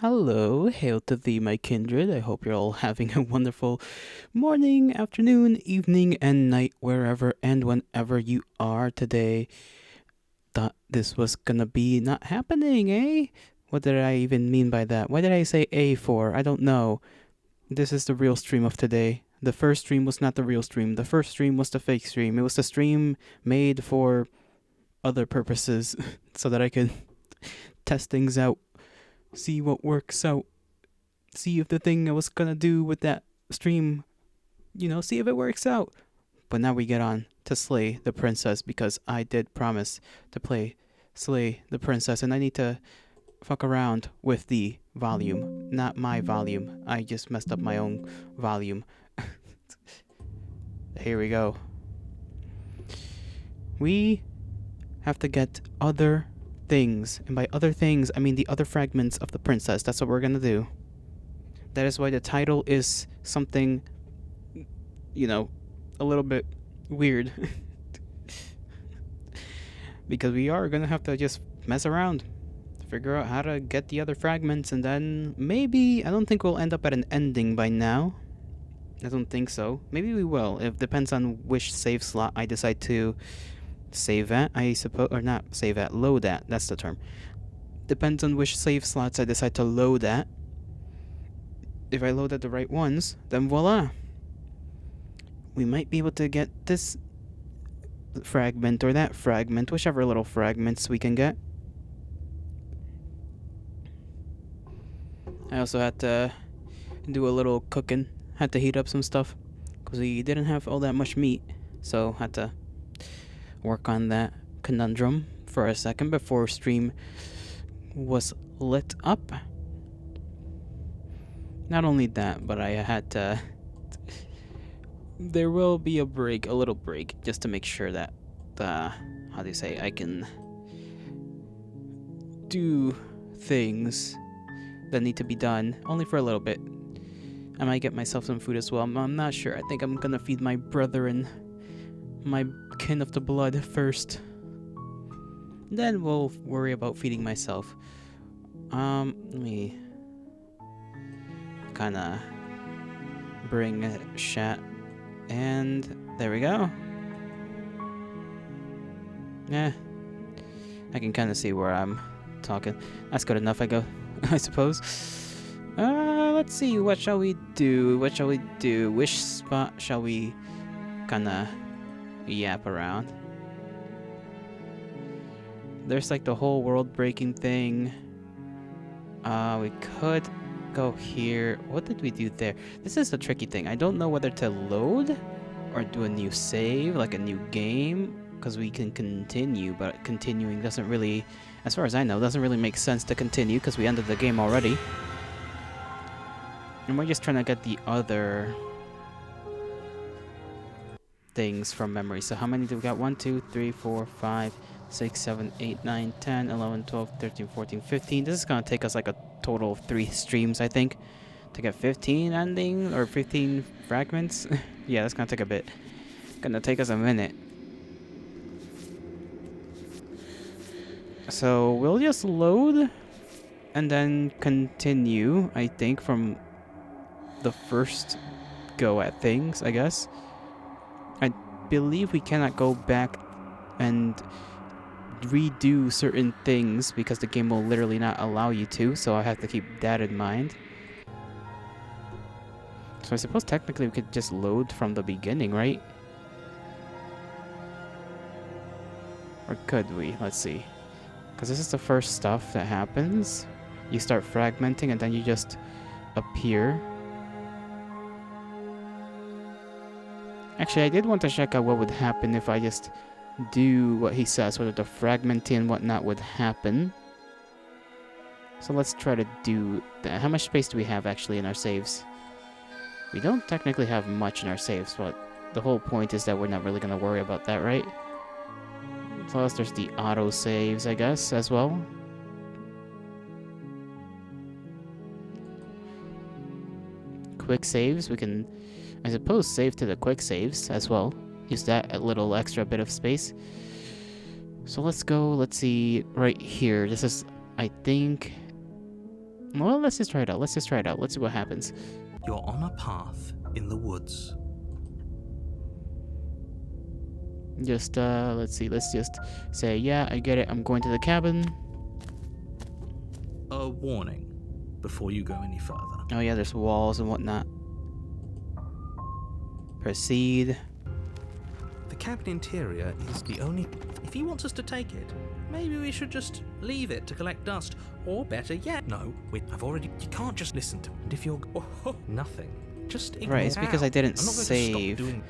Hello, hail to thee, my kindred. I hope you're all having a wonderful morning, afternoon, evening, and night, wherever and whenever you are today. Thought this was gonna be not happening, eh? What did I even mean by that? Why did I say A for? I don't know. This is the real stream of today. The first stream was not the real stream. The first stream was the fake stream. It was the stream made for other purposes so that I could test things out, see what works out, see if the thing I was gonna do with that stream, see if it works out. But now we get on to Slay the Princess because I did promise to play Slay the Princess and I need to fuck around with the volume. Not my volume. I just messed up my own volume. Here we go. We have to get other things. And by other things, I mean the other fragments of the princess. That's what we're gonna do. That is why the title is something, a little bit weird. Because we are gonna have to just mess around, figure out how to get the other fragments, and then maybe, I don't think we'll end up at an ending by now. I don't think so. Maybe we will. It depends on which save slot I decide to save at, I suppose. Or not save at, load at. That's the term. Depends on which save slots I decide to load at. If I load at the right ones, then voila. We might be able to get this fragment or that fragment, whichever little fragments we can get. I also had to do a little cooking. Had to heat up some stuff because we didn't have all that much meat. So had to work on that conundrum for a second before stream was lit up. Not only that, but I had to... There will be a little break, just to make sure that, how do you say, I can do things that need to be done, only for a little bit. I might get myself some food as well. I'm not sure. I think I'm gonna feed my brother and my kin of the blood first. Then we'll worry about feeding myself. Let me kinda bring chat, and there we go. Yeah, I can kinda see where I'm talking. That's good enough, I suppose. Let's see, what shall we do? Which spot shall we kinda yap around? There's like the whole world breaking thing. We could go here. What did we do there? This is the tricky thing. I don't know whether to load or do a new save, like a new game, because we can continue, but continuing doesn't really, as far as I know, doesn't really make sense to continue because we ended the game already. And we're just trying to get the other things from memory. So how many do we got? 1, 2, 3, 4, 5, 6, 7, 8, 9, 10, 11, 12, 13, 14, 15. This is going to take us like a total of 3 streams, I think, to get 15 ending or 15 fragments. Yeah, that's going to take a bit. Gonna take us a minute. So we'll just load and then continue, I think, from the first go at things, I guess. I believe we cannot go back and redo certain things because the game will literally not allow you to, so I have to keep that in mind. So I suppose technically we could just load from the beginning, right? Or could we? Let's see. Because this is the first stuff that happens. You start fragmenting and then you just appear. Actually, I did want to check out what would happen if I just do what he says, whether the fragmenting and whatnot would happen. So let's try to do that. How much space do we have actually in our saves? We don't technically have much in our saves, but the whole point is that we're not really going to worry about that, right? Plus, there's the auto saves, I guess, as well. Quick saves, we can, I suppose, save to the quick saves as well. Use that a little extra bit of space. So let's go, let's see, right here. This is, I think, Well, let's just try it out. Let's just try it out. Let's see what happens. You're on a path in the woods. Just, let's see. Let's just say, yeah, I get it. I'm going to the cabin. A warning before you go any further. Oh, yeah, there's walls and whatnot. Proceed. The cabin interior is the only... If he wants us to take it, maybe we should just leave it to collect dust. Or better yet... No, wait, I've already... You can't just listen to me. And if you're... nothing. Just ignore. Right, it's because I didn't I'm not going to save stop doing...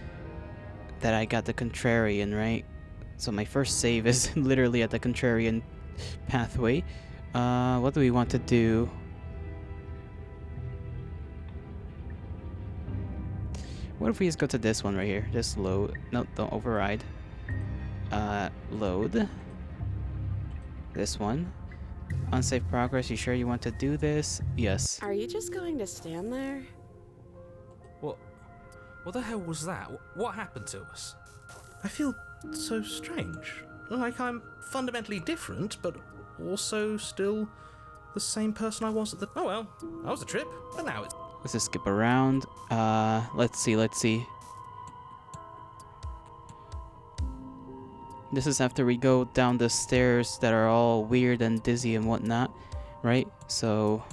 that I got the contrarian, right? So my first save is literally at the contrarian pathway. What do we want to do? What if we just go to this one right here? Just load. No, don't override. Load. This one. Unsafe progress. You sure you want to do this? Yes. Are you just going to stand there? What the hell was that? What happened to us? I feel so strange. Like I'm fundamentally different, but also still the same person I was at the... Oh well, that was a trip, but now it's... Let's just skip around. Let's see. This is after we go down the stairs that are all weird and dizzy and whatnot, right? So...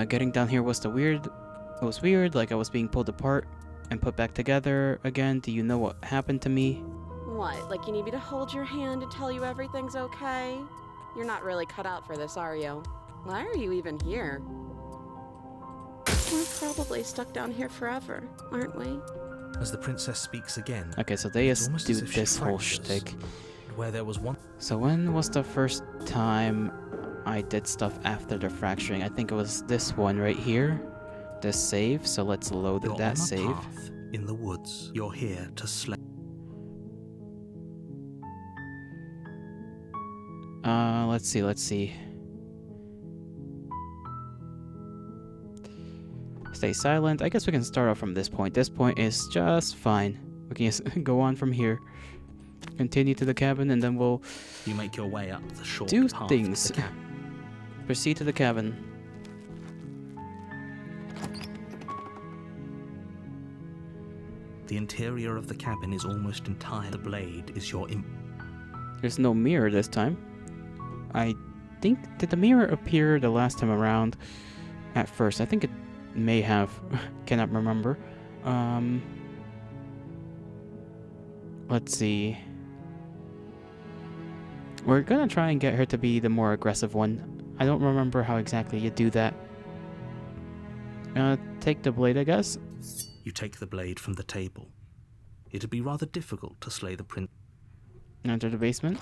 Getting down here was weird. It was weird, like I was being pulled apart and put back together again. Do you know what happened to me? What, like you need me to hold your hand and tell you everything's okay? You're not really cut out for this, are you? Why are you even here? We're probably stuck down here forever, aren't we? As the princess speaks again... Okay, so they it's just almost do as if she this whole fractures, shtick. Where there was one... So when was the first time I did stuff after the fracturing? I think it was this one right here. This save, so let's load You're that on a save. path in the woods. You're here to slay... Let's see. Stay silent. I guess we can start off from this point. This point is just fine. We can just go on from here. Continue to the cabin and then we'll You make your way up the short do path things. to the cabin. Proceed to the cabin. The interior of the cabin is almost entirely... The blade is your... There's no mirror this time. I think... Did the mirror appear the last time around? At first. I think it may have. Cannot remember. Let's see. We're gonna try and get her to be the more aggressive one. I don't remember how exactly you do that. Take the blade, I guess. You take the blade from the table. It'd be rather difficult to slay the prince. Enter the basement.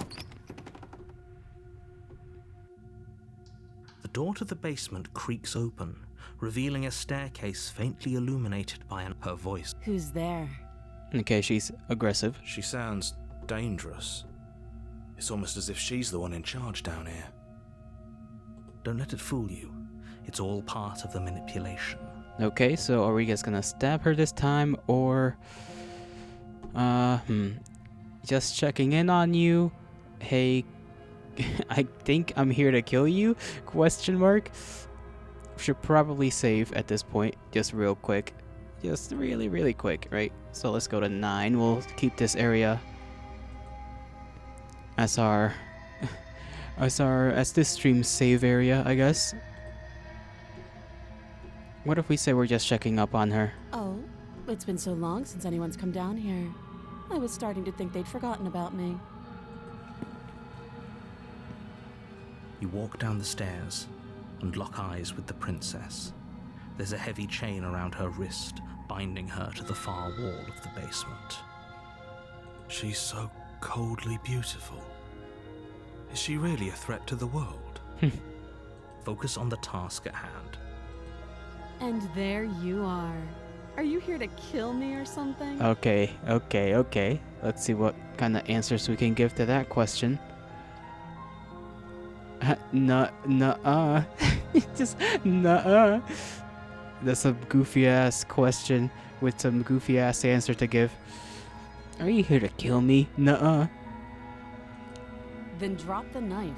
The door to the basement creaks open, revealing a staircase faintly illuminated by her voice. Who's there? Okay, she's aggressive. She sounds dangerous. It's almost as if she's the one in charge down here. Don't let it fool you. It's all part of the manipulation. Okay, so are we just gonna stab her this time, or... Just checking in on you. Hey, I think I'm here to kill you? Question mark. Should probably save at this point, just real quick. Just really quick, right? So let's go to 9. We'll keep this area as our as this stream's save area, I guess. What if we say we're just checking up on her? Oh, it's been so long since anyone's come down here. I was starting to think they'd forgotten about me. You walk down the stairs and lock eyes with the princess. There's a heavy chain around her wrist, binding her to the far wall of the basement. She's so coldly beautiful. Is she really a threat to the world? Focus on the task at hand. And there you are. Are you here to kill me or something? Okay. Let's see what kind of answers we can give to that question. Nuh-uh. Just nuh-uh. That's a goofy ass question with some goofy ass answer to give. Are you here to kill me? Nuh-uh. Then drop the knife.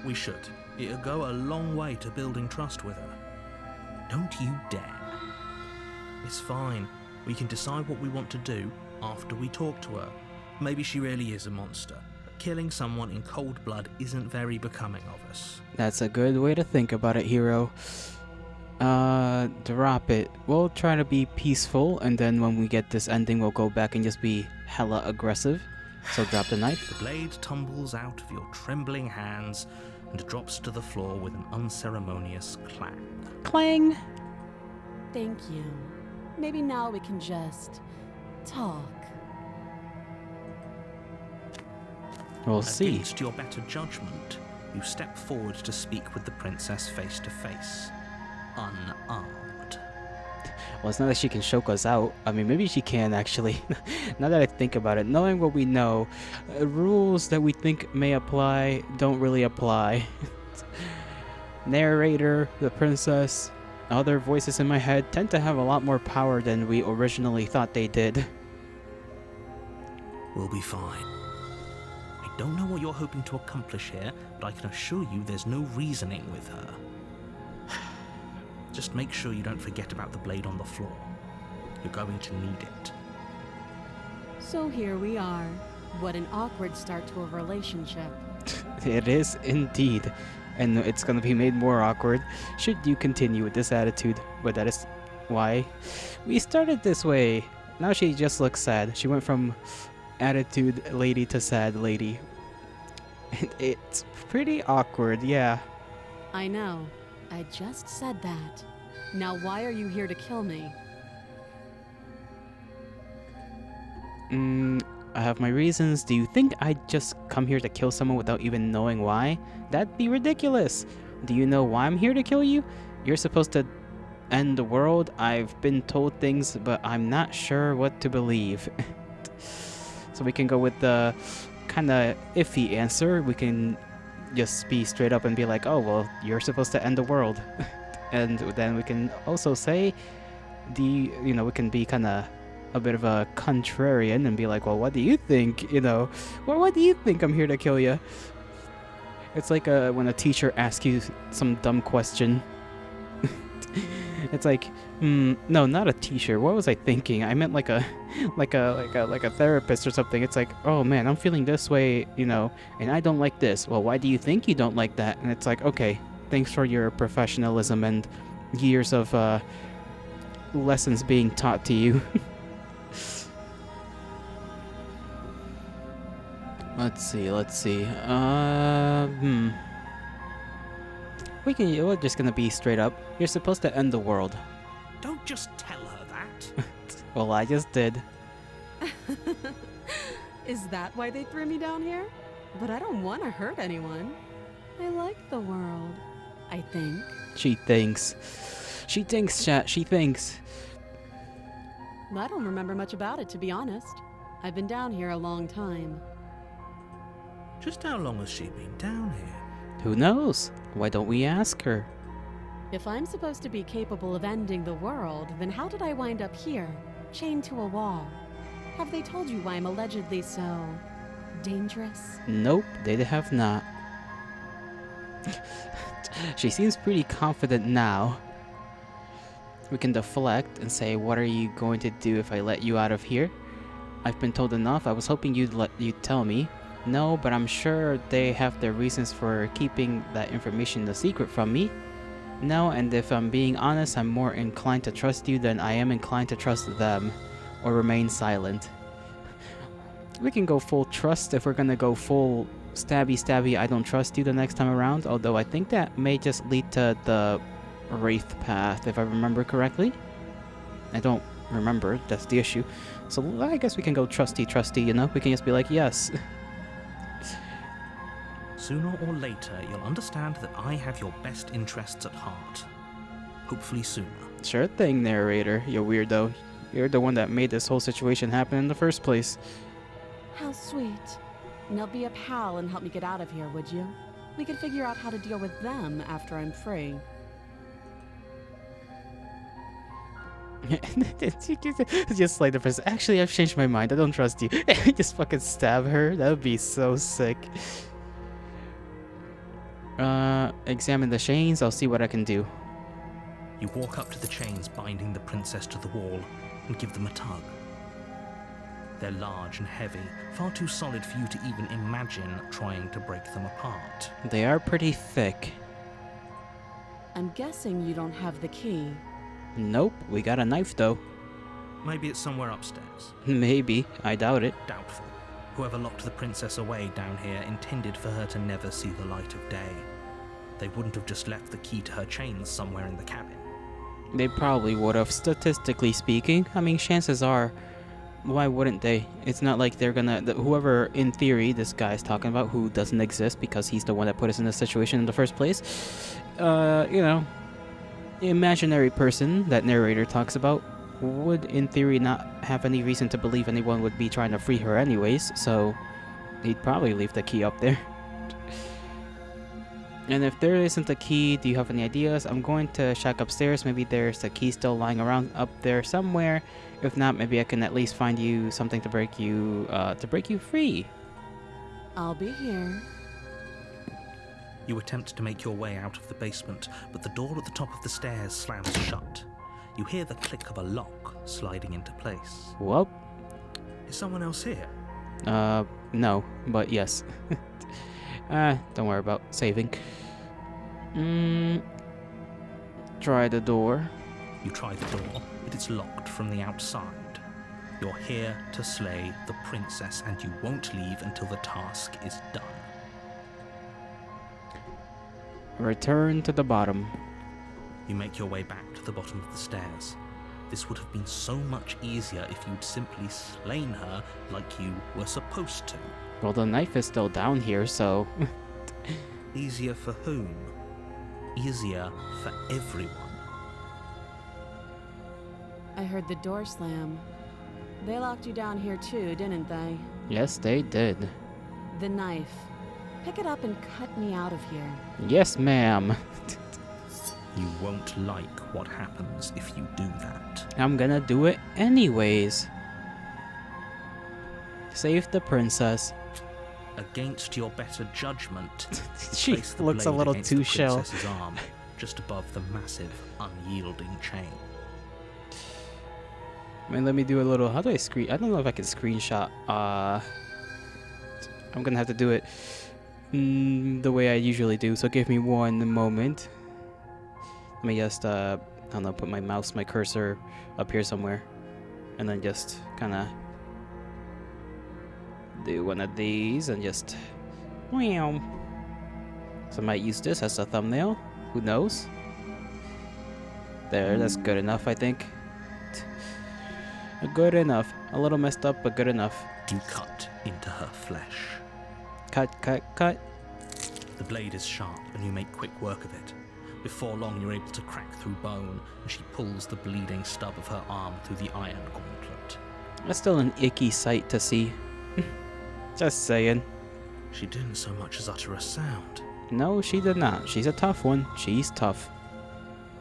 We should. It'll go a long way to building trust with her. Don't you dare. It's fine. We can decide what we want to do after we talk to her. Maybe she really is a monster. But killing someone in cold blood isn't very becoming of us. That's a good way to think about it, hero. Drop it. We'll try to be peaceful, and then when we get this ending, we'll go back and just be hella aggressive. So drop the knife. The blade tumbles out of your trembling hands and drops to the floor with an unceremonious clang. Clang! Thank you. Maybe now we can just talk. We'll see. Against your better judgment, you step forward to speak with the princess face to face, unarmed. Well, it's not that she can choke us out. I mean, maybe she can, actually. Now that I think about it, knowing what we know, rules that we think may apply don't really apply. Narrator, the princess, other voices in my head tend to have a lot more power than we originally thought they did. We'll be fine. I don't know what you're hoping to accomplish here, but I can assure you there's no reasoning with her. Just make sure you don't forget about the blade on the floor. You're going to need it. So here we are. What an awkward start to a relationship. It is indeed. And it's gonna be made more awkward should you continue with this attitude. But that is why we started this way. Now she just looks sad. She went from attitude lady to sad lady. And it's pretty awkward, yeah. I know. I just said that. Now why are you here to kill me? I have my reasons. Do you think I'd just come here to kill someone without even knowing why? That'd be ridiculous. Do you know why I'm here to kill you? You're supposed to end the world. I've been told things, but I'm not sure what to believe. So we can go with the kind of iffy answer. We can just be straight up and be like, oh, well, you're supposed to end the world. And then we can also say, we can be kind of a bit of a contrarian and be like, well, what do you think? Well, what do you think I'm here to kill you? It's like when a teacher asks you some dumb question. It's like, no, not a teacher. What was I thinking? I meant like a therapist or something. It's like, oh man, I'm feeling this way, and I don't like this. Well, why do you think you don't like that? And it's like, okay, thanks for your professionalism and years of lessons being taught to you. Let's see. We're just gonna be straight up. You're supposed to end the world. Don't just tell her that. Well, I just did. Is that why they threw me down here? But I don't want to hurt anyone. I like the world, I think. She thinks, chat, she thinks. I don't remember much about it, to be honest. I've been down here a long time. Just how long has she been down here? Who knows? Why don't we ask her? If I'm supposed to be capable of ending the world, then how did I wind up here, chained to a wall? Have they told you why I'm allegedly so dangerous? Nope, they have not. She seems pretty confident now. We can deflect and say, what are you going to do if I let you out of here? I've been told enough. I was hoping you'd tell me. No, but I'm sure they have their reasons for keeping that information a secret from me. No, and if I'm being honest, I'm more inclined to trust you than I am inclined to trust them, or remain silent. We can go full trust if we're gonna go full stabby, I don't trust you the next time around, although I think that may just lead to the Wraith path, if I remember correctly. I don't remember, that's the issue. So I guess we can go trusty, we can just be like, yes. Sooner or later, you'll understand that I have your best interests at heart. Hopefully sooner. Sure thing, narrator, you weirdo. You're the one that made this whole situation happen in the first place. How sweet. Now be a pal and help me get out of here, would you? We could figure out how to deal with them after I'm free. Just like the person. Actually, I've changed my mind. I don't trust you. Just fucking stab her. That would be so sick. Examine the chains. I'll see what I can do. You walk up to the chains binding the princess to the wall and give them a tug. They're large and heavy, far too solid for you to even imagine trying to break them apart. They are pretty thick. I'm guessing you don't have the key. Nope, we got a knife though. Maybe it's somewhere upstairs. Maybe, I doubt it. Doubtful. Whoever locked the princess away down here intended for her to never see the light of day. They wouldn't have just left the key to her chains somewhere in the cabin. They probably would have, statistically speaking. I mean, chances are, why wouldn't they? It's not like they're gonna... whoever, in theory, this guy's talking about, who doesn't exist because he's the one that put us in this situation in the first place. You know, the imaginary person that narrator talks about would, in theory, not have any reason to believe anyone would be trying to free her anyways, so he'd probably leave the key up there. And if there isn't a key, do you have any ideas? I'm going to check upstairs. Maybe there's a key still lying around up there somewhere. If not, maybe I can at least find you something to break you free. I'll be here. You attempt to make your way out of the basement, but the door at the top of the stairs slams shut. You hear the click of a lock sliding into place. Well, Is someone else here? no, but yes. Don't worry about saving. Try the door. You try the door, but it's locked from the outside. You're here to slay the princess, and you won't leave until the task is done. Return to the bottom. You make your way back to the bottom of the stairs. This would have been so much easier if you'd simply slain her like you were supposed to. Well, the knife is still down here, so... Easier for whom? Easier for everyone. I heard the door slam. They locked you down here too, didn't they? Yes, they did. The knife. Pick it up and cut me out of here. Yes, ma'am. You won't like what happens if you do that. I'm gonna do it anyways. Save the princess. Against your better judgment, She place the looks a blade little against too the shell. princess's arm, just above the massive, unyielding chain. I mean, let me do a little... How do I screen... I don't know if I can screenshot. I'm gonna have to do it the way I usually do, so give me one moment. Let me just, I don't know, put my cursor up here somewhere. And then just kind of do one of these and just... Wow. So I might use this as a thumbnail. Who knows? There, that's good enough, I think. Good enough. A little messed up, but good enough. You cut into her flesh. Cut, cut, cut. The blade is sharp, and you make quick work of it. Before long, you're able to crack through bone, and she pulls the bleeding stub of her arm through the iron gauntlet. That's still an icky sight to see. Just saying. She didn't so much as utter a sound. No, she did not. She's a tough one. She's tough.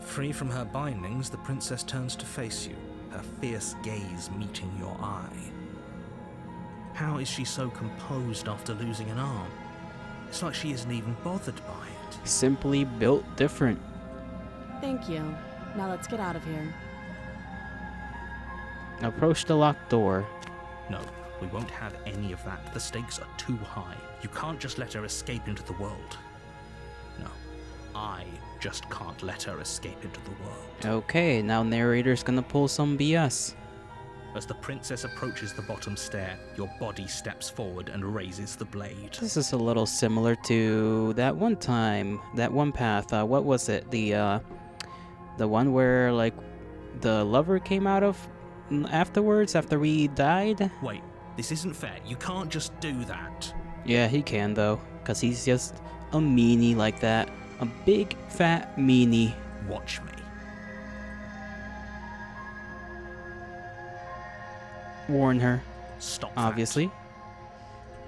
Free from her bindings, the princess turns to face you, her fierce gaze meeting your eye. How is she so composed after losing an arm? It's like she isn't even bothered by it. Simply built different. Thank you. Now let's get out of here. Approach the locked door. No, we won't have any of that. The stakes are too high. You can't just let her escape into the world. No, I just can't let her escape into the world. Okay, now narrator's gonna pull some BS. As the princess approaches the bottom stair, your body steps forward and raises the blade. This is a little similar to that one time, that one path. What was it? The one where like the lover came out of afterwards after we died. Wait, this isn't fair. You can't just do that. Yeah, he can though, cause he's just a meanie like that, a big fat meanie. Watch me. Warn her, Stop that. obviously.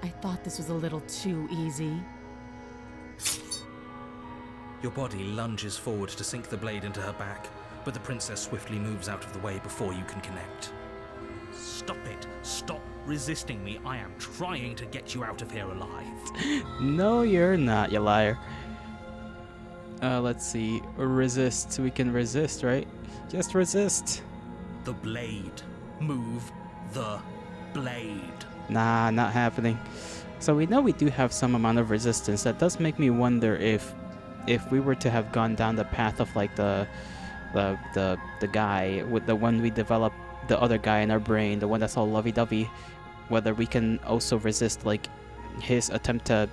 I thought this was a little too easy. Your body lunges forward to sink the blade into her back, but the princess swiftly moves out of the way before you can connect. Stop it. Stop resisting me. I am trying to get you out of here alive. No, you're not, you liar. Let's see. Resist. We can resist, right? Just resist. The blade. Move the blade. Nah, not happening. So we know we do have some amount of resistance. That does make me wonder if we were to have gone down the path of like the guy with the one we developed, the other guy in our brain, the one that's all lovey-dovey, whether we can also resist like his attempt to,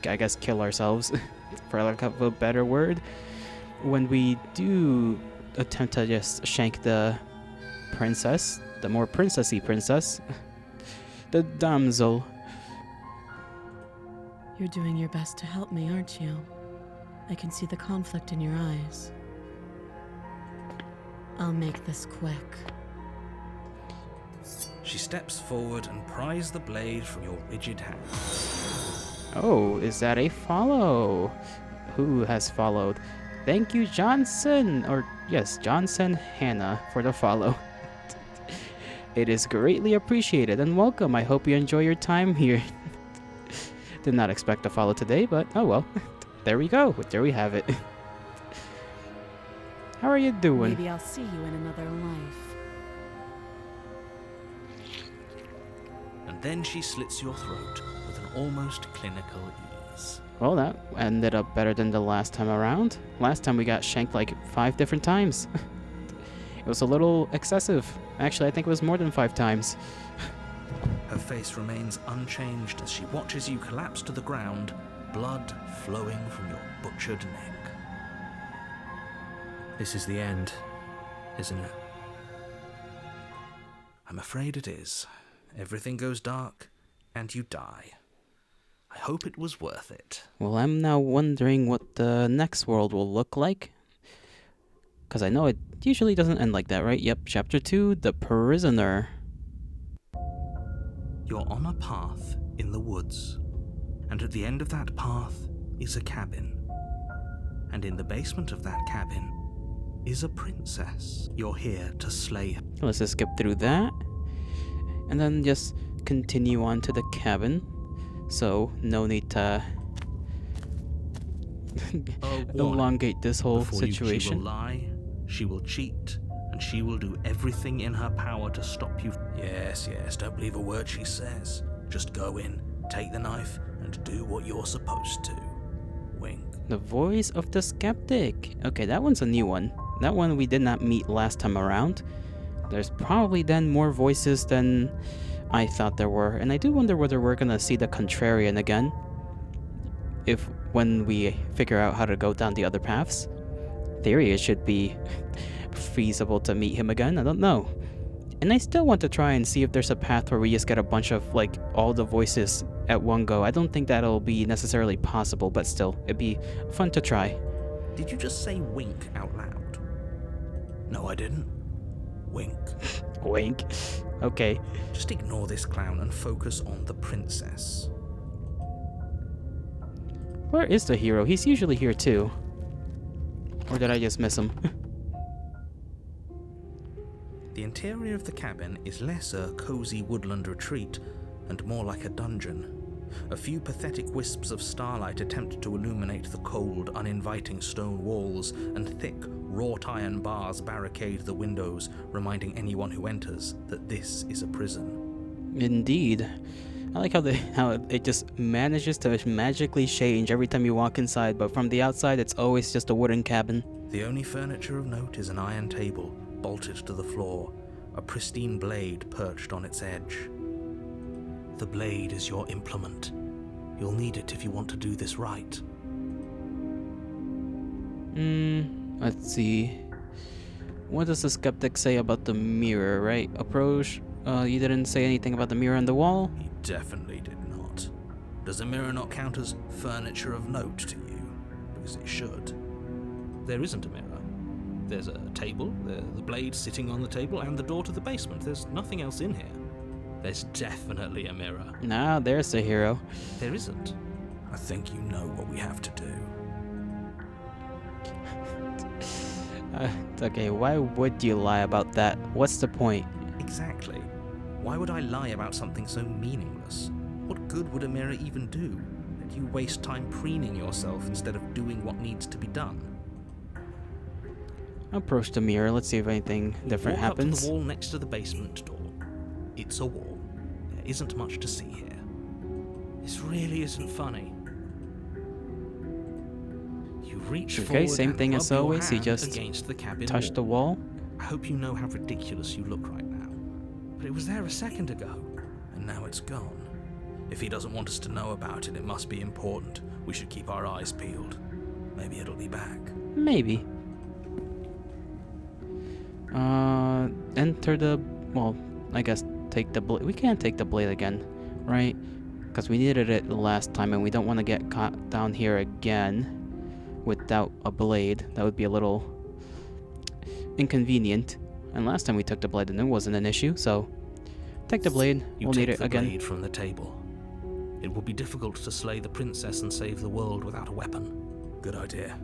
I guess, kill ourselves, for lack of a better word, when we do attempt to just shank the princess, the more princessy princess, the damsel. You're doing your best to help me, aren't you? I can see the conflict in your eyes. I'll make this quick. She steps forward and pries the blade from your rigid hand. Oh, is that a follow? Who has followed? Thank you, Johnson, or yes, Johnson Hannah, for the follow. It is greatly appreciated and welcome. I hope you enjoy your time here. Did not expect a follow today, but oh well. There we go. There we have it. How are you doing? Maybe I'll see you in another life. And then she slits your throat with an almost clinical ease. Well, that ended up better than the last time around. Last time we got shanked like 5 different times. It was a little excessive. Actually, I think it was more than 5 times. Her face remains unchanged as she watches you collapse to the ground, blood flowing from your butchered neck. This is the end, isn't it? I'm afraid it is. Everything goes dark, and you die. I hope it was worth it. Well, I'm now wondering what the next world will look like. Because I know it usually doesn't end like that, right? Yep, Chapter 2, The Prisoner. You're on a path in the woods, and at the end of that path is a cabin. And in the basement of that cabin is a princess. You're here to slay her. Let's just skip through that. And then just continue on to the cabin. So, no need to elongate this whole situation. She will lie, she will cheat, and she will do everything in her power to stop you. Yes, don't believe a word she says. Just go in, take the knife, and do what you're supposed to. Wink. The voice of the skeptic. Okay, that one's a new one. That one we did not meet last time around. There's probably then more voices than I thought there were. And I do wonder whether we're gonna see the contrarian again. If when we figure out how to go down the other paths. Theory, it should be feasible to meet him again. I don't know. And I still want to try and see if there's a path where we just get a bunch of, like, all the voices at one go. I don't think that'll be necessarily possible, but still, it'd be fun to try. Did you just say wink out loud? No, I didn't. Wink. Wink. Okay. Just ignore this clown and focus on the princess. Where is the hero? He's usually here too. Or did I just miss him? The interior of the cabin is less a cozy woodland retreat and more like a dungeon. A few pathetic wisps of starlight attempt to illuminate the cold, uninviting stone walls, and thick, wrought iron bars barricade the windows, reminding anyone who enters that this is a prison. Indeed. I like how it just manages to magically change every time you walk inside, but from the outside it's always just a wooden cabin. The only furniture of note is an iron table, bolted to the floor, a pristine blade perched on its edge. The blade is your implement. You'll need it if you want to do this right. Let's see. What does the skeptic say about the mirror, right? Approach. You didn't say anything about the mirror on the wall? He definitely did not. Does a mirror not count as furniture of note to you? Because it should. There isn't a mirror. There's a table, the blade sitting on the table, and the door to the basement. There's nothing else in here. There's definitely a mirror. Now there's the hero. There isn't. I think you know what we have to do. Okay, why would you lie about that? What's the point? Exactly. Why would I lie about something so meaningless? What good would a mirror even do? That you waste time preening yourself instead of doing what needs to be done. Approach the mirror. Let's see if anything different Walk up to happens. the wall next to the basement door. It's a wall. There isn't much to see here. This really isn't funny. You reach Okay, forward same and thing rub as your always. You hand just against the cabin touch wall. the wall. I hope you know how ridiculous you look right now. But it was there a second ago, and now it's gone. If he doesn't want us to know about it, it must be important. We should keep our eyes peeled. Maybe it'll be back. Maybe. Enter the... Well, I guess take the blade. We can't take the blade again, right? Because we needed it the last time, and we don't want to get caught down here again without a blade. That would be a little inconvenient. And last time we took the blade and it wasn't an issue, so take the blade. You We'll take need it the again. blade from the table. It will be difficult to slay the princess and save the world without a weapon. Good idea.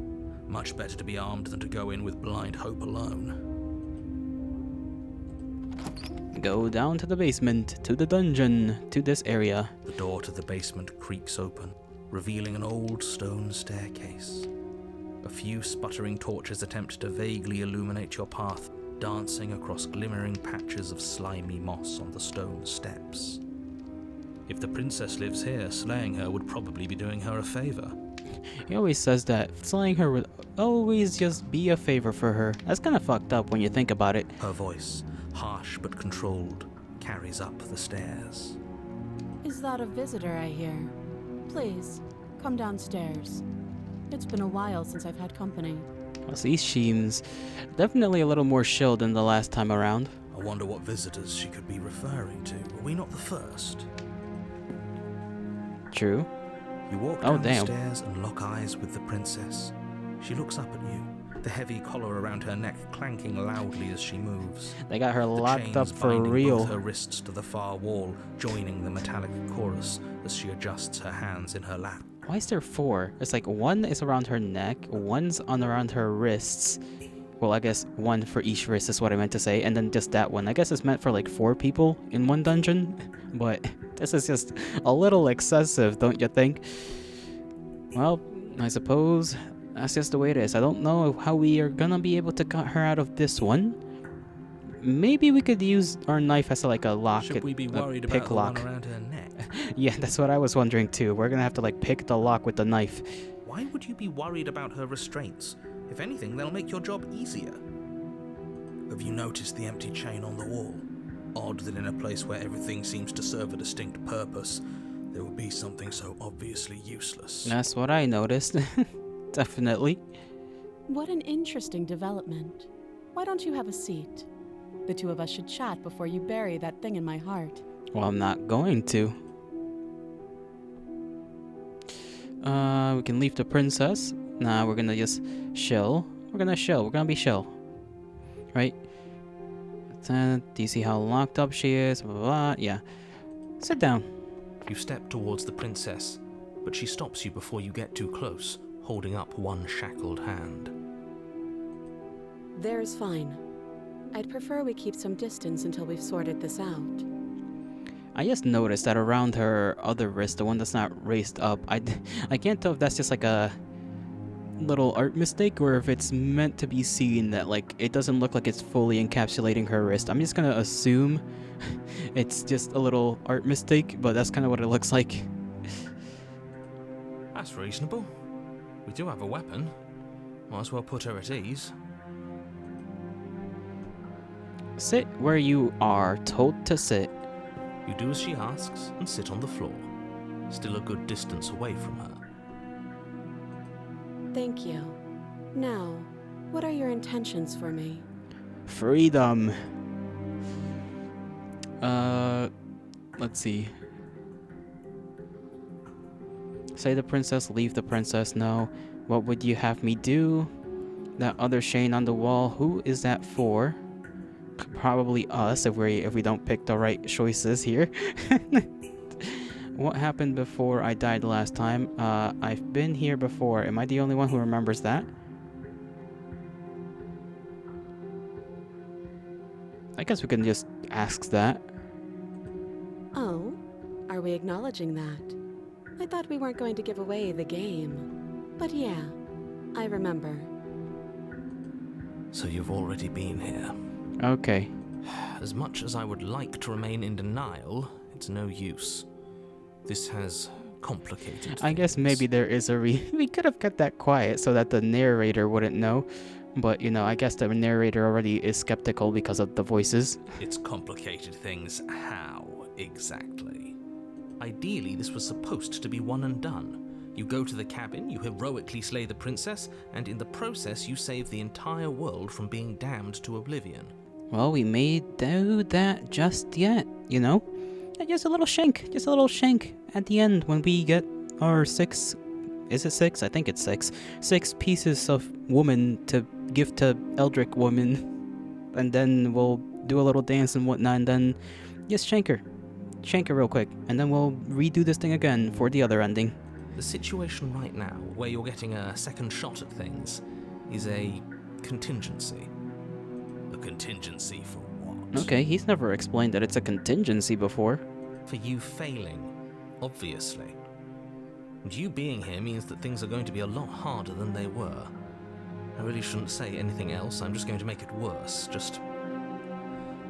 Much better to be armed than to go in with blind hope alone. Go down to the basement, to the dungeon, to this area. The door to the basement creaks open, revealing an old stone staircase. A few sputtering torches attempt to vaguely illuminate your path, dancing across glimmering patches of slimy moss on the stone steps. If the princess lives here, slaying her would probably be doing her a favor. He always says that slaying her would always just be a favor for her. That's kind of fucked up when you think about it. Her voice, harsh but controlled, carries up the stairs. Is that a visitor I hear? Please, come downstairs. It's been a while since I've had company. Well, see, she seems definitely a little more chill than the last time around. I wonder what visitors she could be referring to. Were we not the first? True. You walk Oh, down the damn. stairs and lock eyes with the princess. She looks up at you, the heavy collar around her neck clanking loudly as she moves. They got her The locked chains up for binding real. both her wrists to the far wall, joining the metallic chorus as she adjusts her hands in her lap. Why is there 4? It's like one is around her neck, one's on around her wrists. Well, I guess one for each wrist is what I meant to say, and then just that one. I guess it's meant for like 4 people in one dungeon, but this is just a little excessive, don't you think? Well, I suppose that's just the way it is. I don't know how we are gonna be able to cut her out of this one. Maybe we could use our knife as like a lock. Should we be a worried about pick the lock. one around her neck? Yeah, that's what I was wondering too. We're gonna have to like pick the lock with the knife. Why would you be worried about her restraints? If anything, they'll make your job easier. Have you noticed the empty chain on the wall? Odd that in a place where everything seems to serve a distinct purpose, there would be something so obviously useless. That's what I noticed. Definitely. What an interesting development. Why don't you have a seat? The two of us should chat before you bury that thing in my heart. Well, I'm not going to. We can leave the princess. Nah, we're gonna just chill. We're gonna chill. We're gonna be chill. Right? Do you see how locked up she is? Blah, blah, blah. Yeah. Sit down. You step towards the princess, but she stops you before you get too close, holding up one shackled hand. There's fine. I'd prefer we keep some distance until we've sorted this out. I just noticed that around her other wrist, the one that's not raised up, I can't tell if that's just like a little art mistake or if it's meant to be seen that like it doesn't look like it's fully encapsulating her wrist. I'm just gonna assume it's just a little art mistake, but that's kind of what it looks like. That's reasonable. We do have a weapon. Might as well put her at ease. Sit where you are told to sit. You do as she asks and sit on the floor, still a good distance away from her. Thank you. Now, what are your intentions for me? Freedom. Let's see. Say the princess, leave the princess. No. What would you have me do? That other Shane on the wall, who is that for? Probably us if we don't pick the right choices here. What happened before I died last time? I've been here before. Am I the only one who remembers that? I guess we can just ask that. Oh, are we acknowledging that? I thought we weren't going to give away the game. But yeah, I remember. So you've already been here. Okay. As much as I would like to remain in denial, it's no use. This has complicated I guess things. maybe there is a we could have kept that quiet so that the narrator wouldn't know. But, you know, I guess the narrator already is skeptical because of the voices. It's complicated things. How exactly? Ideally, this was supposed to be one and done. You go to the cabin, you heroically slay the princess, and in the process you save the entire world from being damned to oblivion. Well, we may do that just yet, you know? Just a little shank at the end when we get our 6... Is it 6? I think it's 6. 6 pieces of woman to give to Eldritch woman. And then we'll do a little dance and whatnot, and then just shank her real quick. And then we'll redo this thing again for the other ending. The situation right now, where you're getting a second shot at things, is a contingency. A contingency for what? Okay, he's never explained that it's a contingency before. For you failing, obviously. And you being here means that things are going to be a lot harder than they were. I really shouldn't say anything else, I'm just going to make it worse. Just...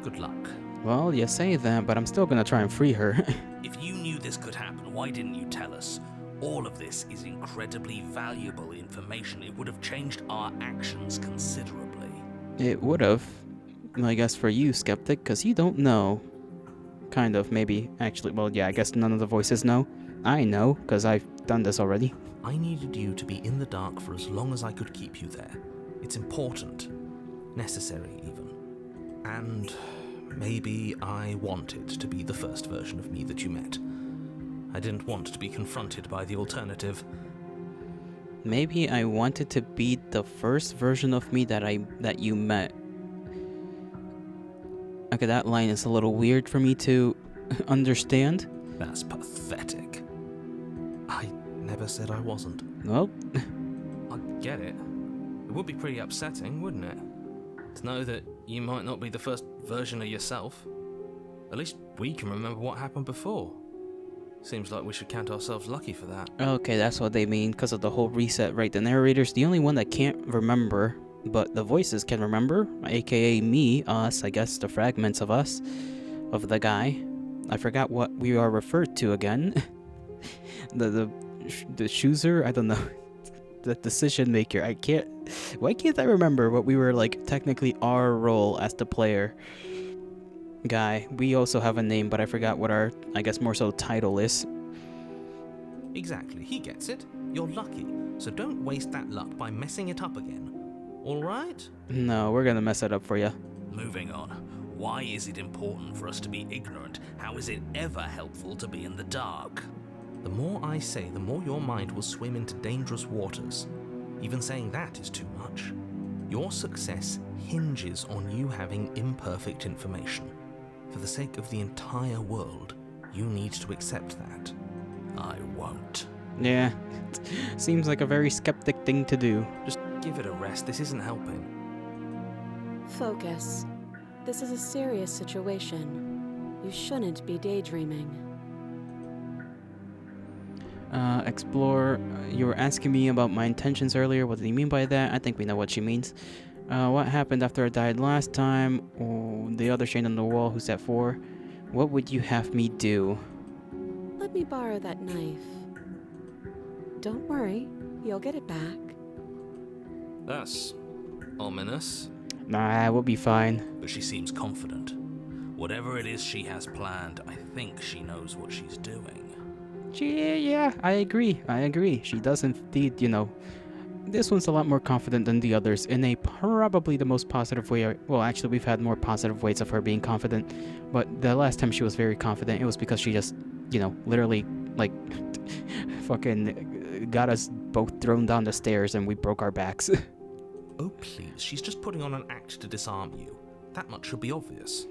good luck. Well, you say that, but I'm still gonna try and free her. If you knew this could happen, why didn't you tell us? All of this is incredibly valuable information. It would have changed our actions considerably. It would've. I guess for you, Skeptic, because you don't know. Kind of, maybe. Actually, well, yeah, I guess none of the voices know. I know, because I've done this already. I needed you to be in the dark for as long as I could keep you there. It's important. Necessary, even. And maybe I wanted to be the first version of me that you met. I didn't want to be confronted by the alternative. Maybe I wanted to be the first version of me that you met. Okay, that line is a little weird for me to understand. That's pathetic. I never said I wasn't. Well, I get it. It would be pretty upsetting, wouldn't it? To know that you might not be the first version of yourself. At least we can remember what happened before. Seems like we should count ourselves lucky for that. okay, that's what they mean, because of the whole reset, right? The narrator's the only one that can't remember, but the voices can remember, aka me, us, I guess, the fragments of us, of the guy. I forgot what we are referred to again. the chooser? I don't know. The decision maker. Why can't I remember what we were like technically our role as the player guy? We also have a name, but I forgot what our, I guess more so title is. Exactly, he gets it. You're lucky, so don't waste that luck by messing it up again. Alright? No, we're gonna mess it up for you. Moving on. Why is it important for us to be ignorant? How is it ever helpful to be in the dark? The more I say, the more your mind will swim into dangerous waters. Even saying that is too much. Your success hinges on you having imperfect information. For the sake of the entire world, you need to accept that. I won't. Yeah, seems like a very skeptic thing to do. Just give it a rest, this isn't helping. Focus. This is a serious situation. You shouldn't be daydreaming. Explore. You were asking me about my intentions earlier. What did you mean by that? I think we know what she means. What happened after I died last time? Oh, the other shade on the wall, who's that for? What would you have me do? Let me borrow that knife. Don't worry, you'll get it back. That's ominous. Nah, we'll be fine. But she seems confident. Whatever it is she has planned, I think she knows what she's doing. Yeah, I agree. She does indeed, you know. This one's a lot more confident than the others in a probably the most positive way. Well, actually, we've had more positive ways of her being confident. But the last time she was very confident, it was because she just, you know, literally, like, fucking got us both thrown down the stairs and we broke our backs. Oh, please, she's just putting on an act to disarm you. That much should be obvious.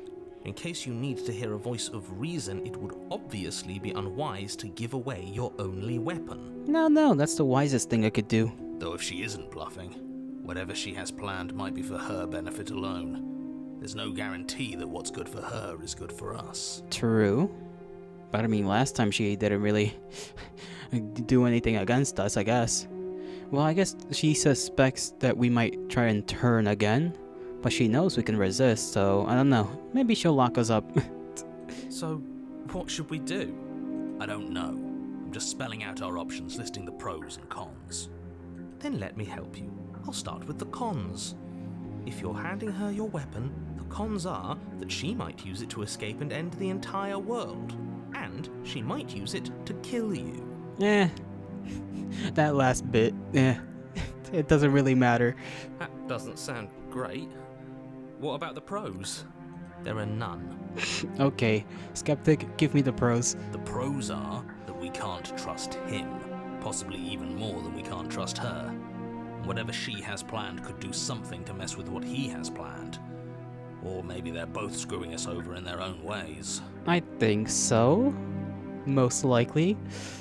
In case you need to hear a voice of reason, it would obviously be unwise to give away your only weapon. No, that's the wisest thing I could do. Though if she isn't bluffing, whatever she has planned might be for her benefit alone. There's no guarantee that what's good for her is good for us. True. But I mean, last time she didn't really do anything against us, I guess. Well, I guess she suspects that we might try and turn again, but she knows we can resist, so I don't know. Maybe she'll lock us up. So, what should we do? I don't know. I'm just spelling out our options, listing the pros and cons. Then let me help you. I'll start with the cons. If you're handing her your weapon, the cons are that she might use it to escape and end the entire world. And she might use it to kill you. Eh. That last bit, it doesn't really matter. That doesn't sound great. What about the pros? There are none. Okay, Skeptic, give me the pros. The pros are that we can't trust him, possibly even more than we can't trust her. Whatever she has planned could do something to mess with what he has planned. Or maybe they're both screwing us over in their own ways. I think so. Most likely.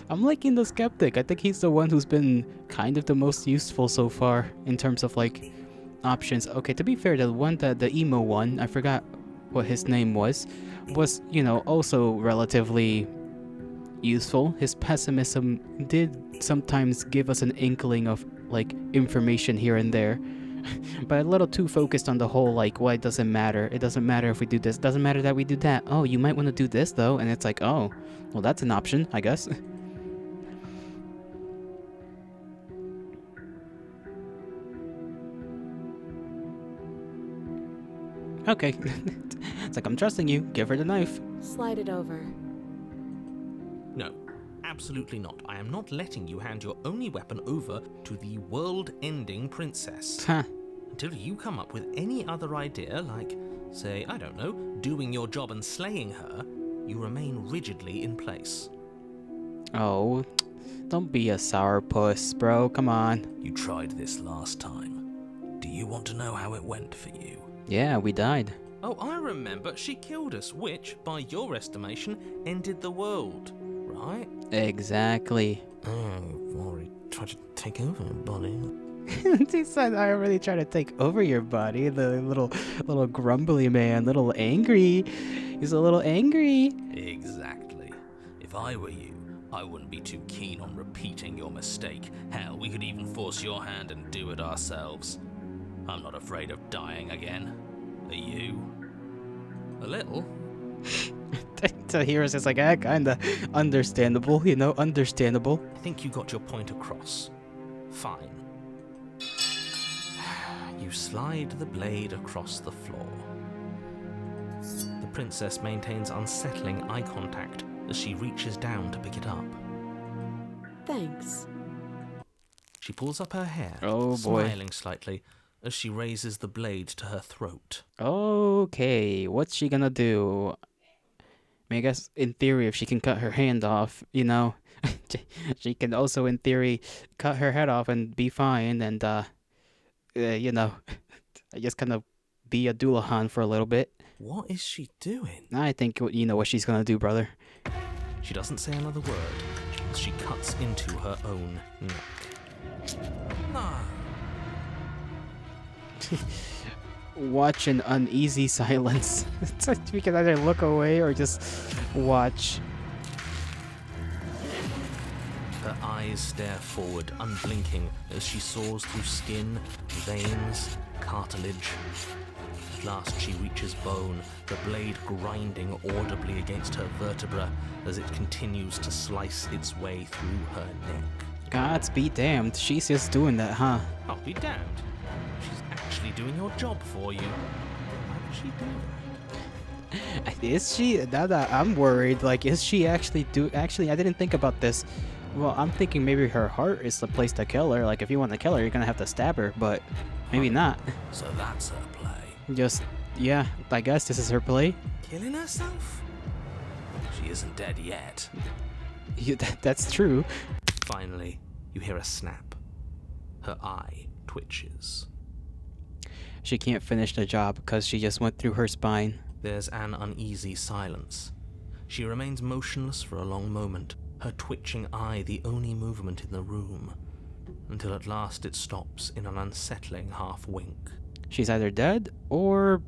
I'm liking the Skeptic. I think he's the one who's been kind of the most useful so far in terms of like options. Okay, to be fair, the emo one, I forgot what his name was, you know, also relatively useful. His pessimism did sometimes give us an inkling of like information here and there. But a little too focused on the whole, like, well, it doesn't matter. It doesn't matter if we do this. It doesn't matter that we do that. Oh, you might want to do this, though. And it's like, oh, well, that's an option, I guess. Okay. It's like, I'm trusting you. Give her the knife. Slide it over. No, absolutely not. I am not letting you hand your only weapon over to the world-ending princess. Huh. Until you come up with any other idea, like, say, I don't know, doing your job and slaying her, you remain rigidly in place. Oh, don't be a sourpuss, bro. Come on. You tried this last time. Do you want to know how it went for you? Yeah, we died. Oh, I remember. She killed us, which, by your estimation, ended the world, right? Exactly. Oh, Rory tried to take over your body. He said, I really try to take over your body. The little grumbly man, little angry. He's a little angry. Exactly. If I were you, I wouldn't be too keen on repeating your mistake. Hell, we could even force your hand and do it ourselves. I'm not afraid of dying again. Are you? A little. To hear us, it's like, kinda understandable, you know, understandable. I think you got your point across. Fine. You slide the blade across the floor. The princess maintains unsettling eye contact as she reaches down to pick it up. Thanks. She pulls up her hair, Oh, boy. smiling slightly as she raises the blade to her throat. Okay, what's she gonna do? I mean, I guess in theory, if she can cut her hand off, you know, she can also, in theory, cut her head off and be fine, and you know, I just kind of be a Doulahan for a little bit. What is she doing? I think you know what she's gonna do, brother. She doesn't say another word as she cuts into her own neck. No. Watch an uneasy silence. It's like we can either look away or just watch. Her eyes stare forward, unblinking, as she saws through skin, veins, cartilage. At last she reaches bone, the blade grinding audibly against her vertebra as it continues to slice its way through her neck. Gods be damned. She's just doing that, huh? I'll be damned. She's actually doing your job for you. Why would she do that? Is she? Now that I'm worried, like, is she actually Actually, I didn't think about this. Well, I'm thinking maybe her heart is the place to kill her. Like, if you want to kill her, you're gonna have to stab her, but maybe not. So that's her play. Just, yeah, I guess this is her play. Killing herself? She isn't dead yet. That's true. Finally, you hear a snap. Her eye twitches. She can't finish the job because she just went through her spine. There's an uneasy silence. She remains motionless for a long moment, her twitching eye the only movement in the room, until at last it stops in an unsettling half wink. She's either dead or,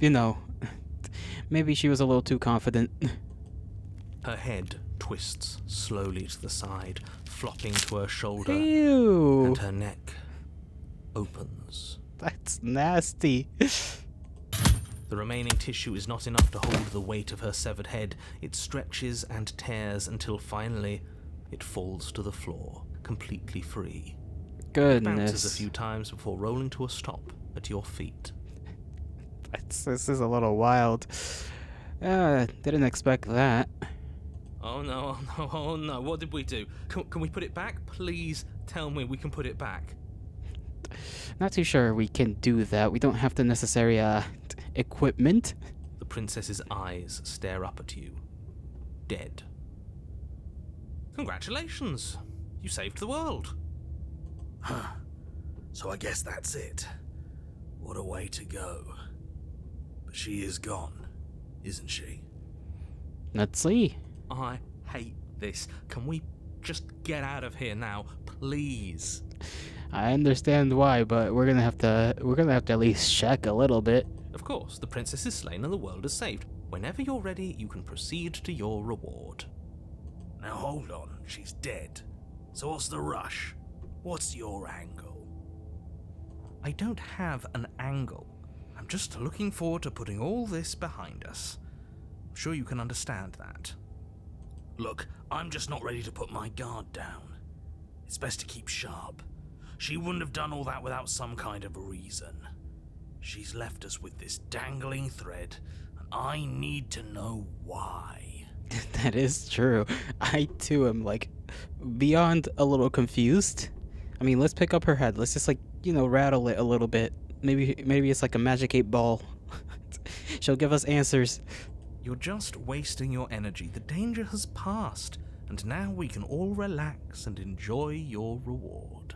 maybe she was a little too confident. Her head twists slowly to the side, flopping to her shoulder, Ew. and her neck opens. That's nasty. The remaining tissue is not enough to hold the weight of her severed head. It stretches and tears until finally it falls to the floor, completely free. It bounces a Goodness. few times before rolling to a stop at your feet. This is a little wild. Didn't expect that. Oh no, oh no, oh no, what did we do? Can we put it back? Please tell me we can put it back. Not too sure we can do that. We don't have the necessary, equipment. The princess's eyes stare up at you, dead. Congratulations! You saved the world. Huh. So I guess that's it. What a way to go. But she is gone, isn't she? Let's see. I hate this. Can we just get out of here now, please? I understand why, but we're gonna have to at least check a little bit. Of course, the princess is slain and the world is saved. Whenever you're ready, you can proceed to your reward. Now hold on, she's dead. So what's the rush? What's your angle? I don't have an angle. I'm just looking forward to putting all this behind us. I'm sure you can understand that. Look, I'm just not ready to put my guard down. It's best to keep sharp. She wouldn't have done all that without some kind of a reason. She's left us with this dangling thread, and I need to know why. That is true. I too am beyond a little confused. I mean, let's pick up her head. Let's just rattle it a little bit. Maybe it's like a magic 8-ball. She'll give us answers. You're just wasting your energy. The danger has passed, and now we can all relax and enjoy your reward.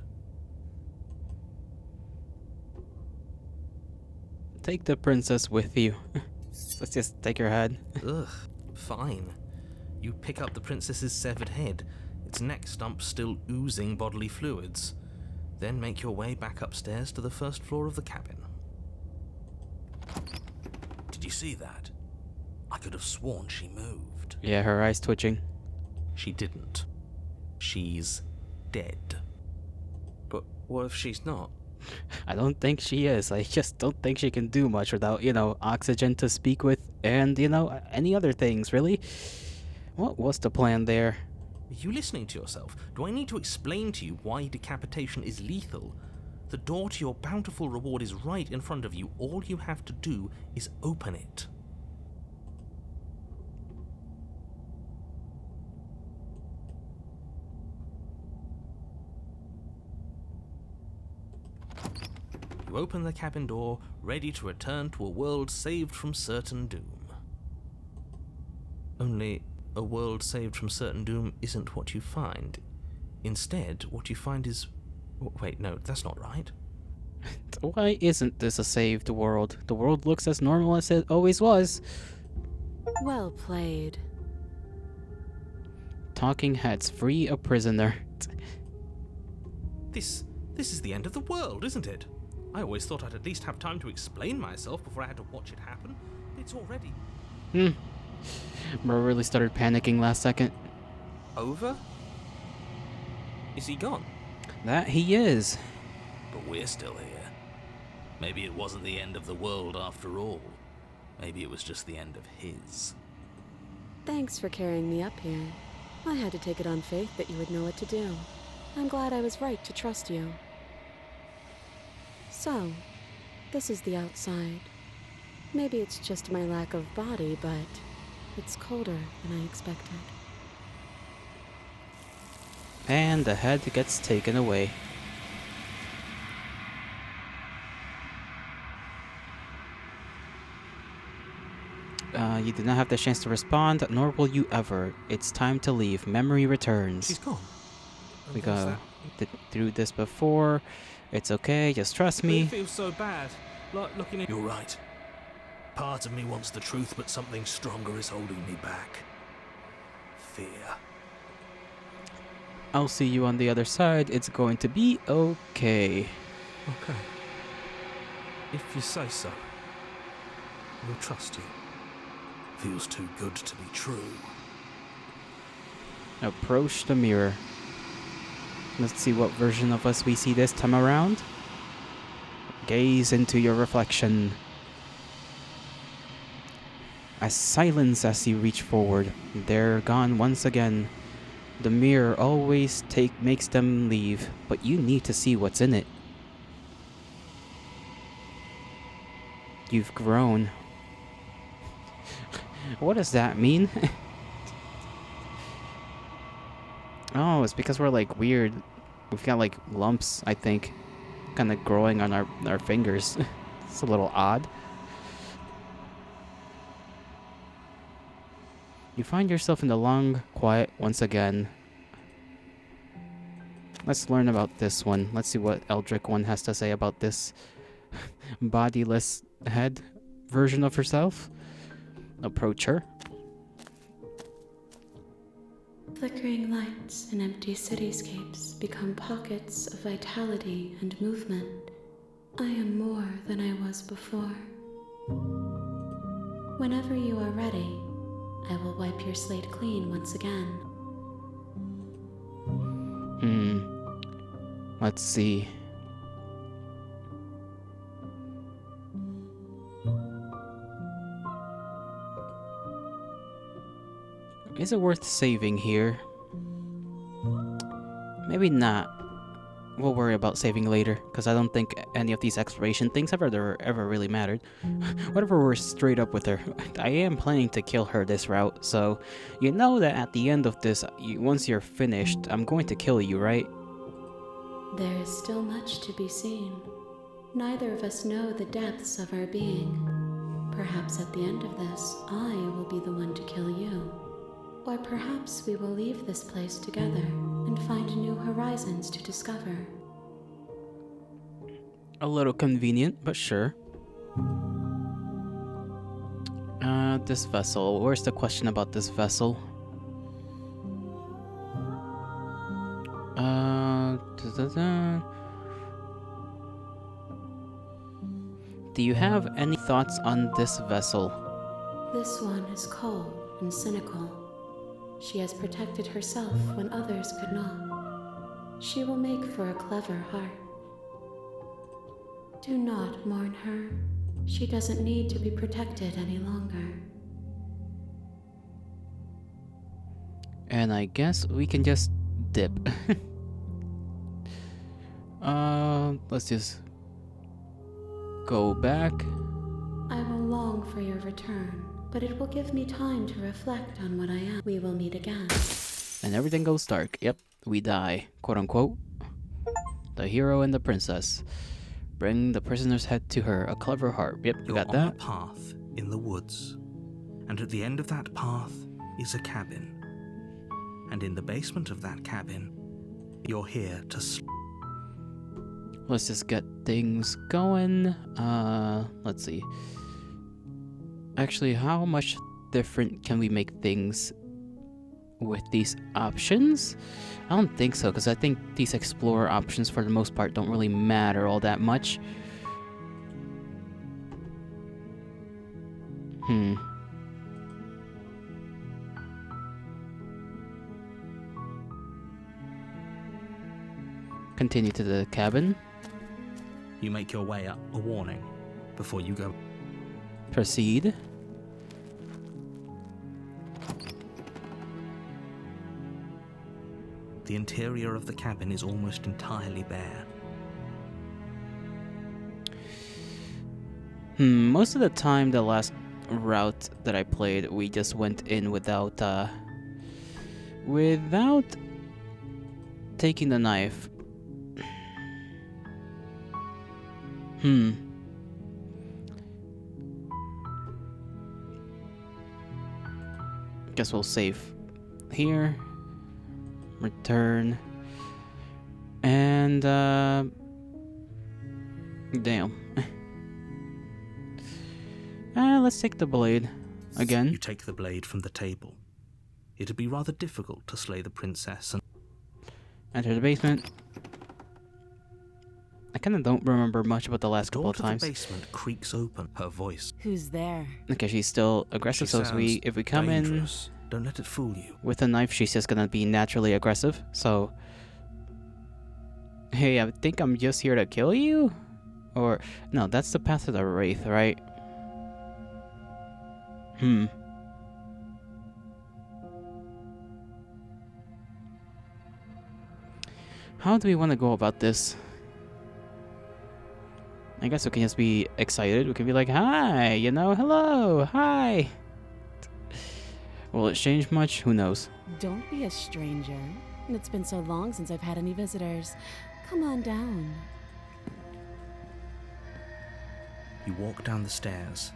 Take the princess with you. Let's just take her head. Ugh, fine. You pick up the princess's severed head, its neck stump still oozing bodily fluids. Then make your way back upstairs to the first floor of the cabin. Did you see that? I could have sworn she moved. Yeah, her eyes twitching. She didn't. She's dead. But what if she's not? I don't think she is. I just don't think she can do much without, oxygen to speak with and, any other things, really. What was the plan there? Are you listening to yourself? Do I need to explain to you why decapitation is lethal? The door to your bountiful reward is right in front of you. All you have to do is open it. You open the cabin door, ready to return to a world saved from certain doom. Only, a world saved from certain doom isn't what you find. Instead, what you find is... Wait, no, that's not right. Why isn't this a saved world? The world looks as normal as it always was. Well played. Talking heads free a prisoner. This is the end of the world, isn't it? I always thought I'd at least have time to explain myself before I had to watch it happen. It's already... Bro really started panicking last second. over? Is he gone? That he is. But we're still here. Maybe it wasn't the end of the world after all. Maybe it was just the end of his. Thanks for carrying me up here. I had to take it on faith that you would know what to do. I'm glad I was right to trust you. So, this is the outside. Maybe it's just my lack of body, but it's colder than I expected. And the head gets taken away. You did not have the chance to respond, nor will you ever. It's time to leave. Memory returns. She's gone. We did through this before. It's okay, just trust me. It feels so bad. Like looking at... You're right. Part of me wants the truth, but something stronger is holding me back. Fear. I'll see you on the other side. It's going to be okay. Okay. If you say so, we'll trust you. Feels too good to be true. Approach the mirror. Let's see what version of us we see this time around. Gaze into your reflection. As silence as you reach forward, they're gone once again. The mirror always makes them leave, but you need to see what's in it. You've grown. What does that mean? Oh, it's because we're like weird. We've got like lumps, I think, kind of growing on our fingers. It's a little odd. You find yourself in the long quiet once again. Let's learn about this one. Let's see what Eldrick one has to say about this bodiless head version of herself. Approach her. Flickering lights and empty cityscapes become pockets of vitality and movement. I am more than I was before. Whenever you are ready, I will wipe your slate clean once again. Let's see. Is it worth saving here? Maybe not. We'll worry about saving later, because I don't think any of these exploration things have ever really mattered. Whatever, we're straight up with her. I am planning to kill her this route, so you know that at the end of this, once you're finished, I'm going to kill you, right? There is still much to be seen. Neither of us know the depths of our being. Perhaps at the end of this, I will be the one to kill you. Or perhaps we will leave this place together and find new horizons to discover. A little convenient, but sure. This vessel. Where's the question about this vessel? Do you have any thoughts on this vessel? This one is cold and cynical. She has protected herself when others could not. She will make for a clever heart. Do not mourn her. She doesn't need to be protected any longer. And I guess we can just dip. Let's just go back. I will long for your return, but it will give me time to reflect on what I am. We will meet again. And everything goes dark. Yep, we die, quote unquote. The hero and the princess. Bring the prisoner's head to her, a clever heart. Yep, you got You're on that. a path in the woods, and at the end of that path is a cabin. And in the basement of that cabin, you're here to sleep. Let's just get things going. Let's see. Actually, how much different can we make things with these options? I don't think so, because I think these explorer options for the most part don't really matter all that much. Continue to the cabin. You make your way up a warning before you go. Proceed. The interior of the cabin is almost entirely bare. Most of the time, the last route that I played, we just went in without taking the knife. Guess we'll save here. Return. And, damn. Let's take the blade again. You take the blade from the table. It'd be rather difficult to slay the princess and... Enter the basement. kind of don't remember much about the last The couple door of to the times. basement creaks open. Her voice. Who's there? Okay, she's still aggressive, so if we come in dangerous. Don't let it fool you. with a knife, she's just gonna be naturally aggressive. So, hey, I think I'm just here to kill you? Or, no, that's the path to the Wraith, right? How do we want to go about this? I guess we can just be excited. We can be like, hi, you know, hello, hi. Will it change much? Who knows? Don't be a stranger. It's been so long since I've had any visitors. Come on down. You walk down the stairs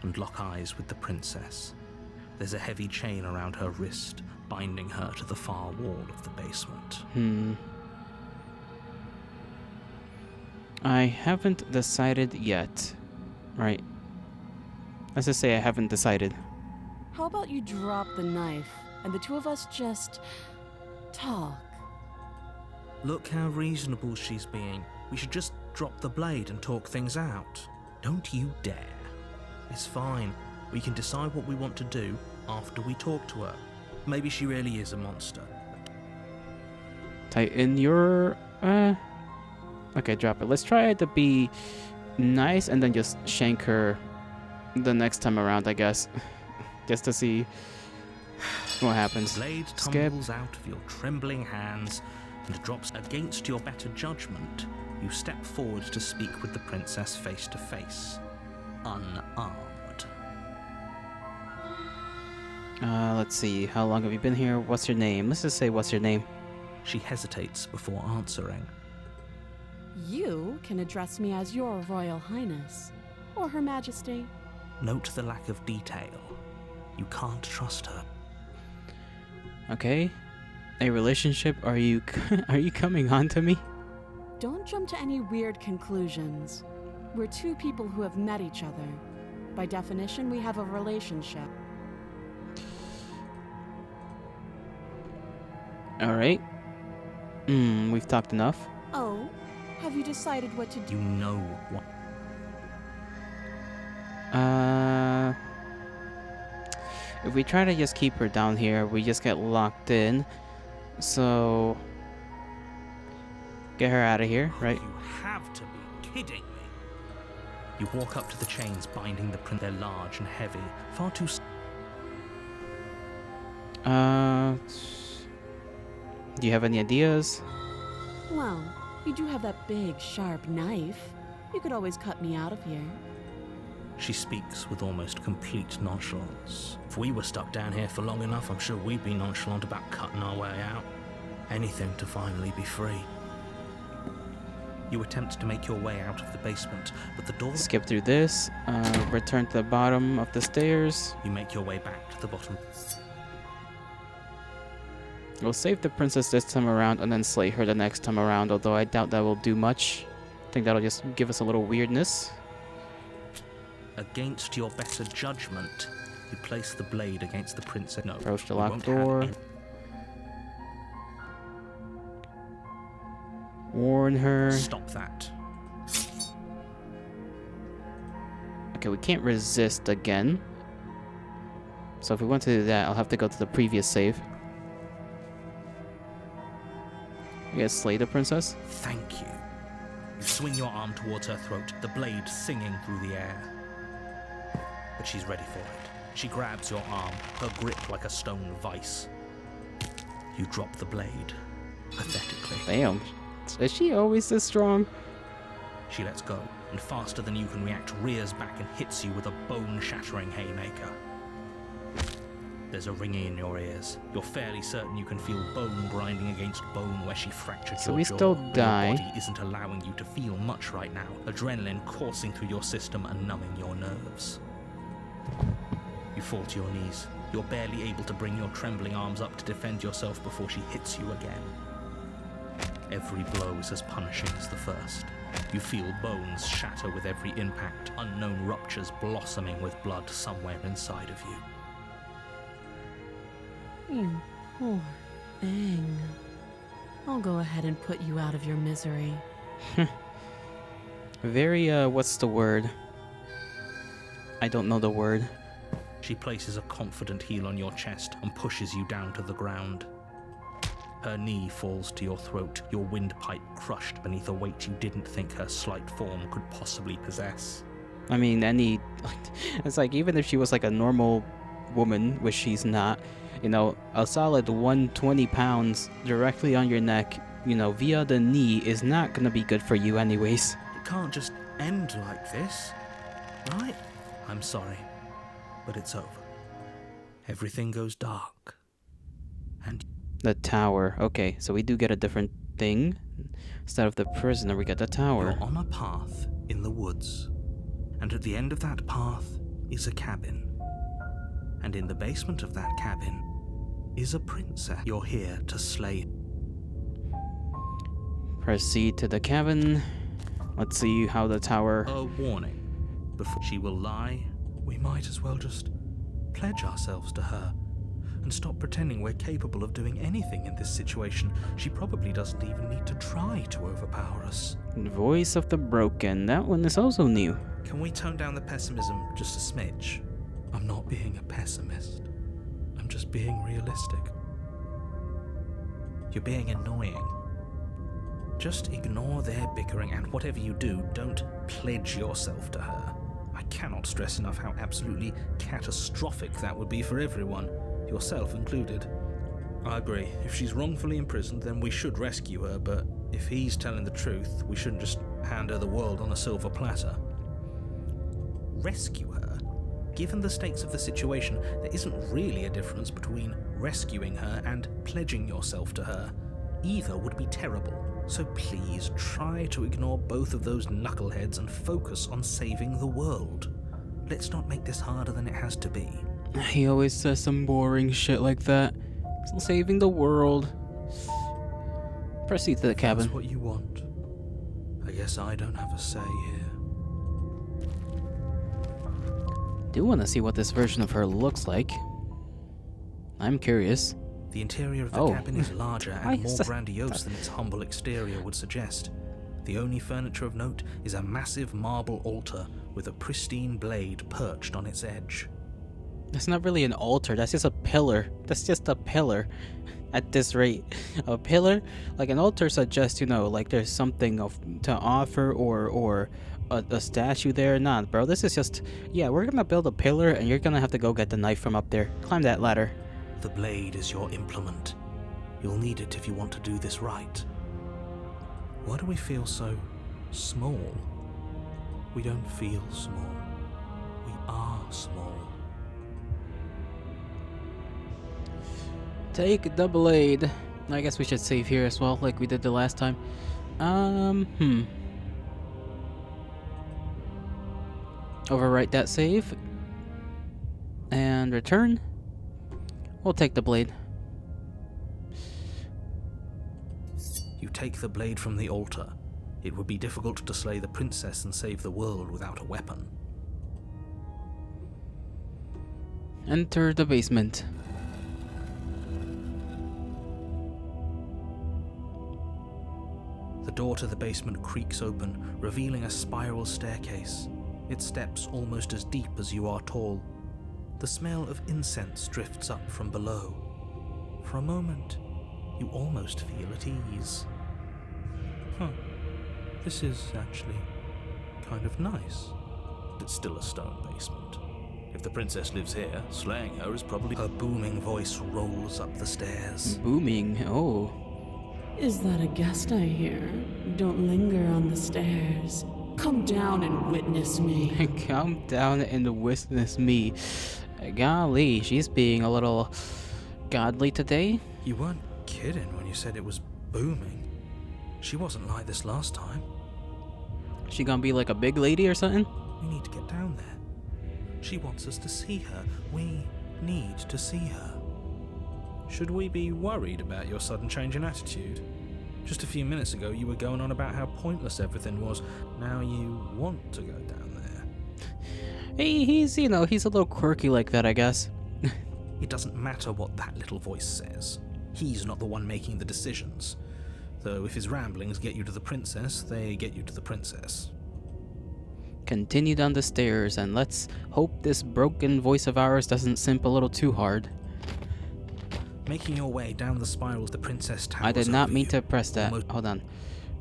and lock eyes with the princess. There's a heavy chain around her wrist, binding her to the far wall of the basement. I haven't decided yet. Right. Let's just say I haven't decided. How about you drop the knife and the two of us just talk? Look how reasonable she's being. We should just drop the blade and talk things out. Don't you dare. It's fine. We can decide what we want to do after we talk to her. Maybe she really is a monster. Tighten your... Okay, drop it. Let's try to be nice and then just shank her the next time around, I guess. Just to see what happens. The blade tumbles out of your trembling hands and drops against your better judgment. You step forward to speak with the princess face to face, unarmed. Let's see. How long have you been here? What's your name? Let's just say, what's your name? She hesitates before answering. You can address me as Your Royal Highness, or Her Majesty. Note the lack of detail. You can't trust her. Okay. A relationship? Are you coming on to me? Don't jump to any weird conclusions. We're two people who have met each other. By definition, we have a relationship. Alright. We've talked enough. Oh, have you decided what to do? You know what. If we try to just keep her down here, we just get locked in. So, get her out of here, right? You have to be kidding me. You walk up to the chains binding the print. They're large and heavy. Far too... Do you have any ideas? Well, you do have that big, sharp knife. You could always cut me out of here. She speaks with almost complete nonchalance. If we were stuck down here for long enough, I'm sure we'd be nonchalant about cutting our way out. Anything to finally be free. You attempt to make your way out of the basement, but the door... Skip through this, return to the bottom of the stairs. You make your way back to the bottom. We'll save the princess this time around and then slay her the next time around, although I doubt that will do much. I think that'll just give us a little weirdness. Against your better judgment, you place the blade against the princess. No, Approach the you locked won't have door. any- Warn her. Stop that. Okay, we can't resist again. So if we want to do that, I'll have to go to the previous save. You guys slay the princess? Thank you. You swing your arm towards her throat, the blade singing through the air. But she's ready for it. She grabs your arm, her grip like a stone vice. You drop the blade, pathetically. Damn. Is she always this strong? She lets go, and faster than you can react, rears back and hits you with a bone-shattering haymaker. There's a ringing in your ears. You're fairly certain you can feel bone grinding against bone where she fractured So your we jaw. still But die. Your body isn't allowing you to feel much right now. Adrenaline coursing through your system and numbing your nerves. You fall to your knees. You're barely able to bring your trembling arms up to defend yourself before she hits you again. Every blow is as punishing as the first. You feel bones shatter with every impact, unknown ruptures blossoming with blood somewhere inside of you. You poor thing. I'll go ahead and put you out of your misery. Very, what's the word? I don't know the word. She places a confident heel on your chest and pushes you down to the ground. Her knee falls to your throat, your windpipe crushed beneath a weight you didn't think her slight form could possibly possess. I mean, it's like, even if she was like a normal woman, which she's not, you know, a solid 120 pounds directly on your neck, you know, via the knee is not gonna be good for you anyways. It can't just end like this, right? I'm sorry, but it's over. Everything goes dark. And The tower. Okay, so we do get a different thing. Instead of the prisoner, we get the tower. you're on a path in the woods. And at the end of that path is a cabin. And in the basement of that cabin is a princess you're here to slay. Proceed to the cabin. Let's see how the tower... A warning. Before she will lie, we might as well just pledge ourselves to her and stop pretending we're capable of doing anything in this situation. She probably doesn't even need to try to overpower us. Voice of the Broken. That one is also new. Can we tone down the pessimism just a smidge? I'm not being a pessimist. I'm just being realistic. You're being annoying. Just ignore their bickering, and whatever you do, don't pledge yourself to her. I cannot stress enough how absolutely catastrophic that would be for everyone, yourself included. I agree. If she's wrongfully imprisoned, then we should rescue her, but if he's telling the truth, we shouldn't just hand her the world on a silver platter. Rescue her? Given the stakes of the situation, there isn't really a difference between rescuing her and pledging yourself to her. Either would be terrible. So please try to ignore both of those knuckleheads and focus on saving the world. Let's not make this harder than it has to be. He always says some boring shit like that. Saving the world. Proceed to the cabin. That's what you want. I guess I don't have a say here. Do want to see what this version of her looks like. I'm curious. The interior of the cabin is larger and more grandiose than its humble exterior would suggest. The only furniture of note is a massive marble altar with a pristine blade perched on its edge. That's not really an altar, that's just a pillar. That's just a pillar at this rate. A pillar? Like an altar suggests, you know, like there's something to offer or a statue there. Nah, bro, this is just, yeah, we're gonna build a pillar and you're gonna have to go get the knife from up there. Climb that ladder. The blade is your implement. You'll need it if you want to do this right. Why do we feel so small? We don't feel small. We are small. Take the blade. I guess we should save here as well, like we did the last time. Overwrite that save. And return. We'll take the blade. You take the blade from the altar. It would be difficult to slay the princess and save the world without a weapon. Enter the basement. The door to the basement creaks open, revealing a spiral staircase. Its steps almost as deep as you are tall. The smell of incense drifts up from below. For a moment, you almost feel at ease. This is actually kind of nice. It's still a stone basement. If the princess lives here, slaying her is probably... Her booming voice rolls up the stairs. Booming, oh. Is that a guest I hear? Don't linger on the stairs. Come down and witness me. Come down and witness me. Golly, she's being a little godly today. You weren't kidding when you said it was booming. She wasn't like this last time. She gonna be like a big lady or something? We need to get down there. She wants us to see her. We need to see her. Should we be worried about your sudden change in attitude? Just a few minutes ago you were going on about how pointless everything was. Now you want to go down there. He's a little quirky like that, I guess. It doesn't matter what that little voice says. He's not the one making the decisions. Though if his ramblings get you to the princess, they get you to the princess. Continue down the stairs, and let's hope this broken voice of ours doesn't simp a little too hard. Making your way down the spiral, the princess towers I did not over mean you. to press that. Almost- Hold on.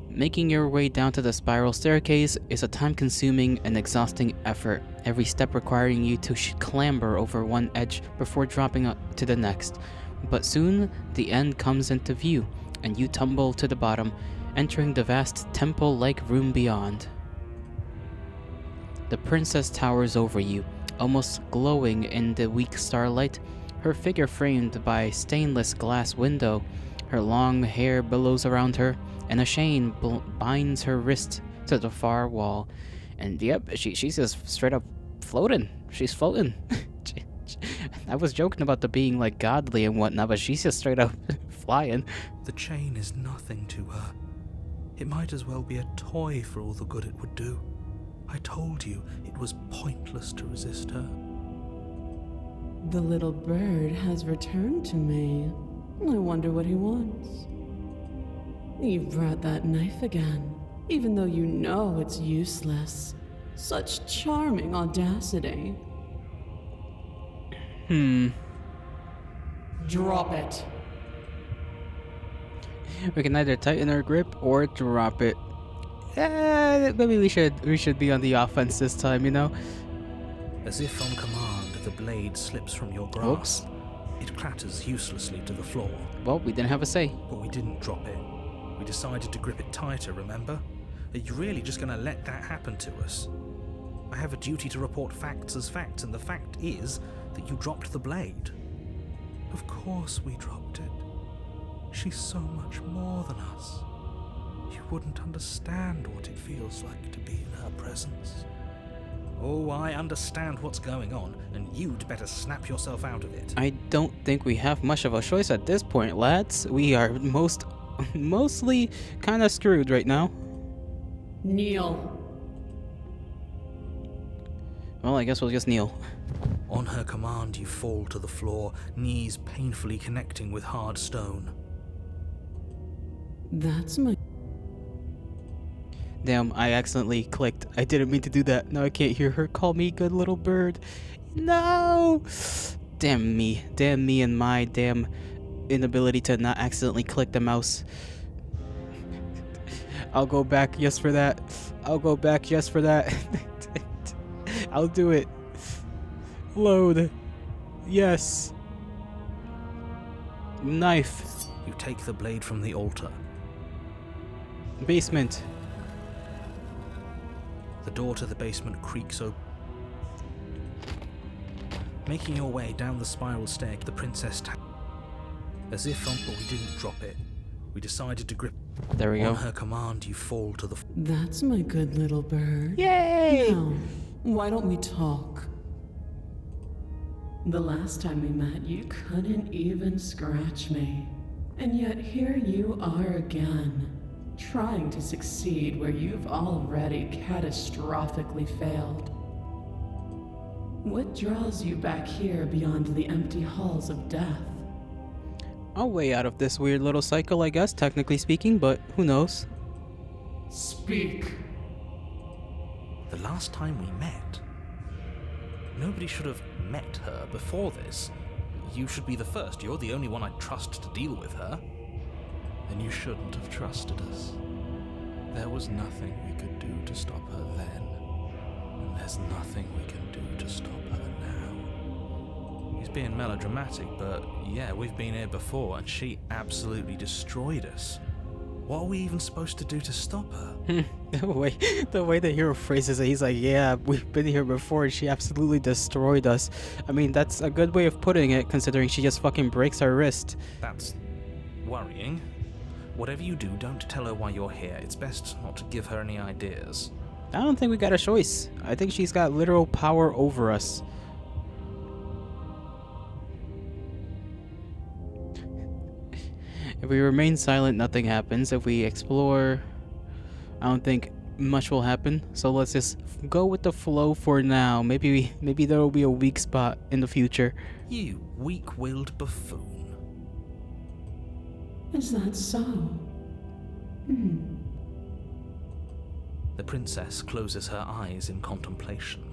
Making your way down to the spiral staircase is a time-consuming and exhausting effort, every step requiring you to clamber over one edge before dropping to the next. But soon, the end comes into view, and you tumble to the bottom, entering the vast temple-like room beyond. The princess towers over you, almost glowing in the weak starlight, her figure framed by a stainless glass window. Her long hair billows around her, and a chain binds her wrist to the far wall. And yep, she's just straight up floating. She's floating. I was joking about the being like godly and whatnot, but she's just straight up flying. The chain is nothing to her. It might as well be a toy for all the good it would do. I told you it was pointless to resist her. The little bird has returned to me. I wonder what he wants. You brought that knife again, even though you know it's useless. Such charming audacity. Drop it. We can either tighten our grip or drop it. Maybe we should be on the offense this time, you know? As if on command, the blade slips from your grasp. It clatters uselessly to the floor. Well, we didn't have a say. But we didn't drop it. We decided to grip it tighter, remember? Are you really just going to let that happen to us? I have a duty to report facts as facts, and the fact is that you dropped the blade. Of course we dropped it. She's so much more than us. You wouldn't understand what it feels like to be in her presence. Oh, I understand what's going on, and you'd better snap yourself out of it. I don't think we have much of a choice at this point, lads. We are mostly kind of screwed right now. Kneel. Well, I guess we'll just kneel. On her command, you fall to the floor, knees painfully connecting with hard stone. That's my... Damn, I accidentally clicked. I didn't mean to do that. Now I can't hear her call me good little bird. No! Damn me. Damn me and my damn inability to not accidentally click the mouse. I'll go back just for that. I'll go back just for that. I'll do it. Load. Yes. Knife. You take the blade from the altar. Basement. The door to the basement creaks open. Making your way down the spiral stair, the princess as if on, but we didn't drop it. We decided to grip. There we go. On her command, you fall to the That's my good little bird. Yay! Now, why don't we talk? The last time we met, you couldn't even scratch me. And yet here you are again, trying to succeed where you've already catastrophically failed. What draws you back here beyond the empty halls of death? A way out of this weird little cycle, I guess, technically speaking, but who knows? Speak. The last time we met, nobody should have met her before this. You should be the first. You're the only one I'd trust to deal with her. Then you shouldn't have trusted us. There was nothing we could do to stop her then, and there's nothing we can do to stop her now. He's being melodramatic, but yeah, we've been here before, and she absolutely destroyed us. What are we even supposed to do to stop her? The way the hero phrases it, he's like, yeah, we've been here before and she absolutely destroyed us. I mean, that's a good way of putting it, considering she just fucking breaks our wrist. That's worrying. Whatever you do, don't tell her why you're here. It's best not to give her any ideas. I don't think we got a choice. I think she's got literal power over us. If we remain silent, nothing happens. If we explore, I don't think much will happen. So let's just go with the flow for now. Maybe there will be a weak spot in the future. You weak-willed buffoon. Is that so? The princess closes her eyes in contemplation.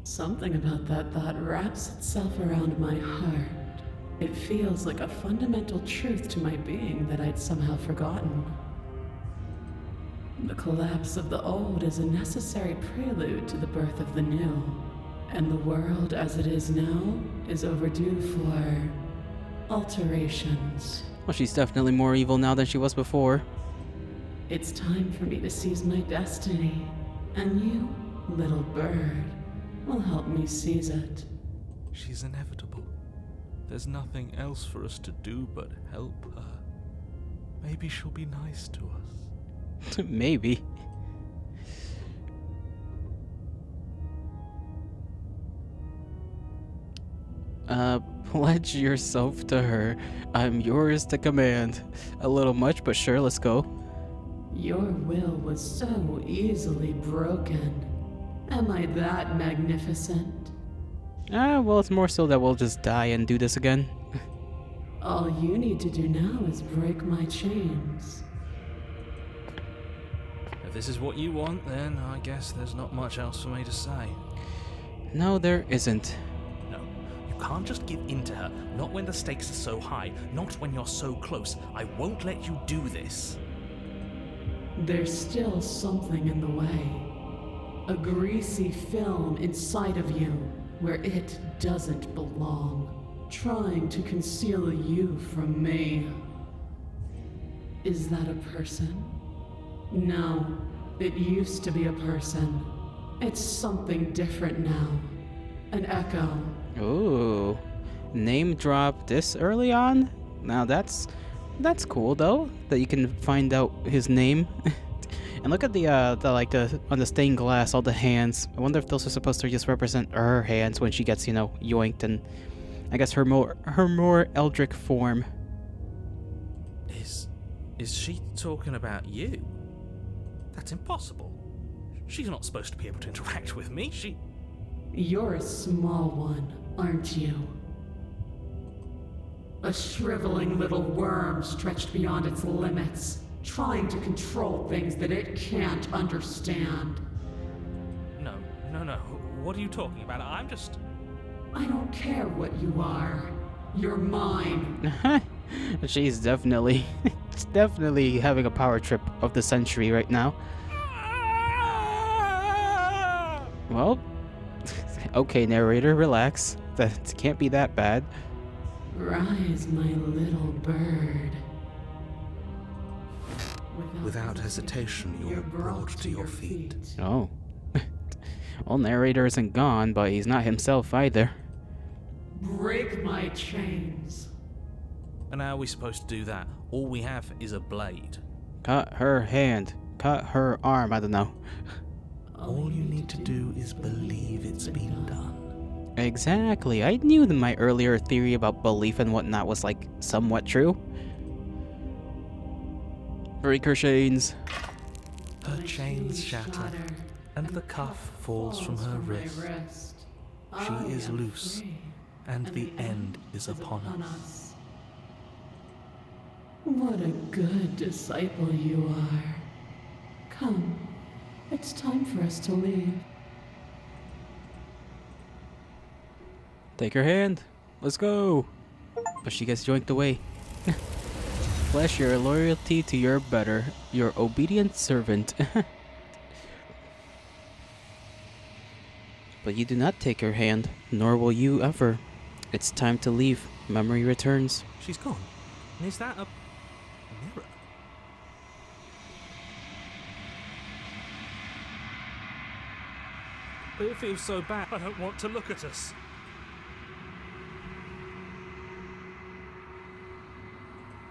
Something about that thought wraps itself around my heart. It feels like a fundamental truth to my being that I'd somehow forgotten. The collapse of the old is a necessary prelude to the birth of the new, and the world as it is now is overdue for alterations. Well, she's definitely more evil now than she was before. It's time for me to seize my destiny, and you, little bird, will help me seize it. She's inevitable. There's nothing else for us to do but help her. Maybe she'll be nice to us. Maybe. Pledge yourself to her. I'm yours to command. A little much, but sure, let's go. Your will was so easily broken. Am I that magnificent? Well, it's more so that we'll just die and do this again. All you need to do now is break my chains. If this is what you want, then I guess there's not much else for me to say. No, there isn't. No, you can't just give in to her. Not when the stakes are so high. Not when you're so close. I won't let you do this. There's still something in the way. A greasy film inside of you where it doesn't belong, trying to conceal you from me. Is that a person? No, it used to be a person. It's something different now. An echo. Ooh. Name drop this early on? Now that's cool though, that you can find out his name. And look at the on the stained glass, all the hands. I wonder if those are supposed to just represent her hands when she gets, yoinked, and I guess her more eldritch form. Is she talking about you? That's impossible. She's not supposed to be able to interact with me. You're a small one, aren't you? A shriveling little worm stretched beyond its limits, trying to control things that it can't understand. No. What are you talking about? I don't care what you are. You're mine. She's definitely having a power trip of the century right now. Well, okay, narrator, relax. That can't be that bad. Rise, my little bird. Without hesitation, you're brought to your feet. Oh. Well, narrator isn't gone, but he's not himself either. Break my chains. And how are we supposed to do that? All we have is a blade. Cut her hand. Cut her arm, I don't know. All you need to do is believe it's been done. Exactly. I knew that my earlier theory about belief and whatnot was, somewhat true. Break her chains. Her chains shatter, and the cuff falls from her wrist. She is loose, and the end is upon us. What a good disciple you are. Come, it's time for us to leave. Take her hand. Let's go. But she gets yoinked away. Pledge your loyalty to your better, your obedient servant. But you do not take her hand, nor will you ever. It's time to leave. Memory returns. She's gone. And is that a mirror? But it feels so bad. I don't want to look at us.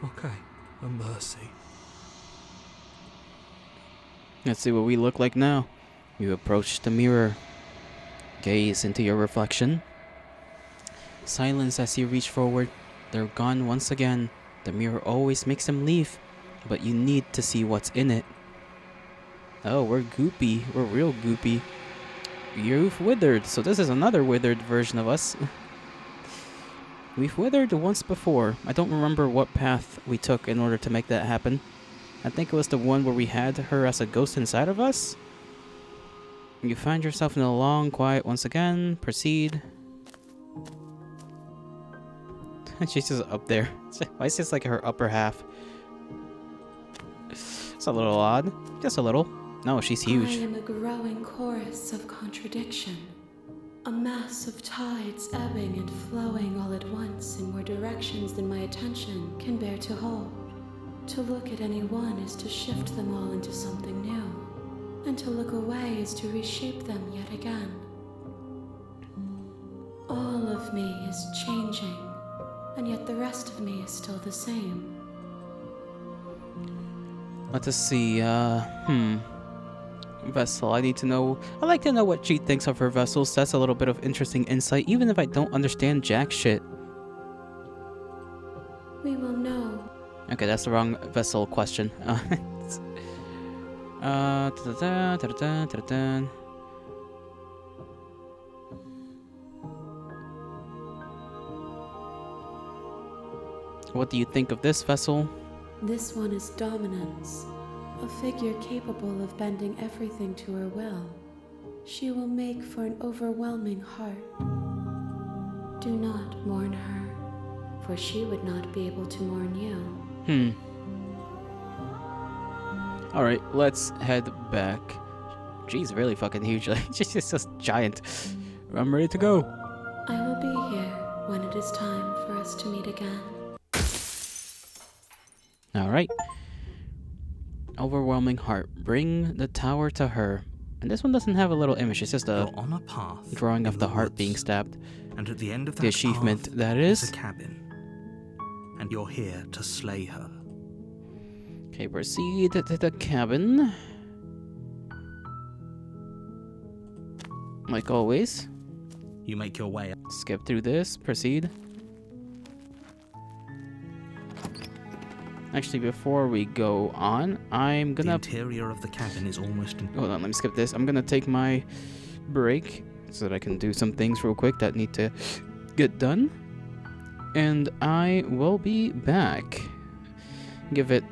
Okay, a mercy. Let's see what we look like now. You approach the mirror. Gaze into your reflection. Silence as you reach forward. They're gone once again. The mirror always makes them leave, but you need to see what's in it. Oh, we're goopy. We're real goopy. You've withered, so this is another withered version of us. We've withered once before. I don't remember what path we took in order to make that happen. I think it was the one where we had her as a ghost inside of us. You find yourself in a long quiet once again. Proceed. She's just up there. Why is this like her upper half? It's a little odd. Just a little. No, she's huge. I am a growing chorus of contradiction. A mass of tides ebbing and flowing all at once in more directions than my attention can bear to hold. To look at any one is to shift them all into something new, and to look away is to reshape them yet again. All of me is changing, and yet the rest of me is still the same. Let us see, Vessel, I need to know. I like to know what she thinks of her vessels. That's a little bit of interesting insight, even if I don't understand jack shit. We will know. Okay, that's the wrong vessel question. Ta-da-da, ta-da-da, ta-da-da. What do you think of this vessel? This one is dominance, a figure capable of bending everything to her will. She will make for an overwhelming heart. Do not mourn her, for she would not be able to mourn you. Alright, let's head back. She's really fucking huge. She's just giant. I'm ready to go. I will be here when it is time for us to meet again. Alright. Overwhelming heart. Bring the tower to her. And this one doesn't have a little image. It's just a You're on a path drawing in of the heart woods, being stabbed. and at the end of that The achievement path that is is. a cabin, and you're here to slay her. Okay, proceed to the cabin. Like always. You make your way. Skip through this. Proceed. Actually, before we go on, I'm The gonna... interior of the cabin is almost. Hold on, let me skip this. I'm gonna take my break so that I can do some things real quick that need to get done. And I will be back. Give it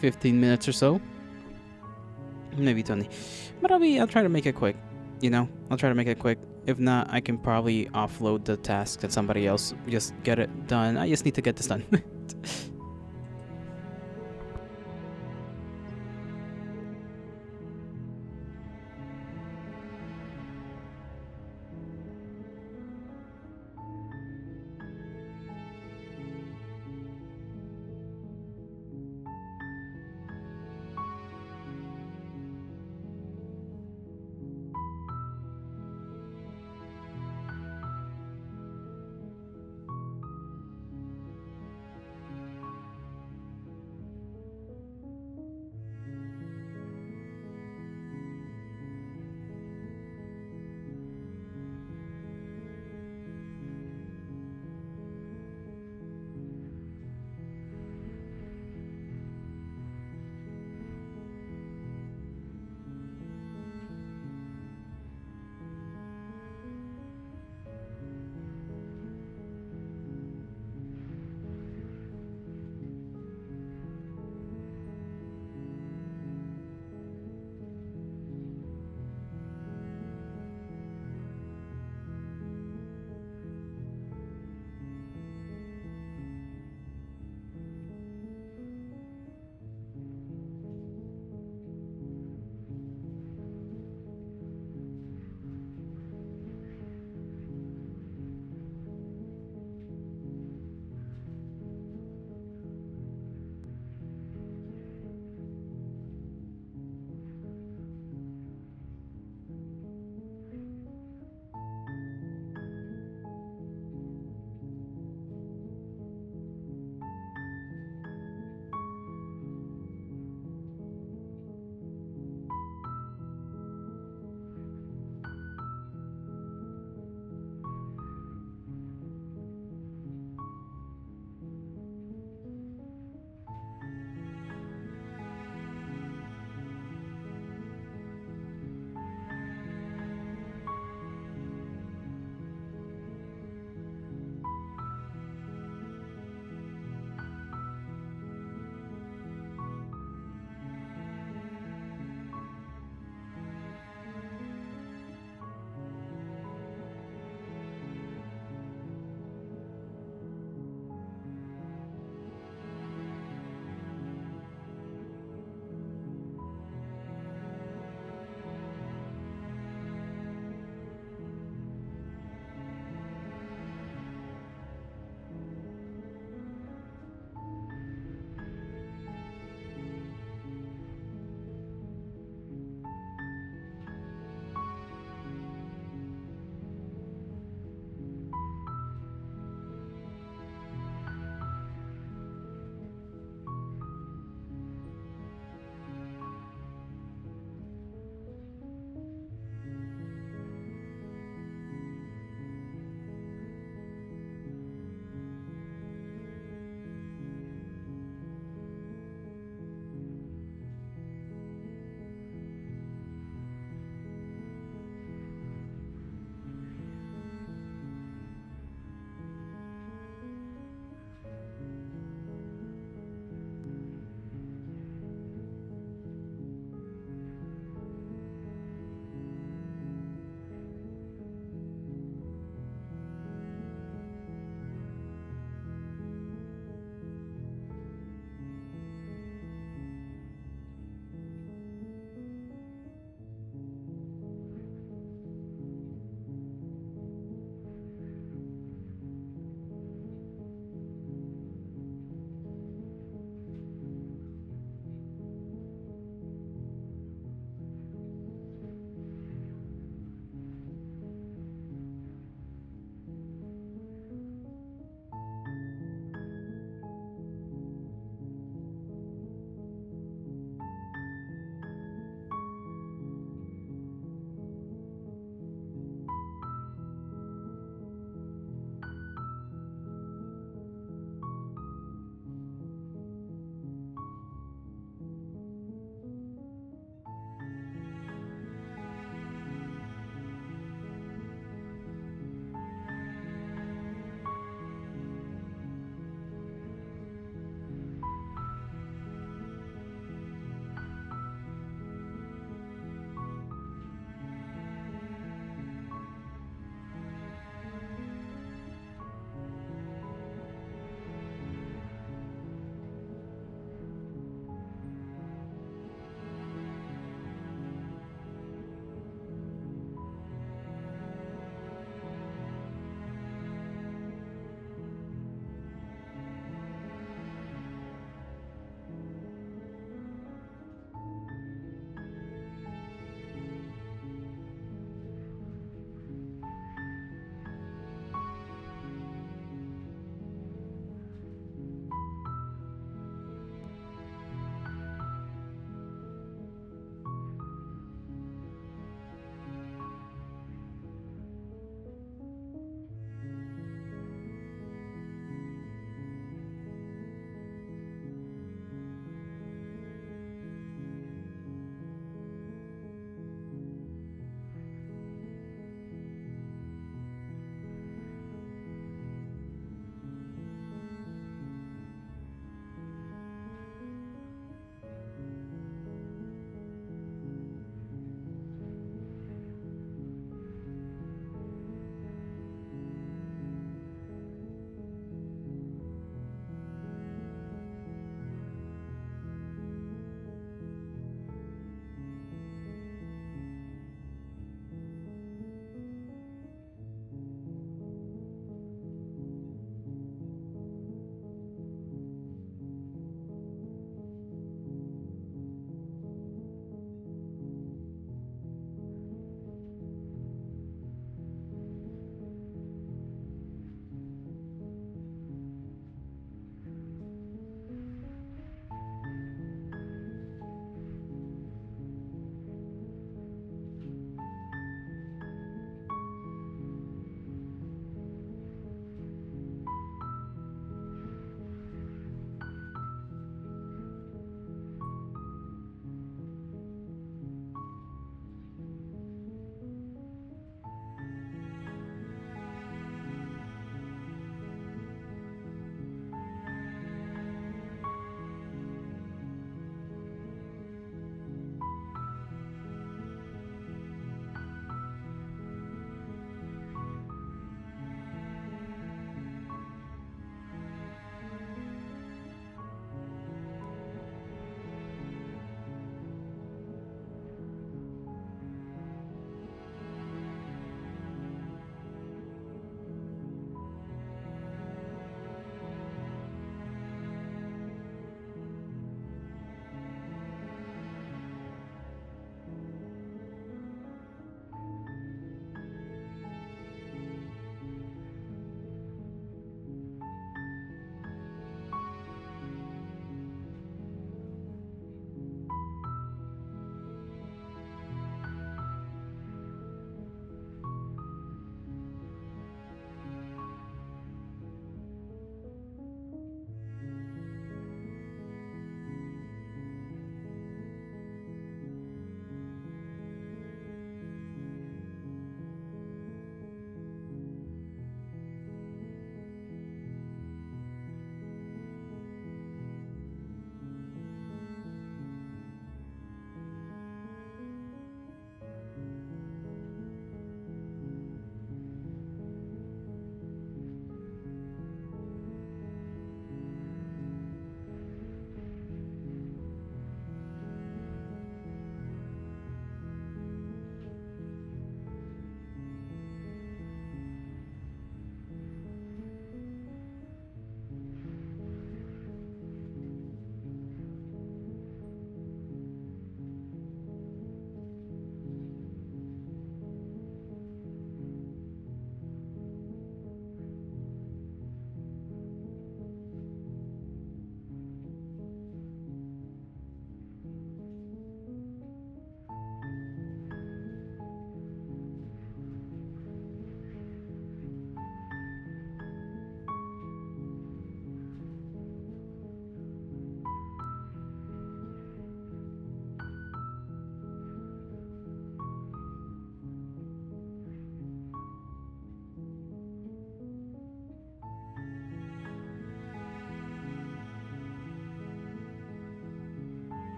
15 minutes or so. Maybe 20. But I'll try to make it quick. You know, I'll try to make it quick. If not, I can probably offload the task that somebody else just get it done. I just need to get this done.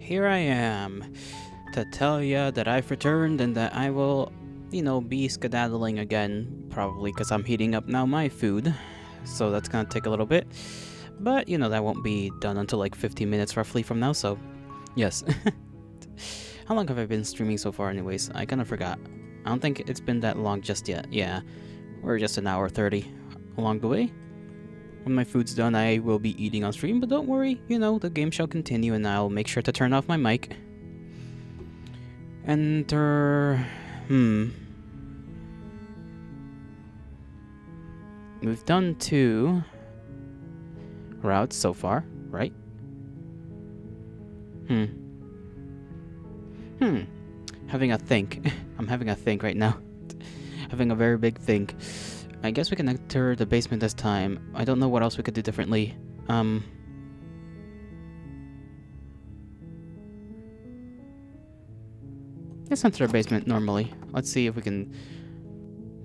here I am to tell ya that I've returned and that I will, be skedaddling again, probably because I'm heating up now my food. So that's gonna take a little bit. But, that won't be done until like 15 minutes roughly from now, so yes. How long have I been streaming so far anyways? I kinda forgot. I don't think it's been that long just yet. Yeah, we're just an hour 30 along the way. When my food's done, I will be eating on stream, but don't worry, the game shall continue and I'll make sure to turn off my mic. Enter... We've done 2 routes so far, right? Having a think. I'm having a think right now. Having a very big think. I guess we can enter the basement this time. I don't know what else we could do differently. Let's enter the basement normally. Let's see if we can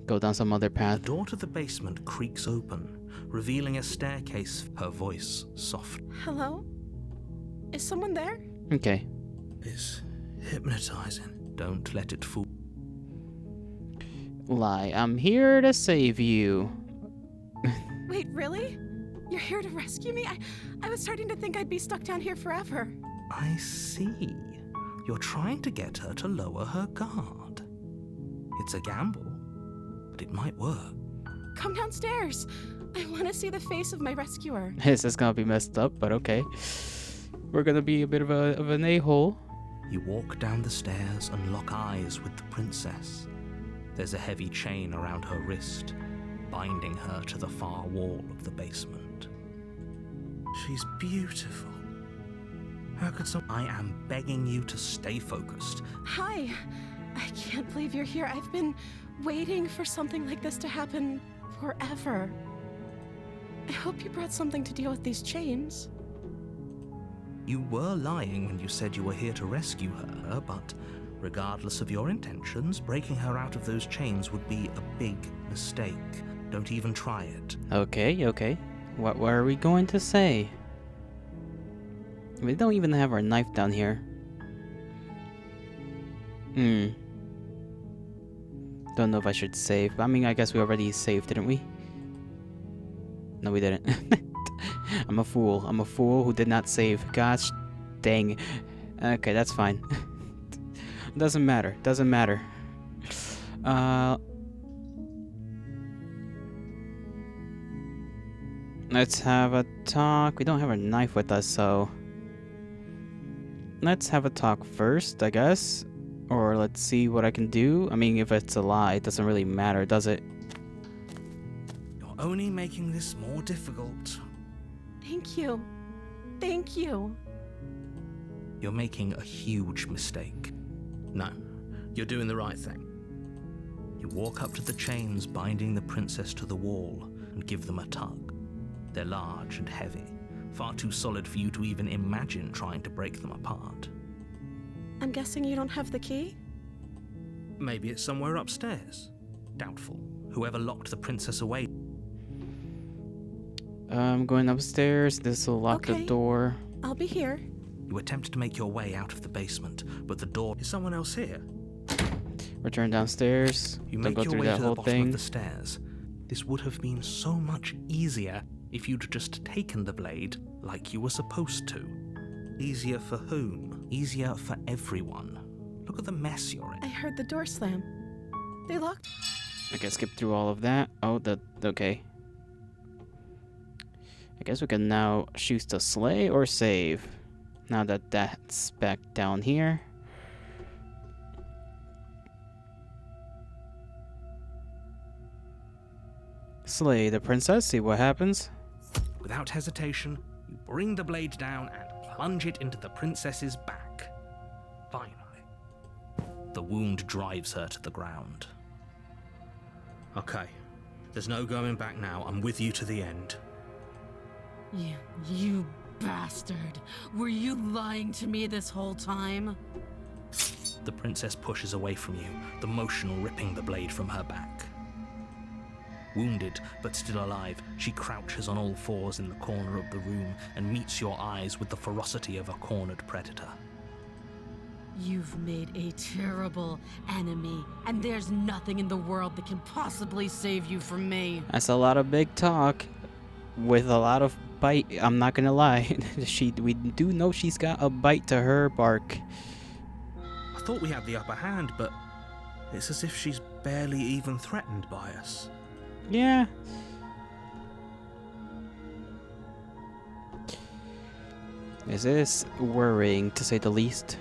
go down some other path. The door to the basement creaks open, revealing a staircase, her voice soft. Hello? Is someone there? Okay. It's hypnotizing. Don't let it fool. Lie. I'm here to save you. Wait, really? You're here to rescue me? I was starting to think I'd be stuck down here forever. I see. You're trying to get her to lower her guard. It's a gamble, but it might work. Come downstairs. I want to see the face of my rescuer. This is gonna be messed up, but okay. We're gonna be a bit of an a-hole. You walk down the stairs and lock eyes with the princess. There's a heavy chain around her wrist, binding her to the far wall of the basement. She's beautiful. How could I am begging you to stay focused. Hi. I can't believe you're here. I've been waiting for something like this to happen forever. I hope you brought something to deal with these chains. You were lying when you said you were here to rescue her, but regardless of your intentions, breaking her out of those chains would be a big mistake. Don't even try it. Okay. What were we going to say? We don't even have our knife down here. Don't know if I should save. I mean, I guess we already saved, didn't we? No, we didn't. I'm a fool. I'm a fool who did not save. Gosh dang. Okay, that's fine. Doesn't matter. Doesn't matter. Let's have a talk. We don't have our knife with us, so... Let's have a talk first, I guess. Or let's see what I can do. I mean, if it's a lie, it doesn't really matter, does it? You're only making this more difficult. Thank you. Thank you. You're making a huge mistake. No, you're doing the right thing. You walk up to the chains binding the princess to the wall and give them a tug. They're large and heavy, far too solid for you to even imagine trying to break them apart. I'm guessing you don't have the key? Maybe it's somewhere upstairs. Doubtful. Whoever locked the princess away. I'm going upstairs. This will lock the Okay. door. I'll be here. You attempt to make your way out of the basement, but the door... Is someone else here? Return downstairs. You Don't make go your through way that to the whole bottom thing. of the stairs. This would have been so much easier if you'd just taken the blade like you were supposed to. Easier for whom? Easier for everyone. Look at the mess you're in. I heard the door slam. They locked. Okay, skip through all of that. Oh, okay. I guess we can now choose to slay or save. Now that that's back down here. Slay the princess, see what happens. Without hesitation, you bring the blade down and plunge it into the princess's back. Finally, the wound drives her to the ground. Okay, there's no going back now. I'm with you to the end. You bastard! Were you lying to me this whole time? The princess pushes away from you, the motion ripping the blade from her back. Wounded, but still alive, she crouches on all fours in the corner of the room and meets your eyes with the ferocity of a cornered predator. You've made a terrible enemy, and there's nothing in the world that can possibly save you from me. That's a lot of big talk with a lot of bite. I'm not gonna lie. We do know she's got a bite to her bark. I thought we had the upper hand, but it's as if she's barely even threatened by us. Yeah. This is worrying, to say the least.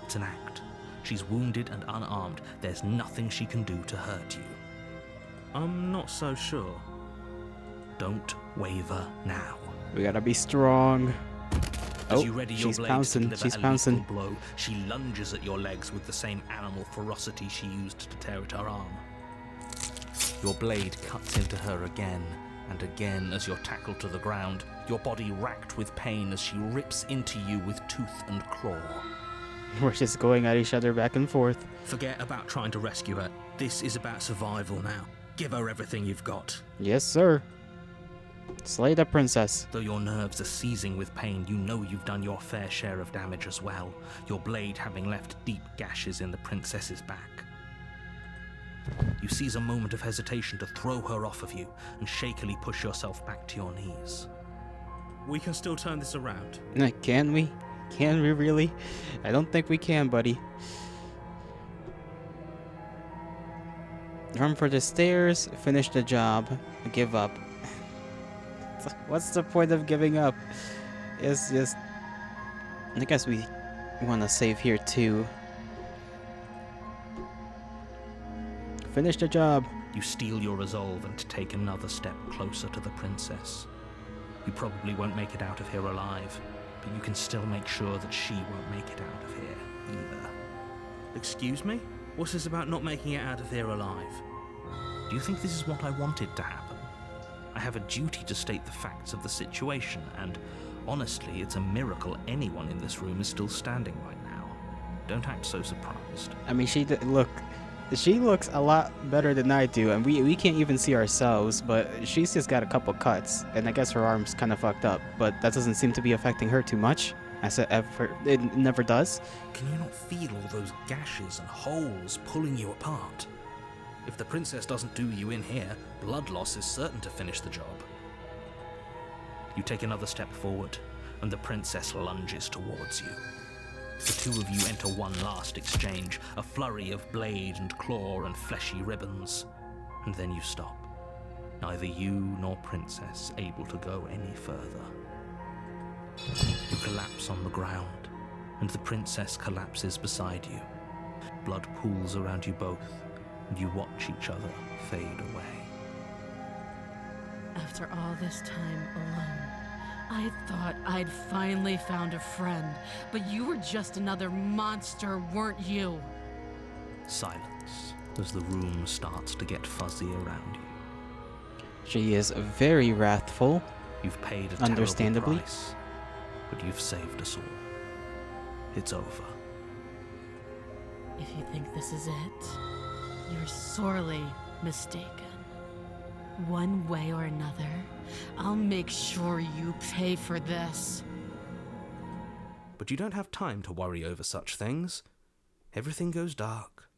It's an act. She's wounded and unarmed. There's nothing she can do to hurt you. I'm not so sure. Don't waver now. We gotta be strong. As Oh, you ready your she's blade pouncing. to deliver She's a pouncing. lethal blow, she lunges at your legs with the same animal ferocity she used to tear at her arm. Your blade cuts into her again and again as you're tackled to the ground, your body racked with pain as she rips into you with tooth and claw. We're just going at each other back and forth. Forget about trying to rescue her. This is about survival now. Give her everything you've got. Yes, sir. Slay the princess. Though your nerves are seizing with pain, you know you've done your fair share of damage as well, your blade having left deep gashes in the princess's back. You seize a moment of hesitation to throw her off of you and shakily push yourself back to your knees. We can still turn this around. Can we? Can we really? I don't think we can, buddy. Run for the stairs, finish the job, give up. What's the point of giving up? It's just... I guess we want to save here too. Finish the job. You steel your resolve and take another step closer to the princess. You probably won't make it out of here alive, but you can still make sure that she won't make it out of here either. Excuse me? What's this about not making it out of here alive? Do you think this is what I wanted to happen? I have a duty to state the facts of the situation, and honestly, it's a miracle anyone in this room is still standing right now. Don't act so surprised. I mean, she looks a lot better than I do, and we can't even see ourselves, but she's just got a couple cuts, and I guess her arm's kind of fucked up, but that doesn't seem to be affecting her too much, as it never does. Can you not feel all those gashes and holes pulling you apart? If the princess doesn't do you in here, blood loss is certain to finish the job. You take another step forward, and the princess lunges towards you. The two of you enter one last exchange, a flurry of blade and claw and fleshy ribbons, and then you stop. Neither you nor princess able to go any further. You collapse on the ground, and the princess collapses beside you. Blood pools around you both, and you watch each other fade away. After all this time alone, I thought I'd finally found a friend, but you were just another monster, weren't you? Silence as the room starts to get fuzzy around you. She is very wrathful. You've paid a Understandably. terrible price, but you've saved us all. It's over. If you think this is it, you're sorely mistaken. One way or another, I'll make sure you pay for this. But you don't have time to worry over such things. Everything goes dark,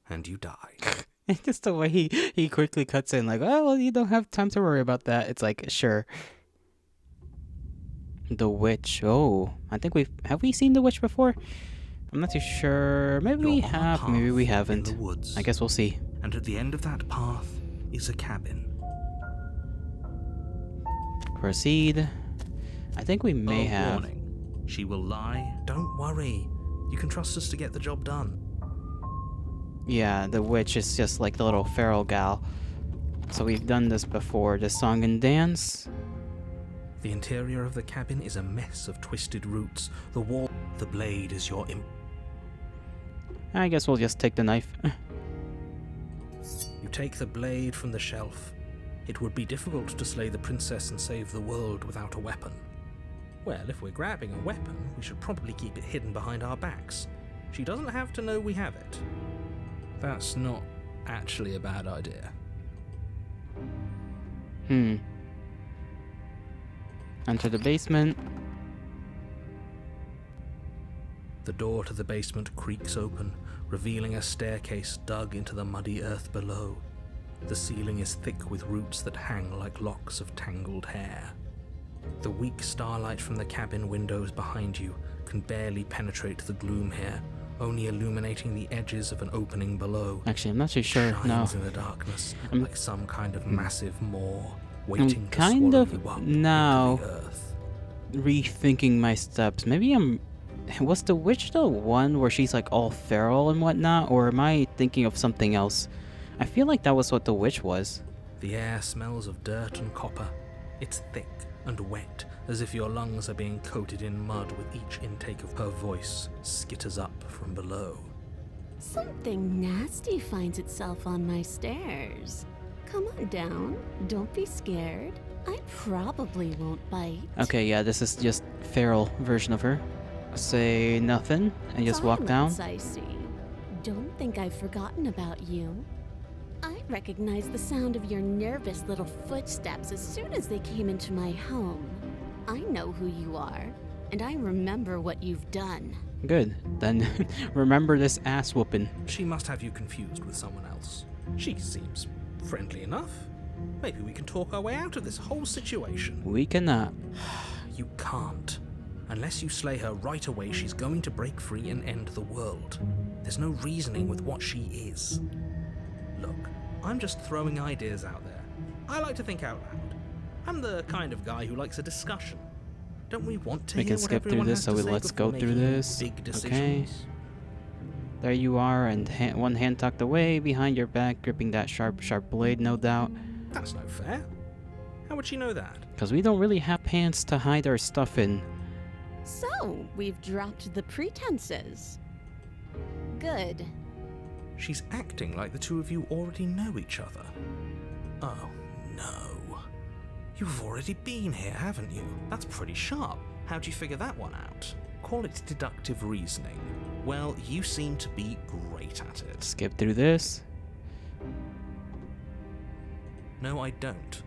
and you die. And just the way he quickly cuts in, like, oh, well, you don't have time to worry about that. It's like, sure. The witch. Oh, I think have we seen the witch before? I'm not too sure. Maybe we You're on a have, maybe we path haven't. in the woods, I guess we'll see. and at the end of that path is a cabin. Proceed. I think we may have. Warning. She will lie. Don't worry. You can trust us to get the job done. Yeah, the witch is just like the little feral gal. So we've done this before. The song and dance. The interior of the cabin is a mess of twisted roots. The wall, the blade is your I guess we'll just take the knife. You take the blade from the shelf. It would be difficult to slay the princess and save the world without a weapon. Well, if we're grabbing a weapon, we should probably keep it hidden behind our backs. She doesn't have to know we have it. That's not actually a bad idea. Enter the basement. The door to the basement creaks open, revealing a staircase dug into the muddy earth below. The ceiling is thick with roots that hang like locks of tangled hair. The weak starlight from the cabin windows behind you can barely penetrate the gloom here, only illuminating the edges of an opening below. Actually, I'm not too sure. No. Shines in the darkness like some kind of massive maw I'm waiting to kind swallow of you up now into the earth. rethinking my steps. Maybe was the witch the one where she's like all feral and whatnot, or am I thinking of something else? I feel like that was what the witch was. The air smells of dirt and copper. It's thick and wet, as if your lungs are being coated in mud with each intake of her voice skitters up from below. Something nasty finds itself on my stairs. Come on down. Don't be scared. I probably won't bite. Okay, yeah, this is just feral version of her. Say nothing and just walk down. Silence, I see. Don't think I've forgotten about you. I recognized the sound of your nervous little footsteps as soon as they came into my home. I know who you are, and I remember what you've done. Good. Then remember this ass whooping. She must have you confused with someone else. She seems friendly enough. Maybe we can talk our way out of this whole situation. We cannot. You can't. Unless you slay her right away, she's going to break free and end the world. There's no reasoning with what she is. Look, I'm just throwing ideas out there. I like to think out loud. I'm the kind of guy who likes a discussion. Don't we want to We hear can what skip through everyone this, has so to say let's before go through making this. Big Okay. decisions? There you are, and one hand tucked away behind your back, gripping that sharp blade, no doubt. That's no fair. How would she know that? Because we don't really have pants to hide our stuff in. So, we've dropped the pretenses. Good. She's acting like the two of you already know each other. Oh, no. You've already been here, haven't you? That's pretty sharp. How'd you figure that one out? Call it deductive reasoning. Well, you seem to be great at it. Skip through this. No, I don't.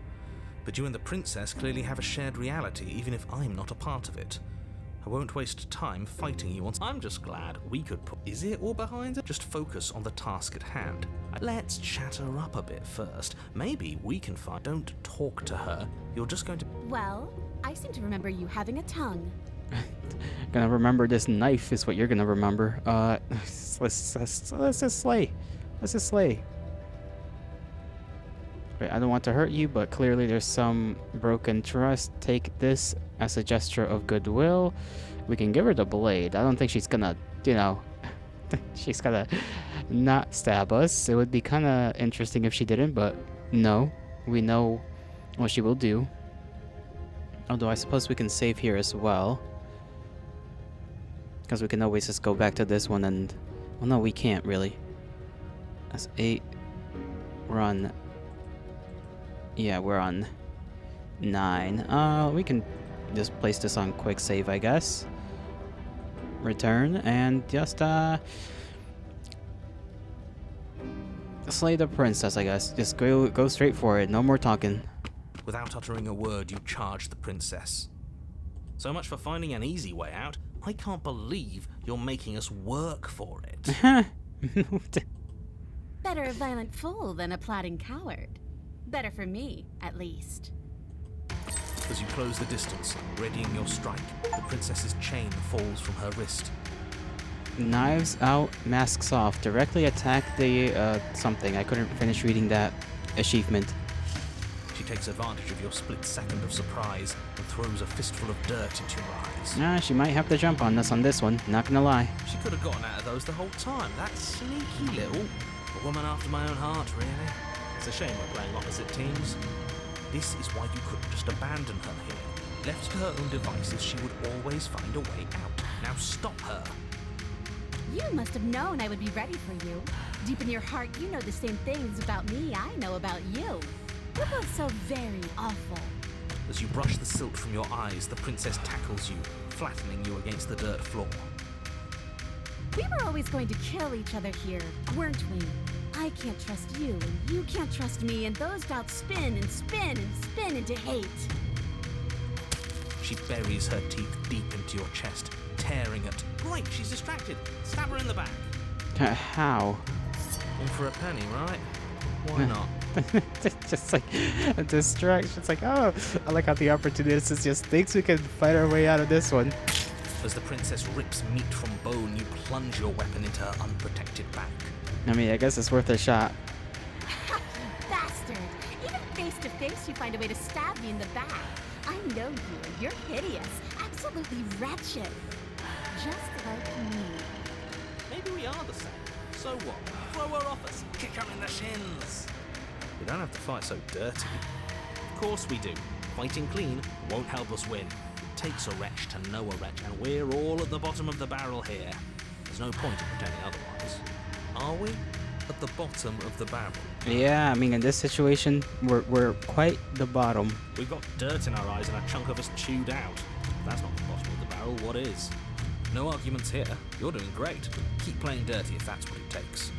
But you and the princess clearly have a shared reality, even if I'm not a part of it. I won't waste time fighting you on. I'm just glad we could put. Is it all behind it? Just focus on the task at hand. Let's chat her up a bit first. Maybe we can find. Don't talk to her. You're just going to. Well, I seem to remember you having a tongue. Gonna remember this knife is what you're gonna remember. Let's just slay. Let's just slay. Wait, I don't want to hurt you, but clearly there's some broken trust. Take this as a gesture of goodwill. We can give her the blade. I don't think she's gonna, she's gonna not stab us. It would be kind of interesting if she didn't, but no. We know what she will do. Although I suppose we can save here as well. Because we can always just go back to this one and... Well, no, we can't really. That's 8. We're on... Yeah, we're on 9. We can just place this on quick save, I guess. Return and just slay the princess, I guess. Just go straight for it. No more talking. Without uttering a word, you charge the princess. So much for finding an easy way out. I can't believe you're making us work for it. Better a violent fool than a plotting coward. Better for me, at least. As you close the distance, readying your strike, the princess's chain falls from her wrist. Knives out, masks off. Directly attack the something. I couldn't finish reading that achievement. She takes advantage of your split second of surprise and throws a fistful of dirt into your eyes. Nah, she might have to jump on us on this one. Not gonna lie. She could have gotten out of those the whole time. That sneaky little... A woman after my own heart, really. It's a shame we're playing opposite teams. This is why you couldn't just abandon her here. Left to her own devices, she would always find a way out. Now stop her. You must have known I would be ready for you. Deep in your heart, you know the same things about me I know about you. We're both so very awful. As you brush the silt from your eyes, the princess tackles you, flattening you against the dirt floor. We were always going to kill each other here, weren't we? I can't trust you, and you can't trust me, and those doubts spin and spin and spin into hate. She buries her teeth deep into your chest, tearing at. Great, she's distracted. Stab her in the back. How? One for a penny, right? Why not? It's just like a distraction. It's like, oh, I like how the opportunist just thinks we can fight our way out of this one. As the princess rips meat from bone, you plunge your weapon into her unprotected back. I mean, I guess it's worth a shot. Bastard! Even face to face, you find a way to stab me in the back. I know you. You're hideous. Absolutely wretched. Just like me. Maybe we are the same. So what? Throw her off us. Kick her in the shins. We don't have to fight so dirty. Of course we do. Fighting clean won't help us win. Takes a wretch to know a wretch, and we're all at the bottom of the barrel here. There's no point in pretending otherwise. Are we? At the bottom of the barrel. Yeah, I mean, in this situation, we're quite the bottom. We've got dirt in our eyes and a chunk of us chewed out. If that's not the bottom of the barrel, what is? No arguments here. You're doing great. Keep playing dirty if that's what it takes.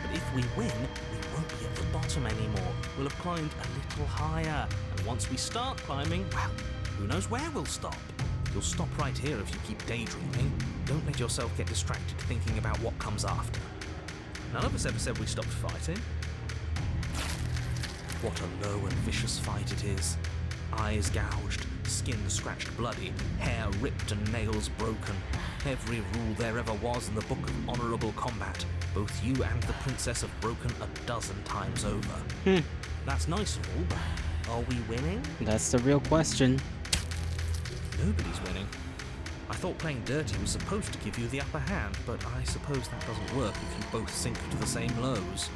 But if we win, we won't be at the bottom anymore. We'll have climbed a little higher. And once we start climbing, well, who knows where we'll stop? You'll stop right here if you keep daydreaming. Don't let yourself get distracted thinking about what comes after. None of us ever said we stopped fighting. What a low and vicious fight it is. Eyes gouged, skin scratched bloody, hair ripped and nails broken. Every rule there ever was in the Book of Honourable Combat. Both you and the princess have broken a dozen times over. That's nice and all, but are we winning? That's the real question. Nobody's winning. I thought playing dirty was supposed to give you the upper hand, but I suppose that doesn't work if you both sink to the same lows.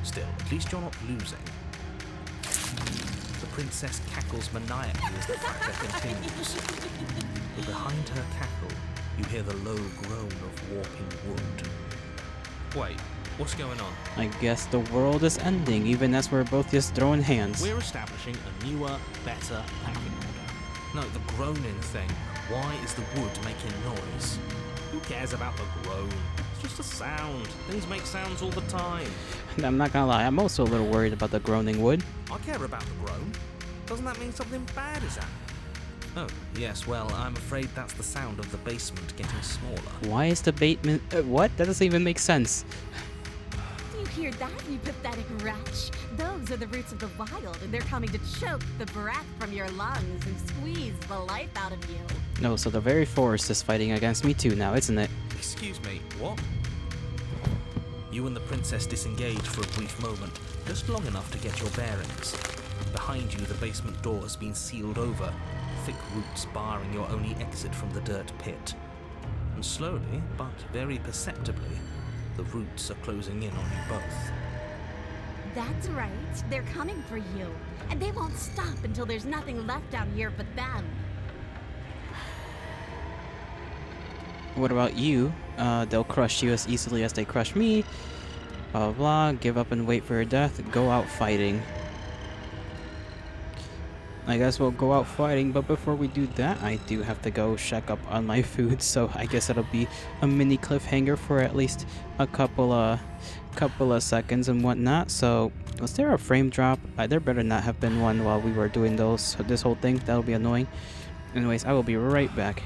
Still, at least you're not losing. The princess cackles maniacally as the fight continues. But behind her cackle, you hear the low groan of warping wood. Wait, what's going on? I guess the world is ending, even as we're both just throwing hands. We're establishing a newer, better packing order. No, the groaning thing. Why is the wood making noise? Who cares about the groan? It's just a sound. Things make sounds all the time. I'm not gonna lie, I'm also a little worried about the groaning wood. I care about the groan. Doesn't that mean something bad is happening? Oh, yes, well, I'm afraid that's the sound of the basement getting smaller. Why is the basement... what? That doesn't even make sense. Do you hear that, you pathetic wretch? Those are the roots of the wild, and they're coming to choke the breath from your lungs and squeeze the life out of you. No, so the very forest is fighting against me too now, isn't it? Excuse me, what? You and the princess disengage for a brief moment, just long enough to get your bearings. Behind you, the basement door has been sealed over, thick roots barring your only exit from the dirt pit. And slowly, but very perceptibly, the roots are closing in on you both. That's right. They're coming for you. And they won't stop until there's nothing left down here but them. What about you? They'll crush you as easily as they crush me. Blah, blah, blah. Give up and wait for your death. Go out fighting. I guess we'll go out fighting, but before we do that, I do have to go check up on my food, so I guess it'll be a mini cliffhanger for at least a couple of seconds and whatnot. So, was there a frame drop? There better not have been one while we were doing this whole thing. That'll be annoying. Anyways, I will be right back.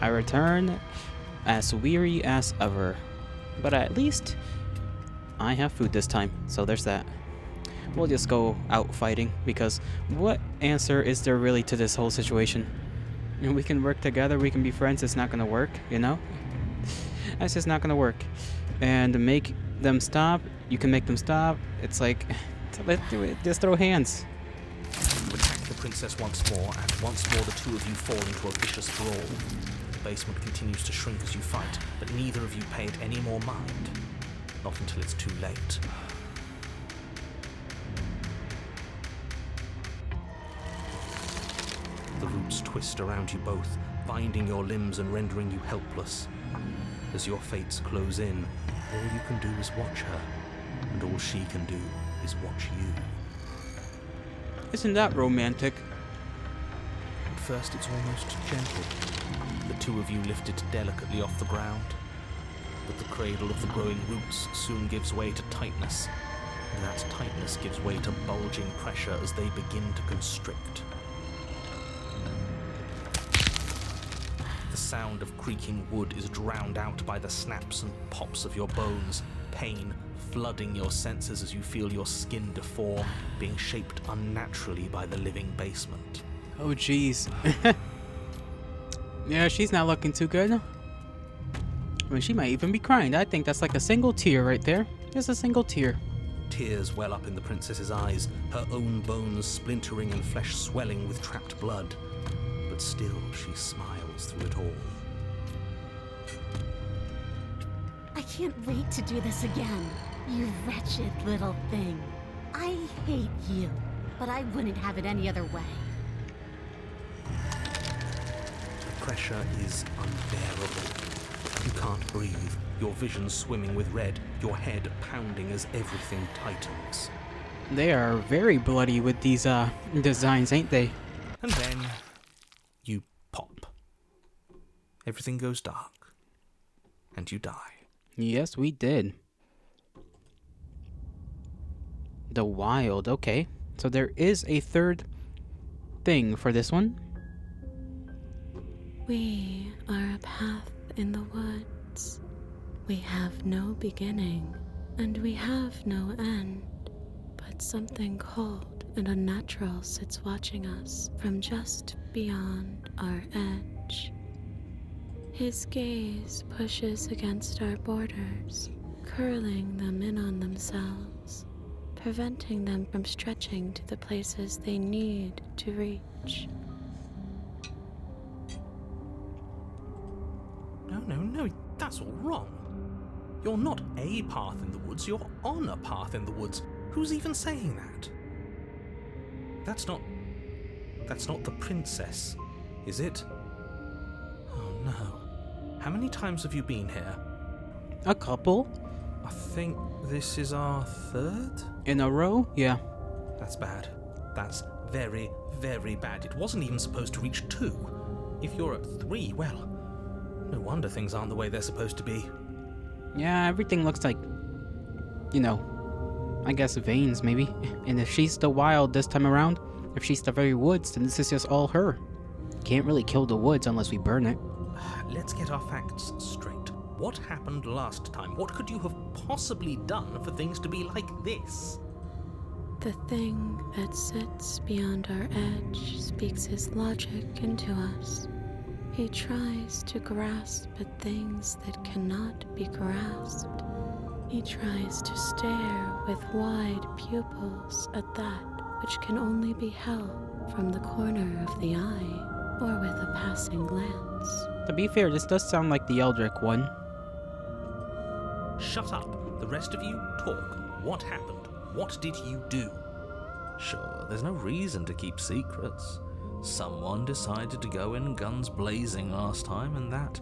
I return as weary as ever. But at least I have food this time, so there's that. We'll just go out fighting, because what answer is there really to this whole situation? And we can work together, we can be friends, it's not gonna work, you know? That's just not gonna work. And make them stop, you can make them stop. It's like, let's do it, just throw hands. You attack the princess once more, and once more the two of you fall into a vicious brawl. The basement continues to shrink as you fight, but neither of you pay it any more mind. Not until it's too late. The roots twist around you both, binding your limbs and rendering you helpless. As your fates close in, all you can do is watch her, and all she can do is watch you. Isn't that romantic? At first it's almost gentle. The two of you lift it delicately off the ground. But the cradle of the growing roots soon gives way to tightness, and that tightness gives way to bulging pressure as they begin to constrict. The sound of creaking wood is drowned out by the snaps and pops of your bones, pain flooding your senses as you feel your skin deform, being shaped unnaturally by the living basement. Oh jeez. Yeah, she's not looking too good. I mean, she might even be crying. I think that's like a single tear right there. Just a single tear. Tears well up in the princess's eyes, her own bones splintering and flesh swelling with trapped blood. But still she smiles through it all. I can't wait to do this again, you wretched little thing. I hate you, but I wouldn't have it any other way. The pressure is unbearable. You can't breathe, your vision swimming with red, your head pounding as everything tightens. They are very bloody with these designs, ain't they? And then you pop. Everything goes dark, and you die. Yes, we did. The wild, okay. So there is a third thing for this one. We are a path in the woods. We have no beginning, and we have no end. But something cold and unnatural sits watching us from just beyond our edge. His gaze pushes against our borders, curling them in on themselves, preventing them from stretching to the places they need to reach. No, that's all wrong. You're not a path in the woods, you're on a path in the woods. Who's even saying that? That's not the princess, is it? Oh no. How many times have you been here? A couple. I think this is our third? In a row? Yeah. That's bad. That's very, very bad. It wasn't even supposed to reach 2. If you're at 3, well, no wonder things aren't the way they're supposed to be. Yeah, everything looks like, you know, I guess veins maybe. And if she's the wild this time around, if she's the very woods, then this is just all her. Can't really kill the woods unless we burn it. Let's get our facts straight. What happened last time? What could you have possibly done for things to be like this? The thing that sits beyond our edge speaks his logic into us. He tries to grasp at things that cannot be grasped. He tries to stare with wide pupils at that which can only be held from the corner of the eye or with a passing glance. To be fair, this does sound like the Eldrick one. Shut up. The rest of you, talk. What happened? What did you do? Sure, there's no reason to keep secrets. Someone decided to go in guns blazing last time, and that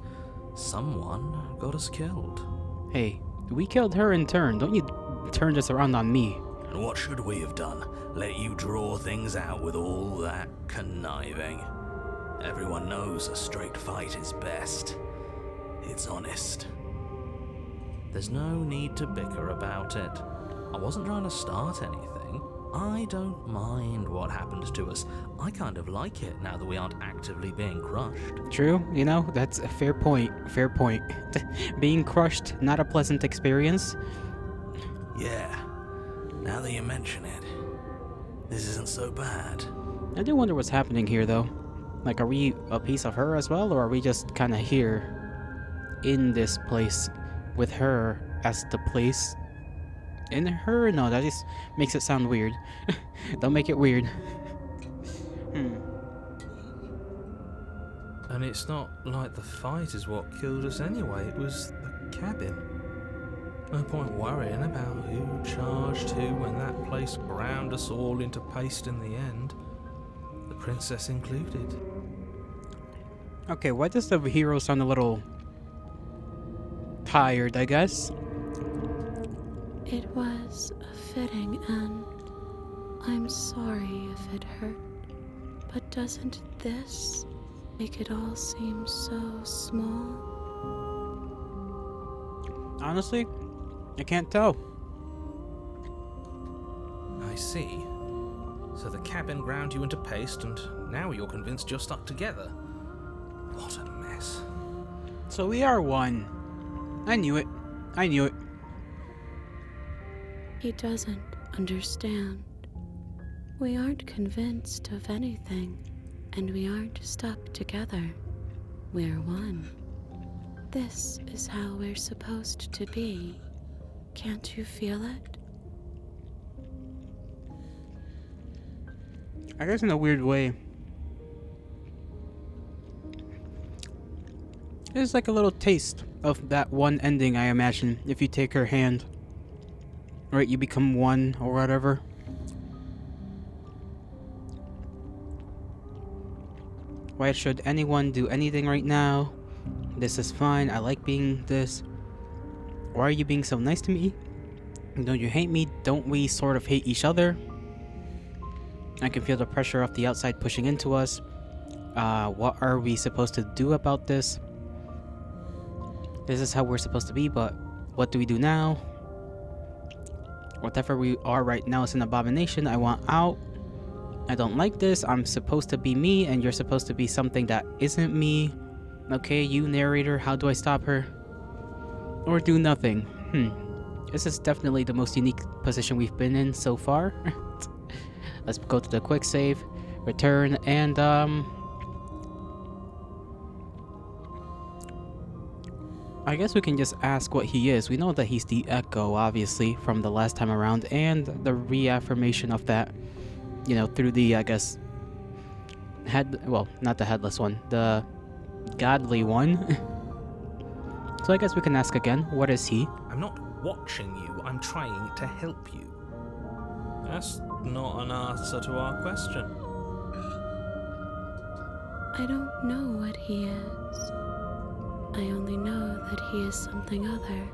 someone got us killed. Hey, we killed her in turn. Don't you turn this around on me. And what should we have done? Let you draw things out with all that conniving? Everyone knows a straight fight is best. It's honest. There's no need to bicker about it. I wasn't trying to start anything. I don't mind what happened to us. I kind of like it now that we aren't actively being crushed. True, you know, that's a fair point. Fair point. Being crushed, not a pleasant experience. Yeah, now that you mention it, this isn't so bad. I do wonder what's happening here, though. Like, are we a piece of her as well, or are we just kind of here in this place with her as the place in her? No, that just makes it sound weird. Don't make it weird. And it's not like the fight is what killed us anyway, it was the cabin. No point worrying about who charged who when that place ground us all into paste in the end. The princess included. Okay, why does the hero sound a little tired, I guess? It was a fitting end. I'm sorry if it hurt, but doesn't this make it all seem so small? Honestly, I can't tell. I see. So the cabin ground you into paste, and now you're convinced you're stuck together. What a mess. So we are one. I knew it. I knew it. He doesn't understand. We aren't convinced of anything, and we aren't stuck together. We're one. This is how we're supposed to be. Can't you feel it? I guess in a weird way. It's like a little taste of that one ending, I imagine, if you take her hand. Right, you become one or whatever. Why should anyone do anything right now? This is fine, I like being this. Why are you being so nice to me? Don't you hate me? Don't we sort of hate each other? I can feel the pressure of the outside pushing into us. What are we supposed to do about this? This is how we're supposed to be, but what do we do now? Whatever we are right now is an abomination. I want out. I don't like this. I'm supposed to be me, and you're supposed to be something that isn't me. Okay, you narrator, how do I stop her? Or do nothing. This is definitely the most unique position we've been in so far. Let's go to the quick save, return, and I guess we can just ask what he is. We know that he's the Echo, obviously, from the last time around, and the reaffirmation of that, you know, through the, I guess, well, not the headless one, the godly one. So I guess we can ask again, what is he? I'm not watching you, I'm trying to help you. That's not an answer to our question. I don't know what he is. I only know that he is something other,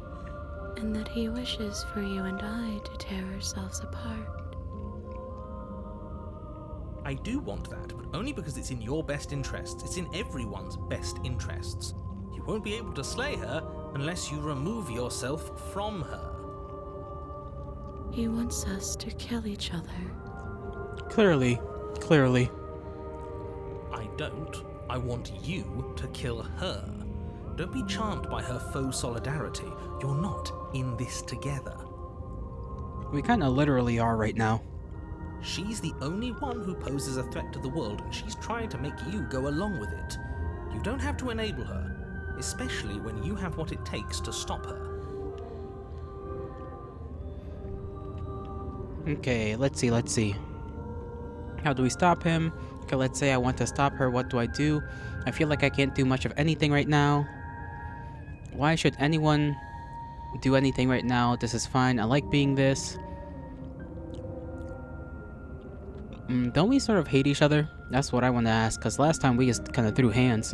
and that he wishes for you and I to tear ourselves apart. I do want that, but only because it's in your best interests. It's in everyone's best interests. You won't be able to slay her unless you remove yourself from her. He wants us to kill each other. Clearly. I don't. I want you to kill her. Don't be charmed by her faux solidarity. You're not in this together. We kinda literally are right now. She's the only one who poses a threat to the world, and she's trying to make you go along with it. You don't have to enable her, especially when you have what it takes to stop her. Okay, let's see. How do we stop him? Okay, let's say I want to stop her. What do I do? I feel like I can't do much of anything right now. Why should anyone do anything right now? This is fine. I like being this. Don't we sort of hate each other? That's what I want to ask, because last time we just kind of threw hands.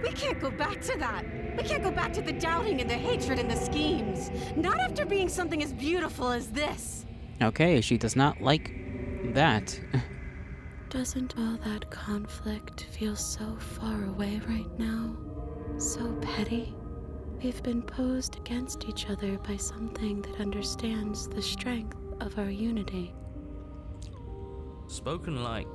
We can't go back to that. We can't go back to the doubting and the hatred and the schemes. Not after being something as beautiful as this. Okay, she does not like that. Doesn't all that conflict feel so far away right now? So petty? We've been posed against each other by something that understands the strength of our unity. Spoken like,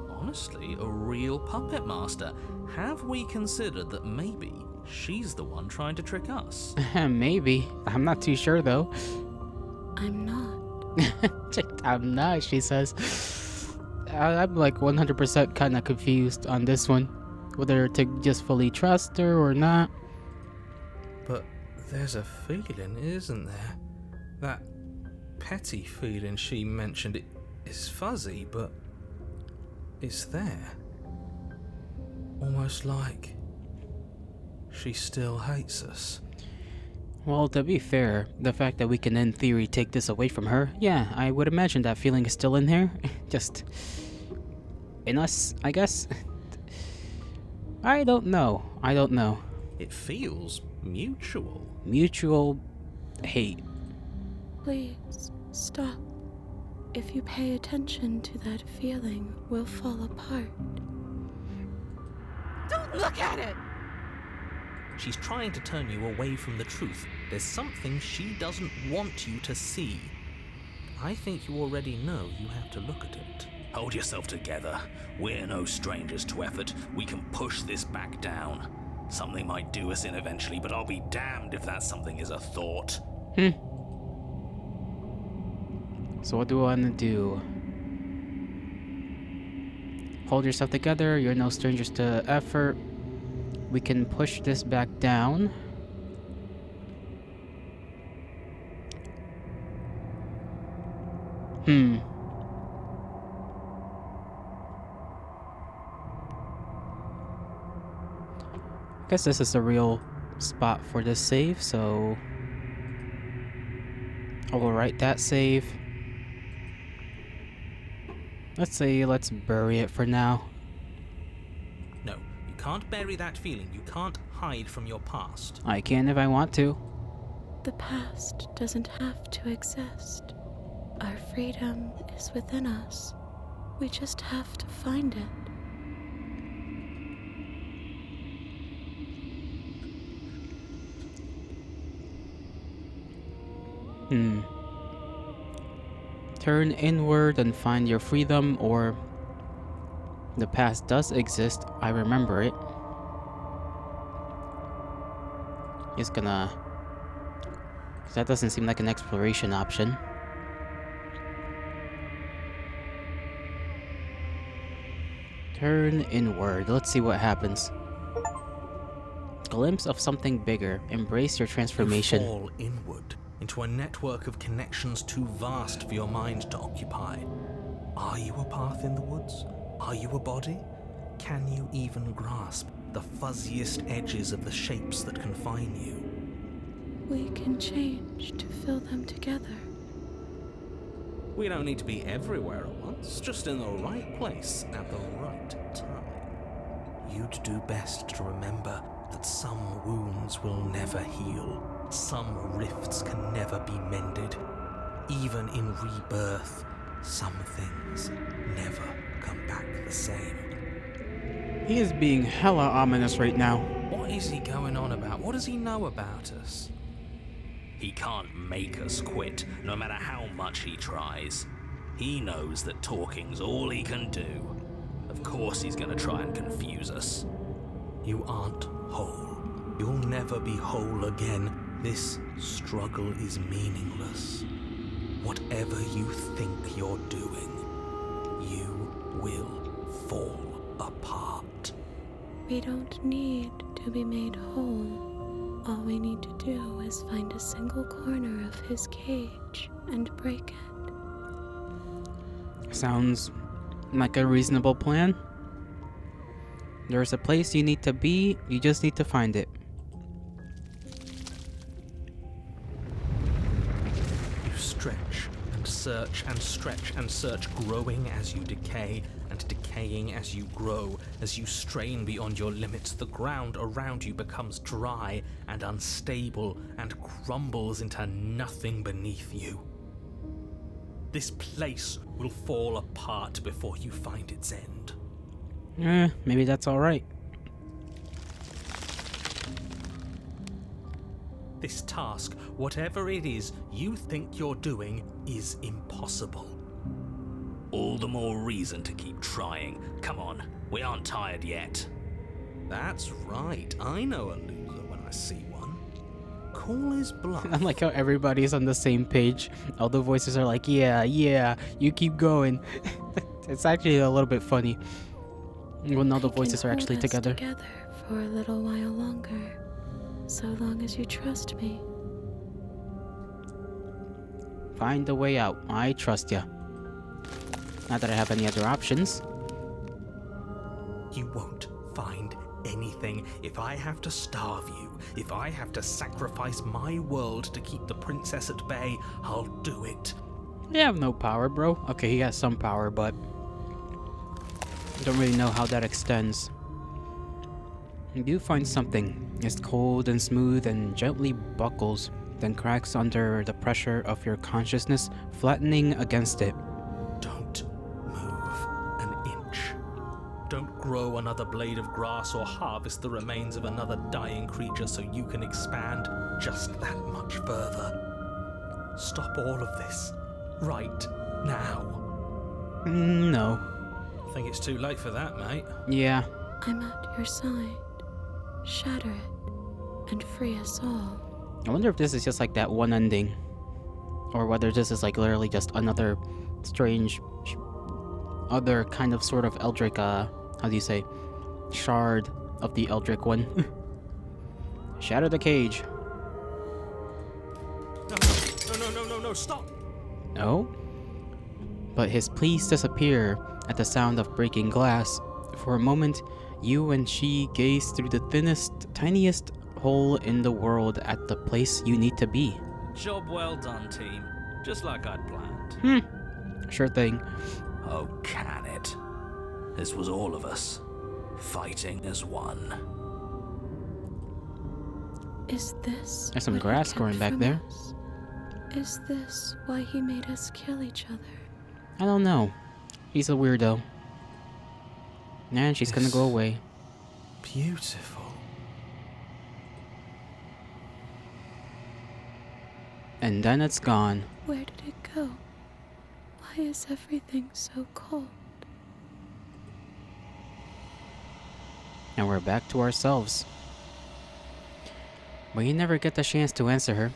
honestly, a real puppet master. Have we considered that maybe she's the one trying to trick us? Maybe. I'm not too sure though. I'm not. I'm not, she says. I'm like 100% kind of confused on this one. Whether to just fully trust her or not. But there's a feeling, isn't there? That petty feeling she mentioned, it is fuzzy, but it's there. Almost like she still hates us. Well, to be fair, the fact that we can in theory take this away from her, yeah, I would imagine that feeling is still in there. Just in us, I guess. I don't know. It feels mutual. Mutual hate. Please, stop. If you pay attention to that feeling, we'll fall apart. Don't look at it! She's trying to turn you away from the truth. There's something she doesn't want you to see. I think you already know you have to look at it. Hold yourself together. We're no strangers to effort. We can push this back down. Something might do us in eventually, but I'll be damned if that something is a thought. So what do I want to do? Hold yourself together. You're no strangers to effort. We can push this back down. Guess this is a real spot for this save, so I will write that save. Let's bury it for now. No, you can't bury that feeling. You can't hide from your past. I can if I want to. The past doesn't have to exist. Our freedom is within us. We just have to find it. Turn inward and find your freedom, or the past does exist. I remember it. It's gonna... 'cause that doesn't seem like an exploration option. Turn inward. Let's see what happens. Glimpse of something bigger. Embrace your transformation. You fall inward into a network of connections too vast for your mind to occupy. Are you a path in the woods? Are you a body? Can you even grasp the fuzziest edges of the shapes that confine you? We can change to fill them together. We don't need to be everywhere at once, just in the right place at the right time. You'd do best to remember that some wounds will never heal. Some rifts can never be mended. Even in rebirth, some things never come back the same. He is being hella ominous right now. What is he going on about? What does he know about us? He can't make us quit, no matter how much he tries. He knows that talking's all he can do. Of course he's gonna try and confuse us. You aren't whole. You'll never be whole again. This struggle is meaningless. Whatever you think you're doing, you will fall apart. We don't need to be made whole. All we need to do is find a single corner of his cage and break it. Sounds like a reasonable plan. There's a place you need to be, you just need to find it. You stretch and search and stretch and search, growing as you decay and decaying as you grow. As you strain beyond your limits, the ground around you becomes dry and unstable and crumbles into nothing beneath you. This place will fall apart before you find its end. Maybe that's alright. This task, whatever it is you think you're doing, is impossible. All All the more reason to keep trying. Come on, we aren't tired yet. That's right. I know a loser when I see one. Call his bluff. I like how everybody's on the same page. All the voices are like, yeah, you keep going. It's actually a little bit funny when all the voices are actually together. Together for a little while longer, so long as you trust me. Find a way out. I trust ya. Not that I have any other options. You won't find anything if I have to starve you. If I have to sacrifice my world to keep the princess at bay, I'll do it. You have no power, bro. Okay, he has some power, but don't really know how that extends. You do find something. It's cold and smooth and gently buckles, then cracks under the pressure of your consciousness, flattening against it. Don't move an inch. Don't grow another blade of grass or harvest the remains of another dying creature so you can expand just that much further. Stop all of this right now. No. I think it's too late for that, mate. Yeah. I'm at your side. Shatter it and free us all. I wonder if this is just like that one ending, or whether this is like literally just another strange, other kind of sort of Eldritch, how do you say, shard of the Eldritch one. Shatter the cage. No, stop! No? But his pleas disappear at the sound of breaking glass. For a moment, you and she gaze through the thinnest, tiniest hole in the world at the place you need to be. Job well done, team. Just like I'd planned. Sure thing. Oh, can it? This was all of us, fighting as one. Is this There's some what he grass kept growing back from there. us? Is this why he made us kill each other? I don't know. He's a weirdo. And she's gonna go away. Beautiful. And then it's gone. Where did it go? Why is everything so cold? And we're back to ourselves. But you never get the chance to answer her.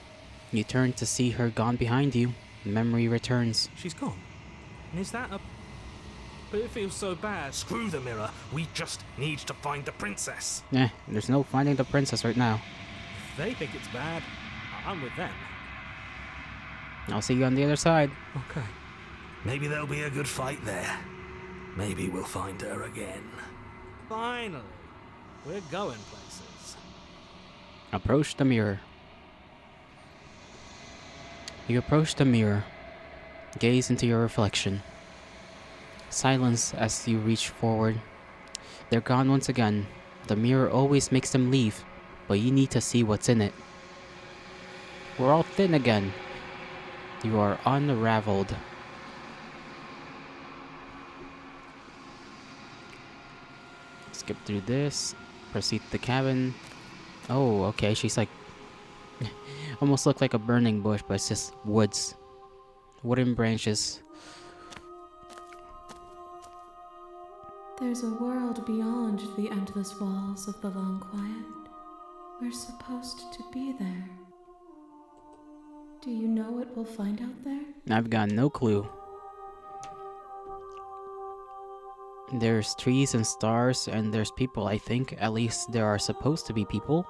You turn to see her gone behind you. Memory returns. She's gone. And is that a... But it feels so bad. Screw the mirror. We just need to find the princess. There's no finding the princess right now. If they think it's bad, I'm with them. I'll see you on the other side. Okay. Maybe there'll be a good fight there. Maybe we'll find her again. Finally. We're going places. Approach the mirror. You approach the mirror. Gaze into your reflection. Silence as you reach forward. They're gone once again. The mirror always makes them leave, but you need to see what's in it. We're all thin again. You are unraveled. Skip through this. Proceed to the cabin. Oh, okay. She's like... almost look like a burning bush, but it's just woods. Wooden branches. There's a world beyond the endless walls of the long quiet. We're supposed to be there. Do you know what we'll find out there? I've got no clue. There's trees and stars, and there's people, I think. At least there are supposed to be people.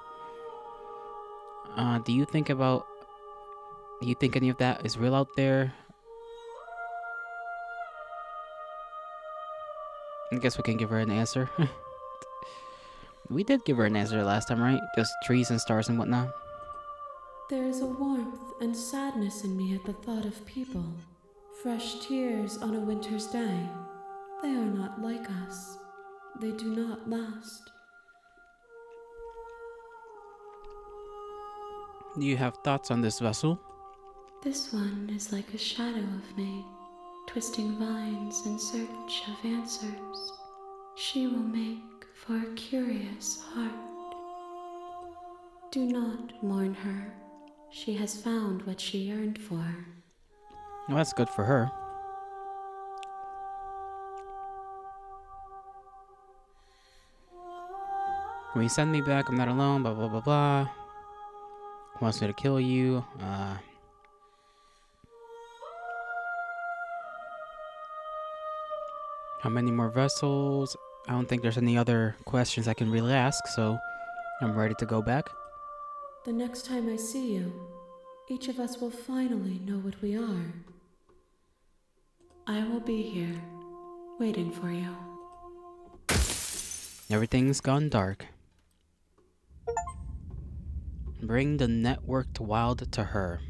Do you think any of that is real out there? I guess we can give her an answer. We did give her an answer last time, right? Just trees and stars and whatnot. There is a warmth and sadness in me at the thought of people. Fresh tears on a winter's day. They are not like us. They do not last. Do you have thoughts on this vessel? This one is like a shadow of me, twisting vines in search of answers. She will make for a curious heart. Do not mourn her. She has found what she yearned for. Well, that's good for her. When you send me back, I'm not alone, blah, blah, blah, blah. Wants me to kill you. How many more vessels? I don't think there's any other questions I can really ask, so I'm ready to go back. The next time I see you, each of us will finally know what we are. I will be here, waiting for you. Everything's gone dark. Bring the networked wild to her.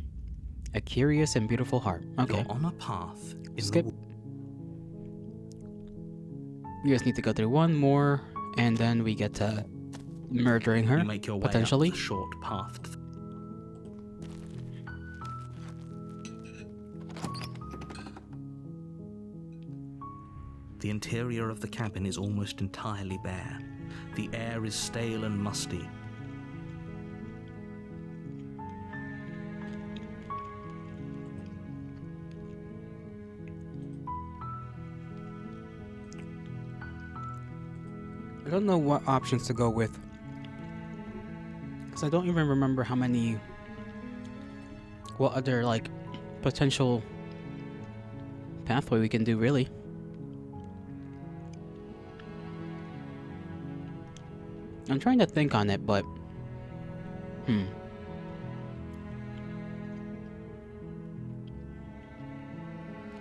A curious and beautiful heart. Okay. You're on a path. Skip. You just need to go through one more, and then we get to murdering her, You make your way potentially. up the short path. The interior of the cabin is almost entirely bare. The air is stale and musty. I don't know what options to go with, because I don't even remember what other, like, potential pathway we can do, really. I'm trying to think on it, but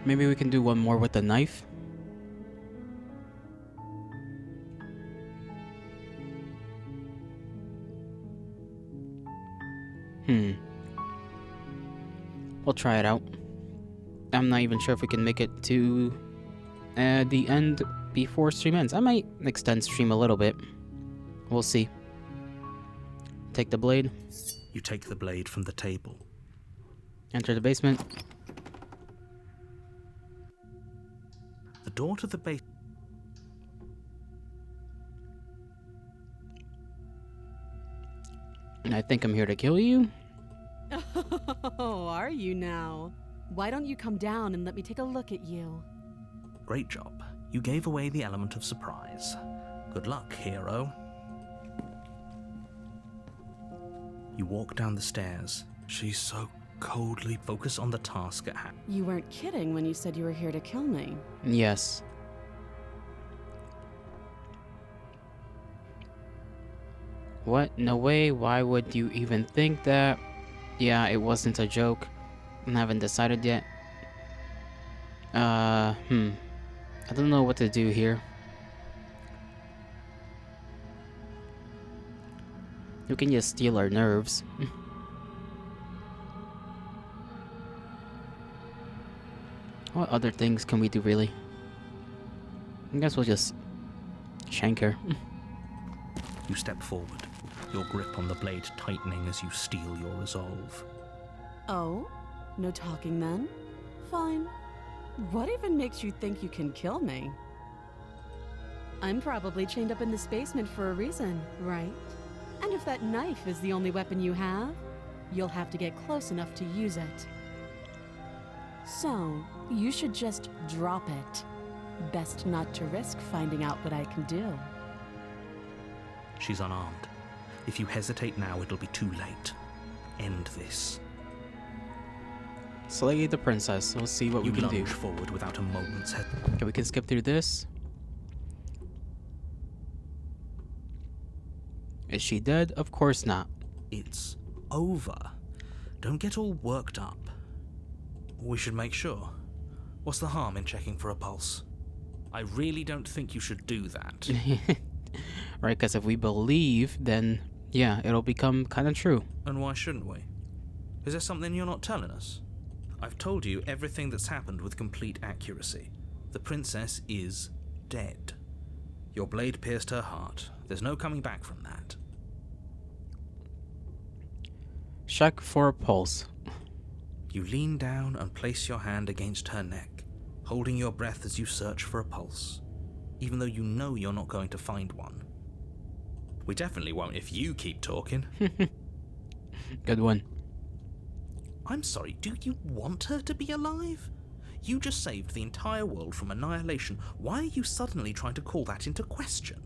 maybe we can do one more with the knife. We'll try it out. I'm not even sure if we can make it to the end before stream ends. I might extend stream a little bit. We'll see. Take the blade. You take the blade from the table. Enter the basement. The door to the base. And I think I'm here to kill you. Oh, are you now? Why don't you come down and let me take a look at you? Great job. You gave away the element of surprise. Good luck, hero. You walk down the stairs. She's so coldly focused on the task at hand. You weren't kidding when you said you were here to kill me. Yes. What? No way. Why would you even think that? Yeah, it wasn't a joke. I haven't decided yet. I don't know what to do here. You can just steal our nerves. What other things can we do, really? I guess we'll just shank her. You step forward, your grip on the blade tightening as you steel your resolve. Oh? No talking then? Fine. What even makes you think you can kill me? I'm probably chained up in this basement for a reason, right? And if that knife is the only weapon you have, you'll have to get close enough to use it. So, you should just drop it. Best not to risk finding out what I can do. She's unarmed. If you hesitate now, it'll be too late. End this. Slay the princess. We'll see what You we can do. lunge forward without a moment's Okay, we can skip through this. Is she dead? Of course not. It's over. Don't get all worked up. We should make sure. What's the harm in checking for a pulse? I really don't think you should do that. Right, because if we believe, then yeah, it'll become kind of true. And why shouldn't we? Is there something you're not telling us? I've told you everything that's happened with complete accuracy. The princess is dead. Your blade pierced her heart. There's no coming back from that. Check for a pulse. You lean down and place your hand against her neck, holding your breath as you search for a pulse, even though you know you're not going to find one. We definitely won't if you keep talking. Good one. I'm sorry, do you want her to be alive? You just saved the entire world from annihilation. Why are you suddenly trying to call that into question?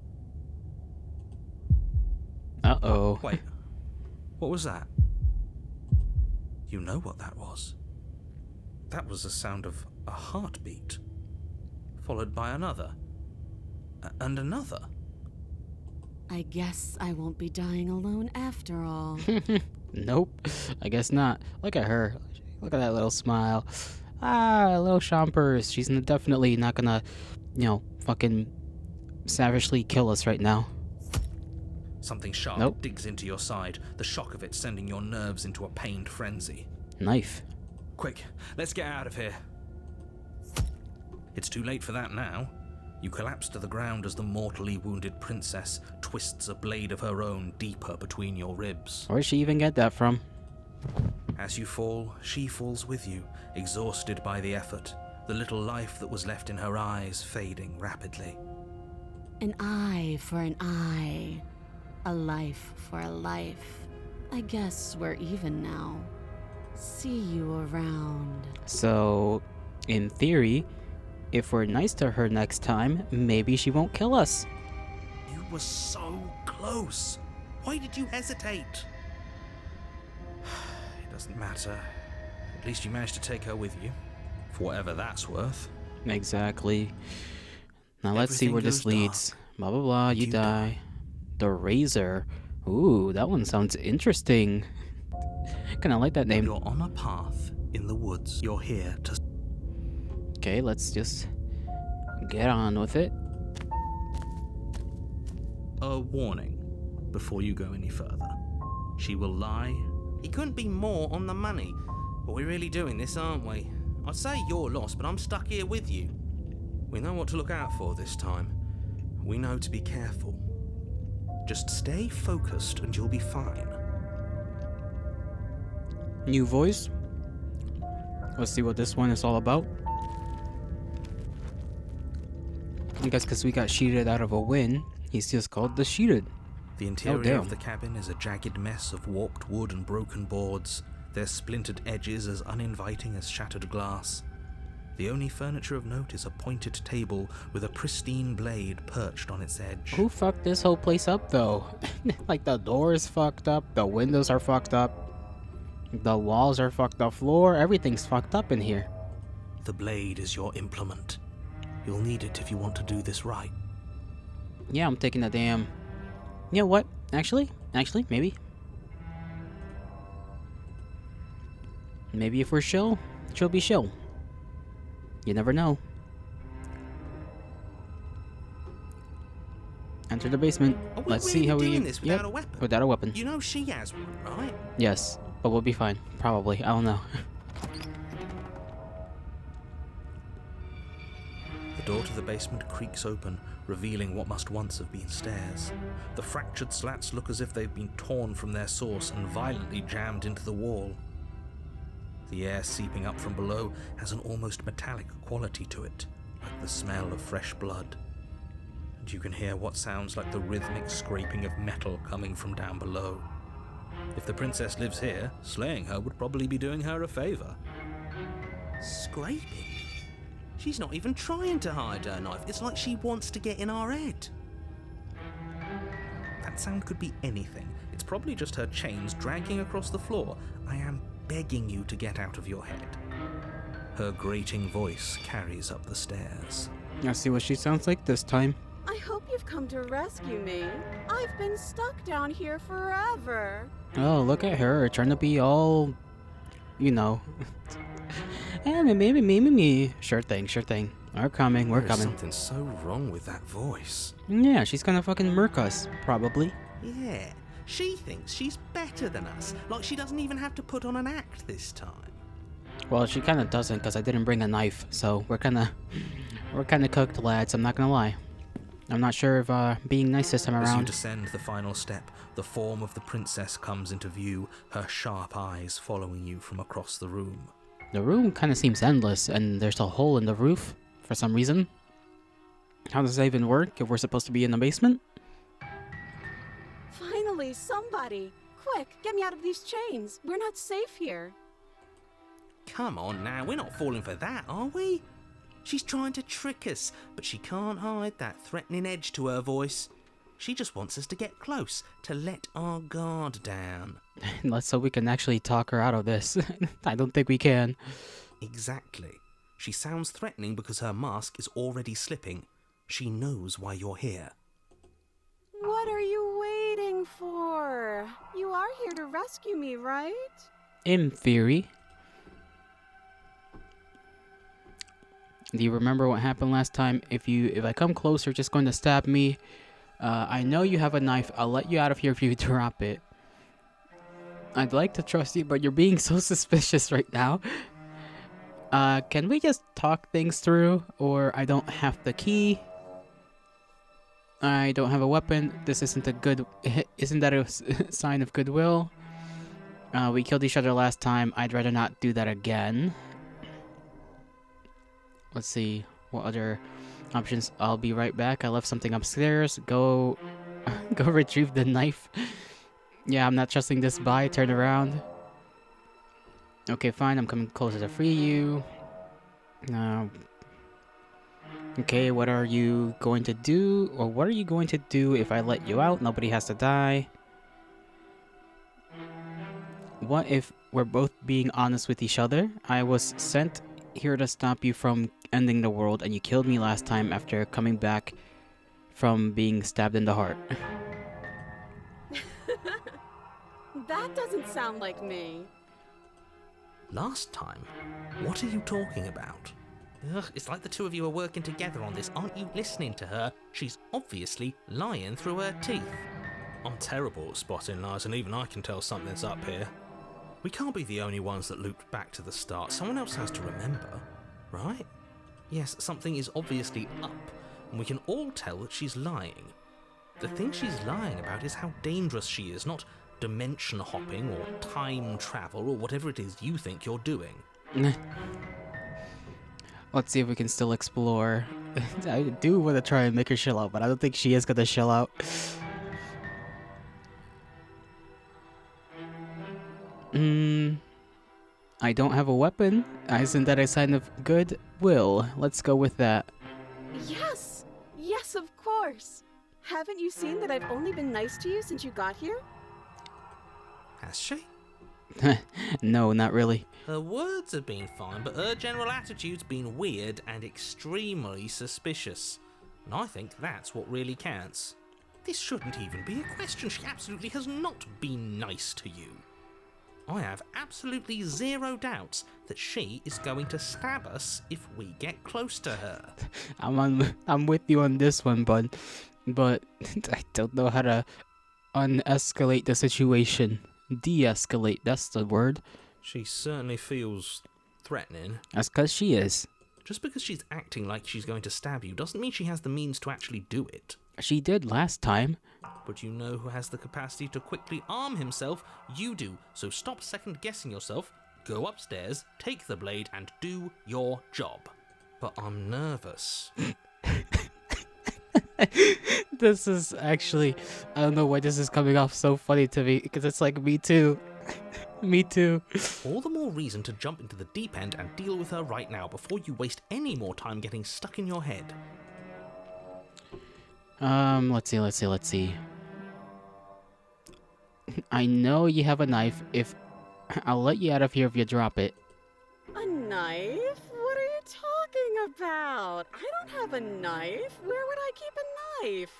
Uh-oh. Wait, what was that? You know what that was? That was the sound of a heartbeat, followed by another, and another. I guess I won't be dying alone after all. Nope, I guess not. Look at her. Look at that little smile. Ah, little chompers. She's definitely not gonna, fucking savagely kill us right now. Something sharp Nope. digs into your side, the shock of it sending your nerves into a pained frenzy. Knife. Quick, let's get out of here. It's too late for that now. You collapse to the ground as the mortally wounded princess twists a blade of her own deeper between your ribs. Where'd she even get that from? As you fall, she falls with you, exhausted by the effort, the little life that was left in her eyes fading rapidly. An eye for an eye. A life for a life. I guess we're even now. See you around. So, in theory, if we're nice to her next time, maybe she won't kill us. You were so close. Why did you hesitate? It doesn't matter. At least you managed to take her with you, for whatever that's worth. Exactly. Now let's see Everything where this goes leads. Blah blah blah, you You die. The Razor. Ooh, that one sounds interesting. Kinda like that name. You're on a path in the woods. You're here to... Okay, let's just get on with it. A warning before you go any further. She will lie. He couldn't be more on the money. But we're really doing this, aren't we? I'd say you're lost, but I'm stuck here with you. We know what to look out for this time. We know to be careful. Just stay focused and you'll be fine. New voice. Let's see what this one is all about. I guess because we got cheated out of a win, he's just called the cheated. The interior damn. of the cabin is a jagged mess of warped wood and broken boards, their splintered edges as uninviting as shattered glass. The only furniture of note is a pointed table with a pristine blade perched on its edge. Who fucked this whole place up though? Like the door is fucked up, the windows are fucked up, the walls are fucked up, floor, everything's fucked up in here. The blade is your implement. You'll need it if you want to do this right. Yeah, I'm taking a damn... You know what? Actually, maybe. Maybe if we're chill, she'll be chill. You never know. Enter the basement. Are we Let's really see how doing we... this without a weapon? without a weapon. You know she has one, right? Yes, but we'll be fine. Probably. I don't know. The door to the basement creaks open, revealing what must once have been stairs. The fractured slats look as if they've been torn from their source and violently jammed into the wall. The air seeping up from below has an almost metallic quality to it, like the smell of fresh blood. And you can hear what sounds like the rhythmic scraping of metal coming from down below. If the princess lives here, slaying her would probably be doing her a favor. Scraping? She's not even trying to hide her knife. It's like she wants to get in our head. That sound could be anything. It's probably just her chains dragging across the floor. I am begging you to get out of your head. Her grating voice carries up the stairs. Let's see what she sounds like this time. I hope you've come to rescue me. I've been stuck down here forever. Oh, look at her, trying to be all... You know... me. Sure thing. We're coming. There's something so wrong with that voice. Yeah, she's gonna fucking murk us, probably. Yeah, she thinks she's better than us. Like she doesn't even have to put on an act this time. Well, she kinda doesn't, because I didn't bring a knife, so we're kinda cooked, lads, I'm not gonna lie. I'm not sure if being nice this time As you around. descend the final step, the form of the princess comes into view, her sharp eyes following you from across the room. The room kinda seems endless, and there's a hole in the roof, for some reason. How does that even work, if we're supposed to be in the basement? Finally, somebody! Quick, get me out of these chains. We're not safe here. Come on now, we're not falling for that, are we? She's trying to trick us, but she can't hide that threatening edge to her voice. She just wants us to get close, to let our guard down. Let's hope we can actually talk her out of this. I don't think we can. Exactly. She sounds threatening because her mask is already slipping. She knows why you're here. What are you waiting for? You are here to rescue me, right? In theory. Do you remember what happened last time? If I come close, you're just going to stab me. I know you have a knife. I'll let you out of here if you drop it. I'd like to trust you, but you're being so suspicious right now. Can we just talk things through? Or I don't have the key. I don't have a weapon. This isn't a sign of goodwill? We killed each other last time. I'd rather not do that again. Let's see what other options. I'll be right back. I left something upstairs. Go retrieve the knife. Yeah, I'm not trusting this buy. Turn around. Okay, fine. I'm coming closer to free you. Okay, what are you going to do? Or what are you going to do if I let you out? Nobody has to die. What if we're both being honest with each other? I was sent here to stop you from ending the world, and you killed me last time after coming back from being stabbed in the heart. That doesn't sound like me. Last time? What are you talking about? Ugh, it's like the two of you are working together on this. Aren't you listening to her? She's obviously lying through her teeth. I'm terrible at spotting lies, and even I can tell something's up here. We can't be the only ones that looped back to the start. Someone else has to remember, right? Yes, something is obviously up, and we can all tell that she's lying. The thing she's lying about is how dangerous she is, not dimension hopping or time travel or whatever it is you think you're doing. Let's see if we can still explore. I do want to try and make her chill out, but I don't think she is gonna chill out. I don't have a weapon. Isn't that a sign of goodwill? Let's go with that. Yes! Yes, of course! Haven't you seen that I've only been nice to you since you got here? Has she? No, not really. Her words have been fine, but her general attitude's been weird and extremely suspicious. And I think that's what really counts. This shouldn't even be a question. She absolutely has not been nice to you. I have absolutely zero doubts that she is going to stab us if we get close to her. I'm with you on this one, bud. But I don't know how to unescalate the situation. De-escalate, that's the word. She certainly feels threatening. That's because she is. Just because she's acting like she's going to stab you doesn't mean she has the means to actually do it. She did last time. But you know who has the capacity to quickly arm himself? You do. So stop second-guessing yourself, go upstairs, take the blade, and do your job. But I'm nervous. This is actually... I don't know why this is coming off so funny to me, because it's like, me too. Me too. All the more reason to jump into the deep end and deal with her right now before you waste any more time getting stuck in your head. Let's see. I know you have a knife. I'll let you out of here if you drop it. A knife? What are you talking about? I don't have a knife. Where would I keep a knife?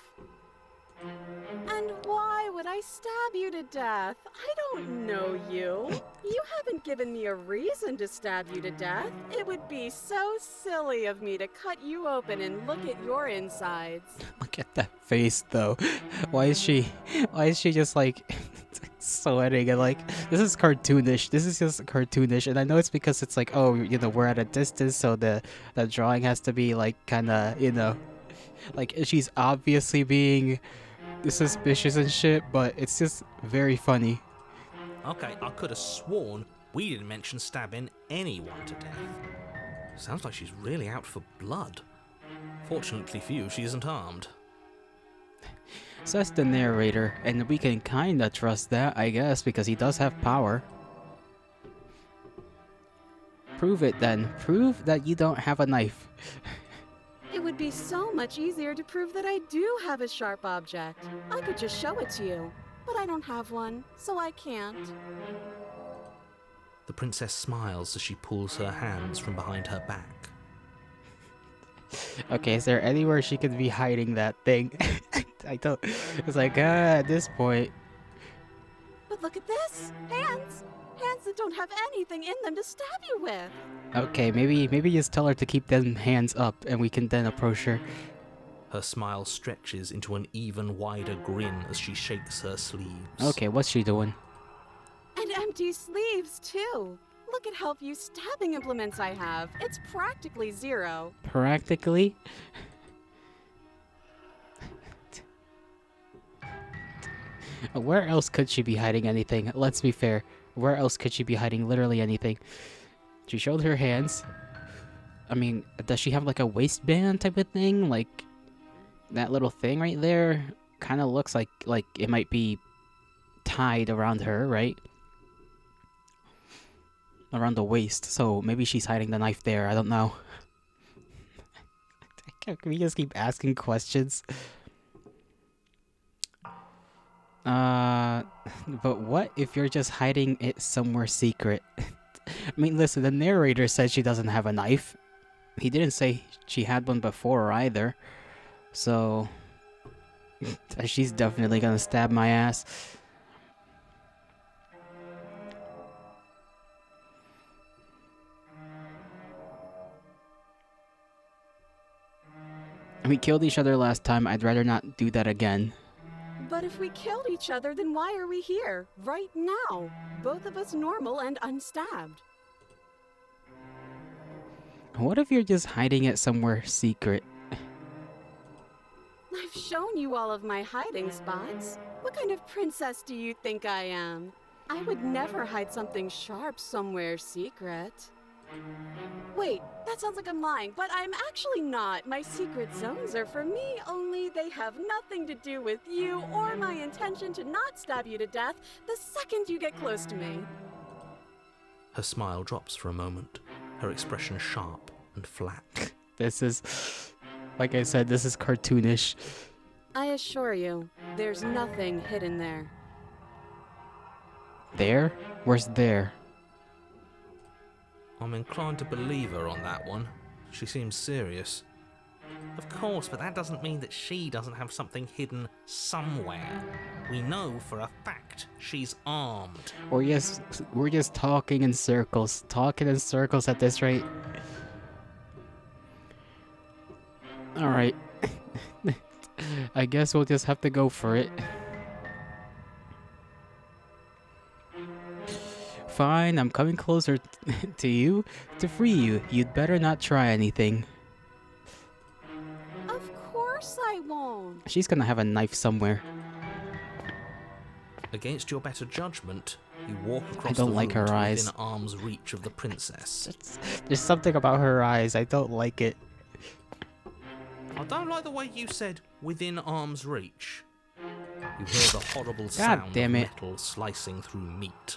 And why would I stab you to death? I don't know you. You haven't given me a reason to stab you to death. It would be so silly of me to cut you open and look at your insides. Look at that face, though. Why is she just like sweating and like, this is cartoonish. This is just cartoonish, and I know it's because it's like, oh, you know, we're at a distance, so the drawing has to be like kind of, you know, like she's obviously being suspicious and shit, but it's just very funny. Okay, I could have sworn we didn't mention stabbing anyone to death. Sounds like she's really out for blood. Fortunately for you, she isn't armed. Says the narrator, and we can kinda trust that, I guess, because he does have power. Prove it then. Prove that you don't have a knife. It would be so much easier to prove that I do have a sharp object. I could just show it to you, but I don't have one, so I can't. The princess smiles as she pulls her hands from behind her back. Okay, is there anywhere she could be hiding that thing? I don't. It's like, at this point. But look at this! Hands! Hands that don't have anything in them to stab you with! Okay, maybe just tell her to keep them hands up and we can then approach her. Her smile stretches into an even wider grin as she shakes her sleeves. Okay, what's she doing? And empty sleeves, too! Look at how few stabbing implements I have. It's practically zero. Practically? Where else could she be hiding anything? Let's be fair. Where else could she be hiding literally anything? She showed her hands. I mean, does she have like a waistband type of thing? Like, that little thing right there kind of looks like it might be tied around her, right? Around the waist. So maybe she's hiding the knife there. I don't know. Can we just keep asking questions? But what if you're just hiding it somewhere secret? I mean, listen, the narrator said she doesn't have a knife. He didn't say she had one before either. So, she's definitely gonna stab my ass. We killed each other last time. I'd rather not do that again. But if we killed each other, then why are we here? Right now. Both of us normal and unstabbed. What if you're just hiding it somewhere secret? I've shown you all of my hiding spots. What kind of princess do you think I am? I would never hide something sharp somewhere secret. Wait, that sounds like I'm lying, but I'm actually not. My secret zones are for me, only they have nothing to do with you or my intention to not stab you to death the second you get close to me. Her smile drops for a moment, her expression sharp and flat. This is, like I said, this is cartoonish. I assure you, there's nothing hidden there. There? Where's there? I'm inclined to believe her on that one. She seems serious. Of course, but that doesn't mean that she doesn't have something hidden somewhere. We know for a fact she's armed. We're just talking in circles. Talking in circles at this rate. Alright. I guess we'll just have to go for it. Fine, I'm coming closer to you to free you. You'd better not try anything. Of course I won't. She's gonna have a knife somewhere. Against your better judgment, you walk across I don't the like room her to eyes. within arm's reach of the princess. There's something about her eyes. I don't like it. I don't like the way you said within arm's reach. You hear the horrible sound of damn it. metal slicing through meat.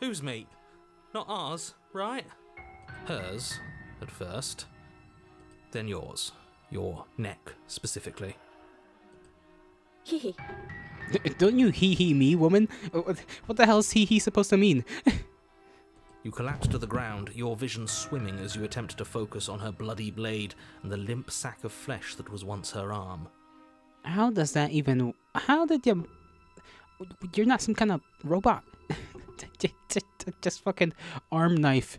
Whose meat? Not ours, right? Hers, at first. Then yours. Your neck, specifically. Hehe. Don't you hee me, woman? What the hell's hee supposed to mean? You collapse to the ground, your vision swimming as you attempt to focus on her bloody blade and the limp sack of flesh that was once her arm. How does that even... How did you... You're not some kind of robot. Just fucking arm knife.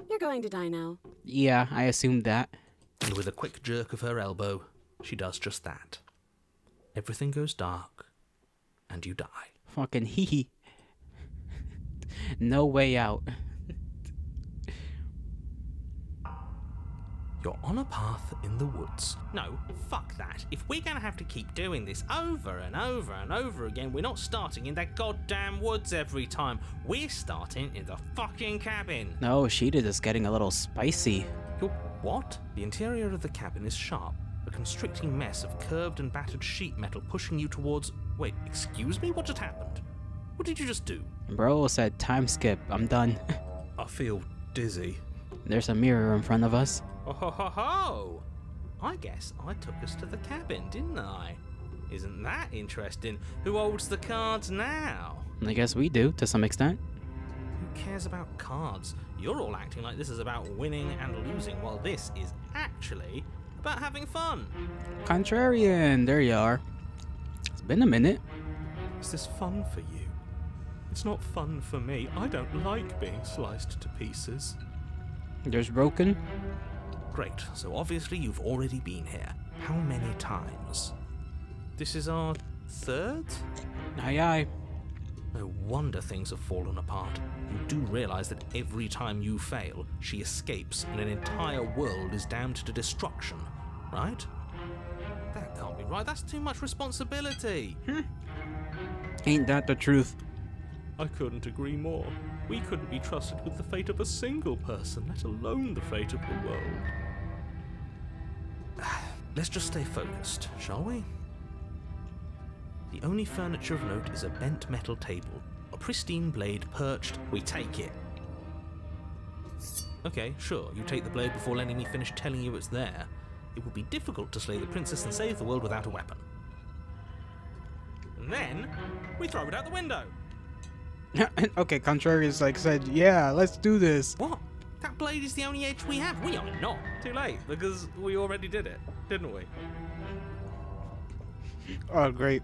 You're going to die now. Yeah, I assumed that. And with a quick jerk of her elbow, she does just that. Everything goes dark, and you die. Fucking hee. No way out. You're on a path in the woods. No, fuck that. If we're gonna have to keep doing this over and over and over again, we're not starting in that goddamn woods every time. We're starting in the fucking cabin. No, Sheeta is getting a little spicy. You're what? The interior of the cabin is sharp. A constricting mess of curved and battered sheet metal pushing you towards... Wait, excuse me? What just happened? What did you just do? Bro said time skip. I'm done. I feel dizzy. There's a mirror in front of us. Oh ho ho ho! I guess I took us to the cabin, didn't I? Isn't that interesting? Who holds the cards now? I guess we do, to some extent. Who cares about cards? You're all acting like this is about winning and losing, while this is actually about having fun. Contrarian, there you are. It's been a minute. Is this fun for you? It's not fun for me. I don't like being sliced to pieces. There's broken. Great, so obviously you've already been here. How many times? This is our third? Aye aye. No wonder things have fallen apart. You do realize that every time you fail, she escapes and an entire world is damned to destruction, right? That can't be right. That's too much responsibility. Ain't that the truth? I couldn't agree more. We couldn't be trusted with the fate of a single person, let alone the fate of the world. Let's just stay focused, shall we? The only furniture of note is a bent metal table. A pristine blade perched. We take it. Okay, sure, you take the blade before letting me finish telling you it's there. It would be difficult to slay the princess and save the world without a weapon. And then, we throw it out the window. Okay, Contrarian's like said, yeah, let's do this. What? That blade is the only edge we have. We are not. Too late, because we already did it, didn't we? Oh, great.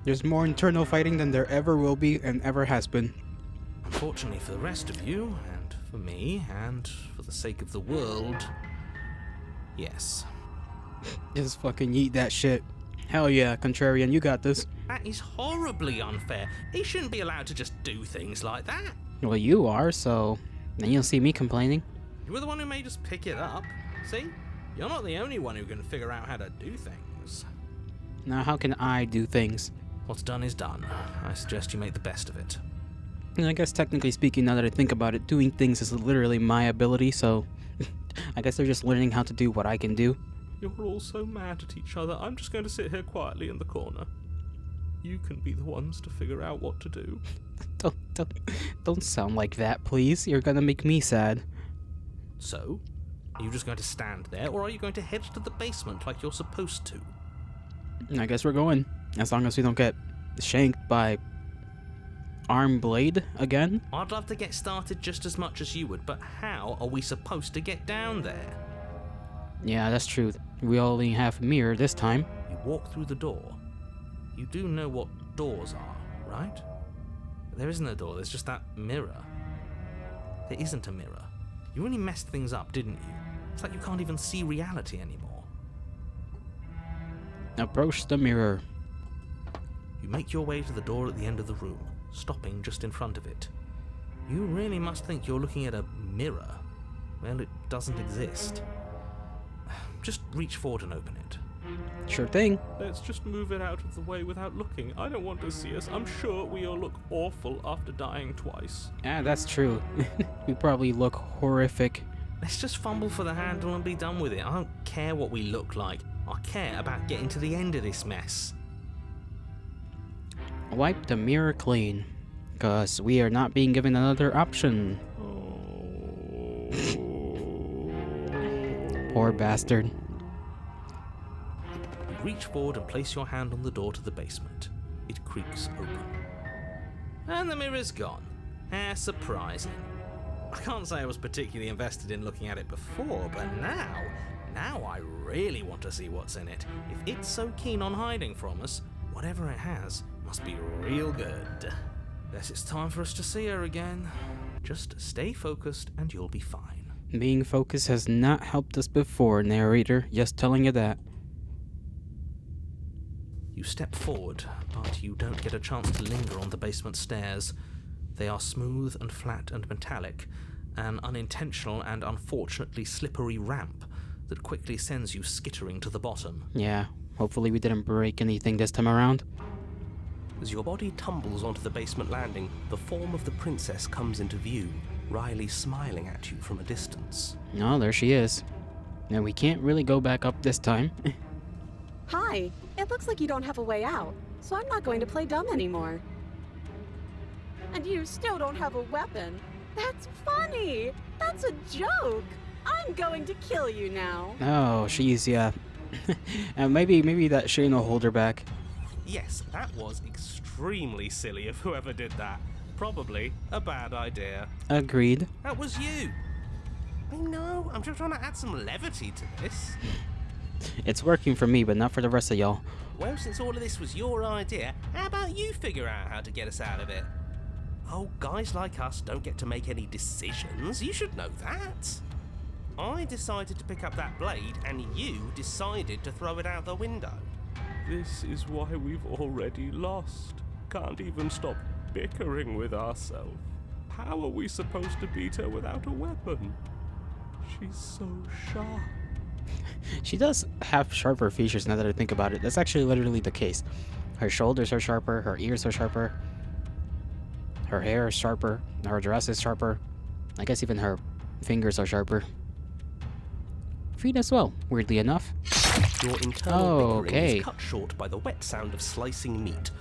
There's more internal fighting than there ever will be and ever has been. Unfortunately for the rest of you, and for me, and for the sake of the world, yes. Just fucking yeet that shit. Hell yeah, Contrarian, you got this. That is horribly unfair. He shouldn't be allowed to just do things like that. Well, you are, so then you'll see me complaining. You were the one who made us pick it up. See? You're not the only one who can figure out how to do things. Now, how can I do things? What's done is done. I suggest you make the best of it. And I guess technically speaking, now that I think about it, doing things is literally my ability, so I guess they're just learning how to do what I can do. You're all so mad at each other. I'm just going to sit here quietly in the corner. You can be the ones to figure out what to do. Don't sound like that, please. You're gonna make me sad. So, are you just going to stand there, or are you going to head to the basement like you're supposed to? I guess we're going. As long as we don't get shanked by arm blade again. I'd love to get started just as much as you would, but how are we supposed to get down there? Yeah, that's true. We only have a mirror this time. You walk through the door. You do know what doors are, right? There isn't a door, there's just that mirror. There isn't a mirror. You really messed things up, didn't you? It's like you can't even see reality anymore. Approach the mirror. You make your way to the door at the end of the room, stopping just in front of it. You really must think you're looking at a mirror. Well, it doesn't exist. Just reach forward and open it. Sure thing. Let's just move it out of the way without looking. I don't want to see us. I'm sure we all look awful after dying twice. Yeah, that's true. We probably look horrific. Let's just fumble for the handle and be done with it. I don't care what we look like. I care about getting to the end of this mess. Wipe the mirror clean. Cause we are not being given another option. Poor bastard. You reach forward and place your hand on the door to the basement. It creaks open. And the mirror's gone. How surprising. I can't say I was particularly invested in looking at it before, but now I really want to see what's in it. If it's so keen on hiding from us, whatever it has must be real good. Guess it's time for us to see her again. Just stay focused and you'll be fine. Being focused has not helped us before, narrator. Just telling you that. You step forward, but you don't get a chance to linger on the basement stairs. They are smooth and flat and metallic, an unintentional and unfortunately slippery ramp that quickly sends you skittering to the bottom. Yeah, hopefully we didn't break anything this time around. As your body tumbles onto the basement landing, the form of the princess comes into view, Riley smiling at you from a distance. Oh, there she is. Now we can't really go back up this time. Hi, it looks like you don't have a way out, so I'm not going to play dumb anymore. And you still don't have a weapon. That's funny! That's a joke! I'm going to kill you now. Oh, she's, yeah. And maybe that Shane will hold her back. Yes, that was extremely silly of whoever did that. Probably a bad idea. Agreed. That was you. I know, I'm just trying to add some levity to this. It's working for me, but not for the rest of y'all. Well, since all of this was your idea, how about you figure out how to get us out of it? Oh, guys like us don't get to make any decisions. You should know that. I decided to pick up that blade, and you decided to throw it out the window. This is why we've already lost. Can't even stop bickering with ourselves. How are we supposed to beat her without a weapon? She's so sharp. She does have sharper features now that I think about it. That's actually literally the case. Her shoulders are sharper, her ears are sharper, her hair is sharper, her dress is sharper. I guess even her fingers are sharper. Feet as well, weirdly enough. Your internal bickering okay. is cut short by the wet sound of slicing meat.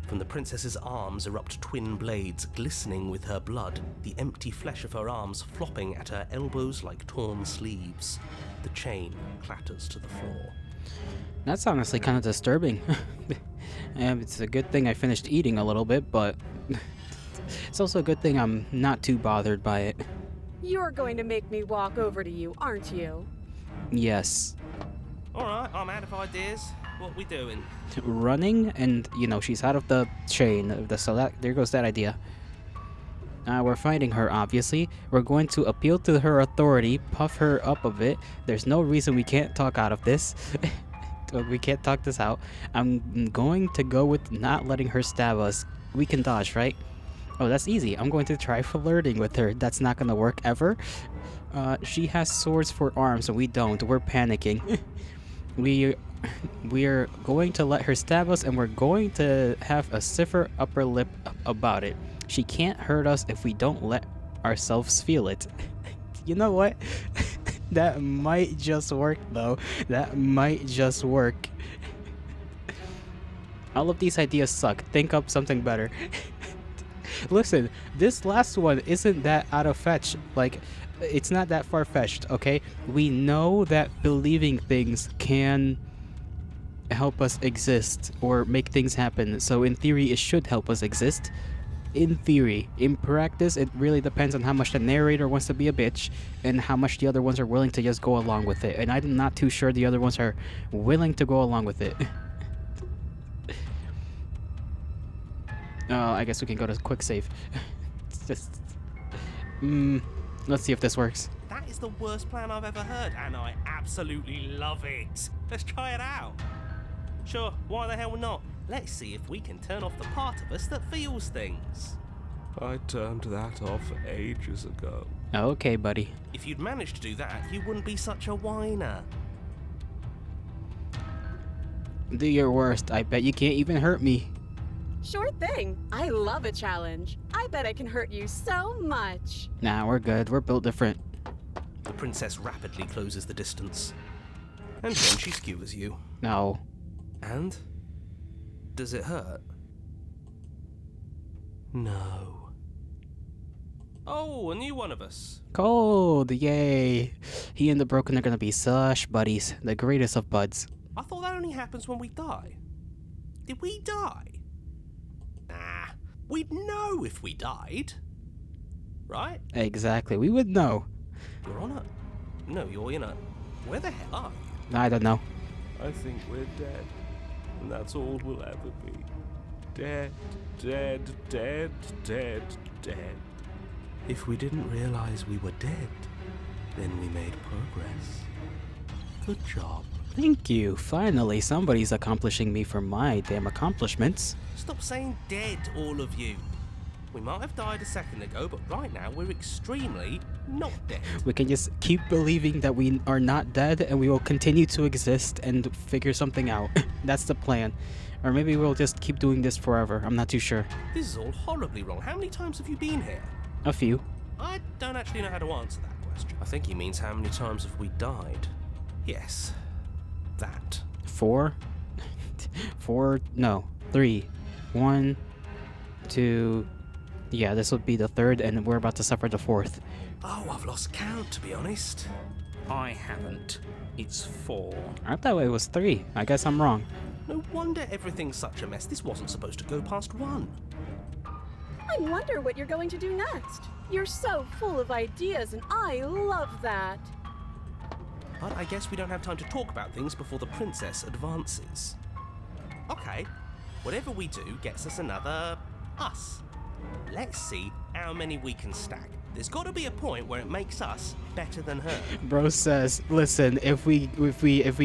From the princess's arms erupt twin blades, glistening with her blood, the empty flesh of her arms flopping at her elbows like torn sleeves. The chain clatters to the floor. That's honestly kind of disturbing. It's a good thing I finished eating a little bit, but it's also a good thing I'm not too bothered by it. You're going to make me walk over to you, aren't you? Yes. Alright, I'm out of ideas. What we doing? Running, and she's out of the chain. So there goes that idea. We're fighting her, obviously. We're going to appeal to her authority, puff her up a bit. There's no reason we can't talk out of this. We can't talk this out. I'm going to go with not letting her stab us. We can dodge, right? Oh, that's easy. I'm going to try flirting with her. That's not going to work ever. She has swords for arms, and we don't. We're panicking. We're going to let her stab us, and we're going to have a stiffer upper lip about it. She can't hurt us if we don't let ourselves feel it. You know what? That might just work, though. That might just work. All of these ideas suck. Think up something better. Listen, this last one isn't that out of fetch. Like, it's not that far-fetched, okay? We know that believing things can help us exist or make things happen. So in theory, it should help us exist. In theory. In practice, it really depends on how much the narrator wants to be a bitch and how much the other ones are willing to just go along with it. And I'm not too sure the other ones are willing to go along with it. I guess we can go to quick save. It's just... let's see if this works. That is the worst plan I've ever heard, and I absolutely love it. Let's try it out. Sure, why the hell not? Let's see if we can turn off the part of us that feels things. I turned that off ages ago. Okay, buddy. If you'd managed to do that, you wouldn't be such a whiner. Do your worst. I bet you can't even hurt me. Sure thing. I love a challenge. I bet I can hurt you so much. Nah, we're good. We're built different. The princess rapidly closes the distance. And then she skewers you. No. And? Does it hurt? No. Oh, a new one of us. Cold, yay. He and the Broken are gonna be such buddies. The greatest of buds. I thought that only happens when we die. Did we die? Nah, we'd know if we died. Right? Exactly, we would know. You're on a... No, you're in a... Where the hell are you? I don't know. I think we're dead. And that's all we'll ever be. Dead, dead, dead, dead, dead. If we didn't realize we were dead, then we made progress. Good job. Thank you. Finally, somebody's accomplishing me for my damn accomplishments. Stop saying dead, all of you. We might have died a second ago, but right now we're extremely not dead. We can just keep believing that we are not dead and we will continue to exist and figure something out. That's the plan. Or maybe we'll just keep doing this forever. I'm not too sure. This is all horribly wrong. How many times have you been here? A few. I don't actually know how to answer that question. I think he means how many times have we died? Yes. That. 4? 4? No. 3. 1, 2, Yeah, this would be the third, and we're about to suffer the fourth. Oh, I've lost count, to be honest. I haven't. It's 4. I thought it was 3. I guess I'm wrong. No wonder everything's such a mess. This wasn't supposed to go past 1. I wonder what you're going to do next. You're so full of ideas, and I love that. But I guess we don't have time to talk about things before the princess advances. Okay, whatever we do gets us another us. Let's see how many we can stack. There's got to be a point where it makes us better than her. Bro says, listen, if we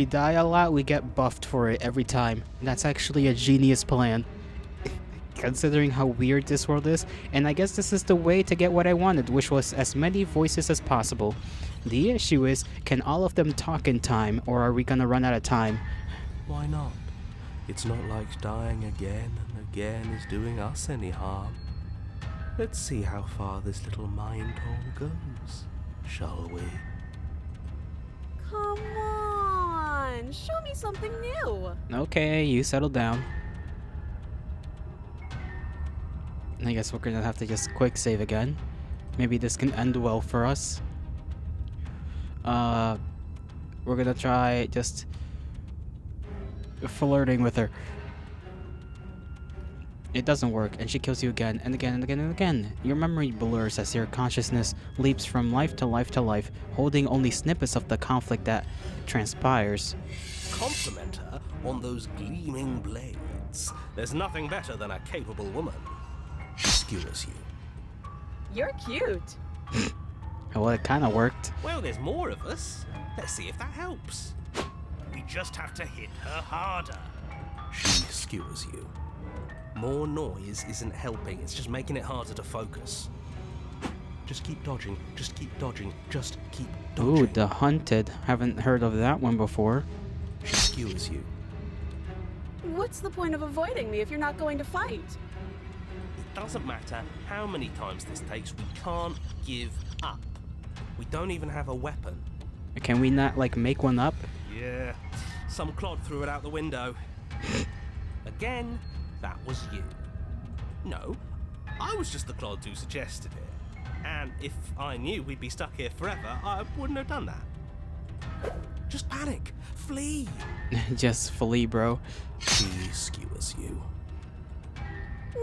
die a lot, we get buffed for it every time. That's actually a genius plan. Considering how weird this world is, and I guess this is the way to get what I wanted, which was as many voices as possible. The issue is, can all of them talk in time, or are we gonna run out of time? Why not? It's not like dying again and again is doing us any harm. Let's see how far this little mind hole goes, shall we? Come on, show me something new. Okay, you settle down. I guess we're gonna have to just quick save again. Maybe this can end well for us. We're gonna try just flirting with her. It doesn't work, and she kills you again and again and again and again. Your memory blurs as your consciousness leaps from life to life to life, holding only snippets of the conflict that transpires. Compliment her on those gleaming blades. There's nothing better than a capable woman. She skewers you. You're cute. Well, it kind of worked. Well, there's more of us. Let's see if that helps. We just have to hit her harder. She skewers you. More noise isn't helping, it's just making it harder to focus. Just keep dodging, just keep dodging, just keep dodging. Ooh, the Hunted. Haven't heard of that one before. She skewers you. What's the point of avoiding me if you're not going to fight? It doesn't matter how many times this takes, we can't give up. We don't even have a weapon. Can we not, like, make one up? Yeah, some clod threw it out the window. Again, that was you. No, I was just the clod who suggested it. And if I knew we'd be stuck here forever, I wouldn't have done that. Just panic. Flee. Just flee, bro. She skewers you.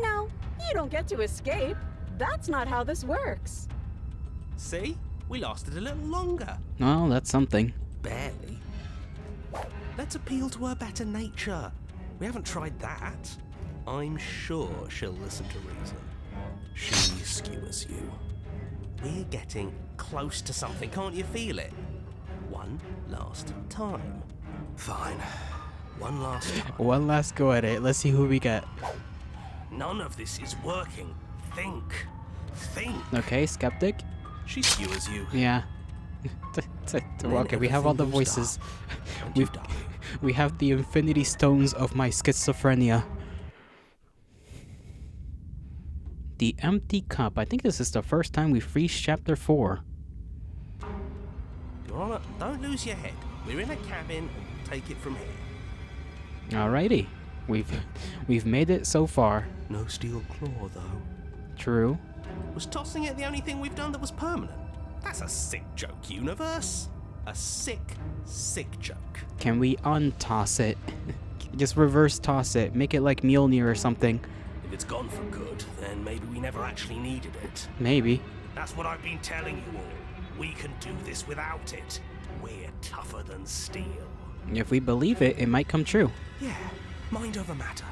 No, you don't get to escape. That's not how this works. See? We lasted a little longer. Well, that's something. Barely. Let's appeal to her better nature. We haven't tried that. I'm sure she'll listen to reason. She skewers you. We're getting close to something, can't you feel it? One last time. Fine. One last time. One last go at it. Let's see who we get. None of this is working. Think. Think. Okay, skeptic. She skewers you. Yeah. Okay, we have all the voices. We have the infinity stones of my schizophrenia. The empty cup. I think this is the first time we've reached chapter 4. Don't lose your head. We're in a cabin and we'll take it from here. Alrighty. We've made it so far. No steel claw, though. True. Was tossing it the only thing we've done that was permanent? That's a sick joke, universe. A sick, sick joke. Can we untoss it? Just reverse toss it. Make it like Mjolnir or something. If it's gone for good, then maybe we never actually needed it. Maybe. That's what I've been telling you all. We can do this without it. We're tougher than steel. If we believe it, it might come true. Yeah, mind over matter.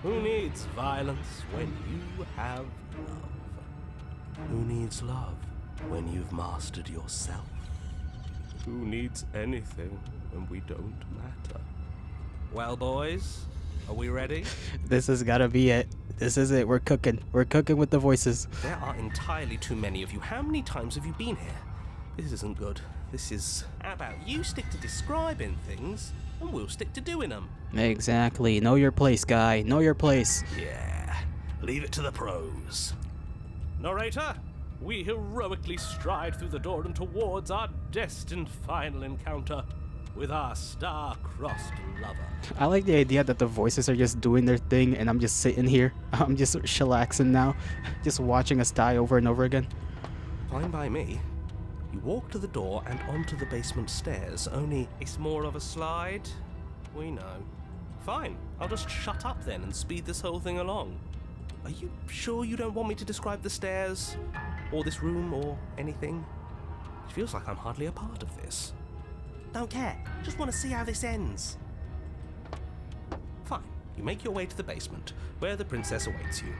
Who needs violence when you have love? Who needs love when you've mastered yourself? Who needs anything when we don't matter? Well, boys, are we ready? This has gotta be it. This is it. We're cooking. We're cooking with the voices. There are entirely too many of you. How many times have you been here? This isn't good. This is... How about you stick to describing things, and we'll stick to doing them. Exactly. Know your place, guy. Know your place. Yeah. Leave it to the pros. Narrator, we heroically stride through the door and towards our destined final encounter. with our star-crossed lover. I like the idea that the voices are just doing their thing and I'm just sitting here. I'm just chillaxing now, just watching us die over and over again. Fine by me. You walk to the door and onto the basement stairs, only it's more of a slide. We know. Fine, I'll just shut up then and speed this whole thing along. Are you sure you don't want me to describe the stairs, or this room, or anything? It feels like I'm hardly a part of this. Don't care, just want to see how this ends. Fine, you make your way to the basement, where the princess awaits you.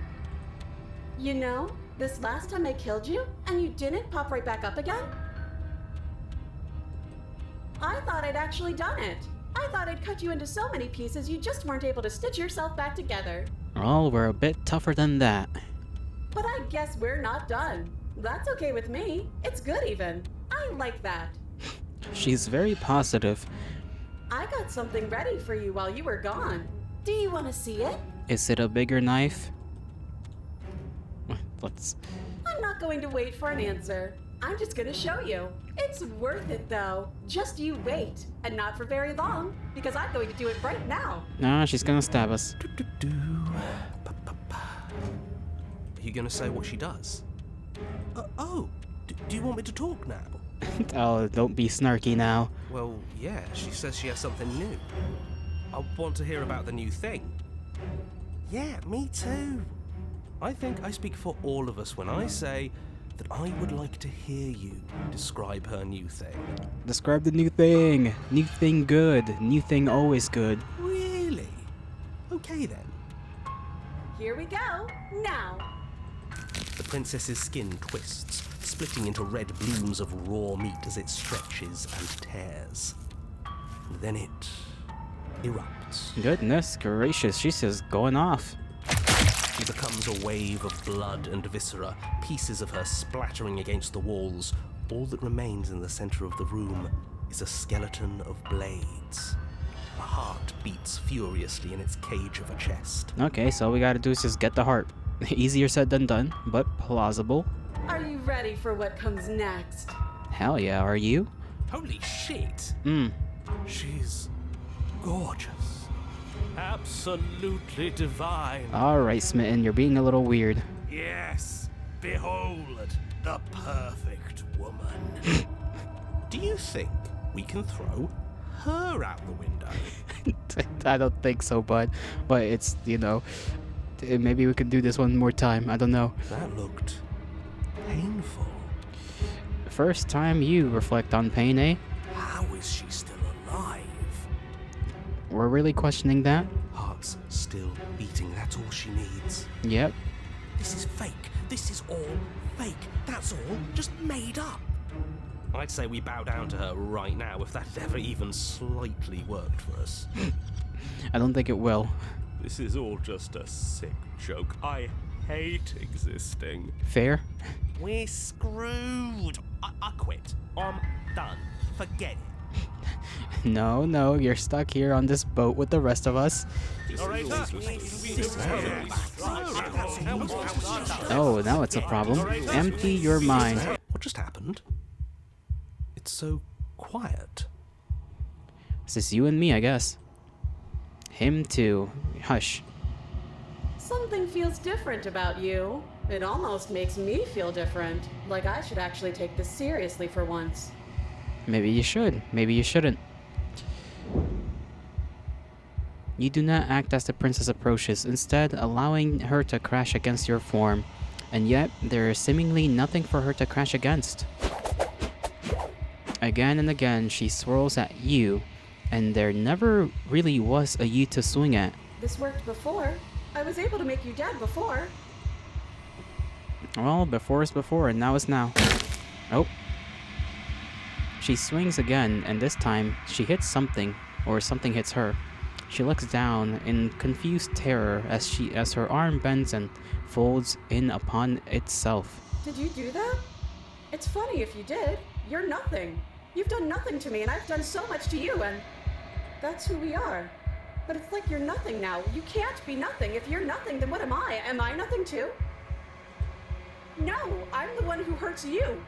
You know, this last time I killed you, and you didn't pop right back up again? I thought I'd actually done it. I thought I'd cut you into so many pieces you just weren't able to stitch yourself back together. Well, we're a bit tougher than that. But I guess we're not done. That's okay with me. It's good even. I like that. She's very positive. I got something ready for you while you were gone. Do you want to see it? Is it a bigger knife? Let's... I'm not going to wait for an answer. I'm just going to show you. It's worth it though. Just you wait. And not for very long, because I'm going to do it right now. Nah, she's gonna stab us. Are you gonna say what she does? Do you want me to talk now? Oh, don't be snarky now. Well, yeah, she says she has something new. I want to hear about the new thing. Yeah, me too. I think I speak for all of us when I say that I would like to hear you describe her new thing. Describe the new thing. New thing good. New thing always good. Really? Okay then. Here we go. Now. The princess's skin twists, splitting into red blooms of raw meat as it stretches and tears. And then it erupts. Goodness gracious, she's just going off. It becomes a wave of blood and viscera, pieces of her splattering against the walls. All that remains in the center of the room is a skeleton of blades. A heart beats furiously in its cage of a chest. Okay, so all we gotta do is just get the heart. Easier said than done, but plausible. Are you ready for what comes next? Hell yeah, are you? Holy shit! She's gorgeous. Absolutely divine. Alright, Smitten, you're being a little weird. Yes, behold the perfect woman. Do you think we can throw her out the window? I don't think so, bud. But it's, you know, maybe we could do this one more time. I don't know. That looked painful. First time you reflect on pain, eh? How is she still alive? We're really questioning that. Heart's still beating, that's all she needs. Yep. This is fake. This is all fake. That's all just made up. I'd say we bow down to her right now if that had ever even slightly worked for us. I don't think it will. This is all just a sick joke. I hate existing. Fair? We're screwed. I quit. I'm done. Forget it. No, you're stuck here on this boat with the rest of us. Oh, now it's a problem. Empty your mind. What just happened? It's so quiet. This is you and me, I guess. Him too. Hush. Something feels different about you. It almost makes me feel different. Like I should actually take this seriously for once. Maybe you should. Maybe you shouldn't. You do not act as the princess approaches, instead allowing her to crash against your form. And yet, there is seemingly nothing for her to crash against. Again and again, she swirls at you, and there never really was a you to swing at. This worked before. I was able to make you dead before. Well, before is before, and now is now. Oh. She swings again, and this time, she hits something, or something hits her. She looks down in confused terror as her arm bends and folds in upon itself. Did you do that? It's funny if you did. You're nothing. You've done nothing to me, and I've done so much to you, and that's who we are. But it's like you're nothing now. You can't be nothing. If you're nothing, then what am I? Am I nothing too? No, I'm the one who hurts you.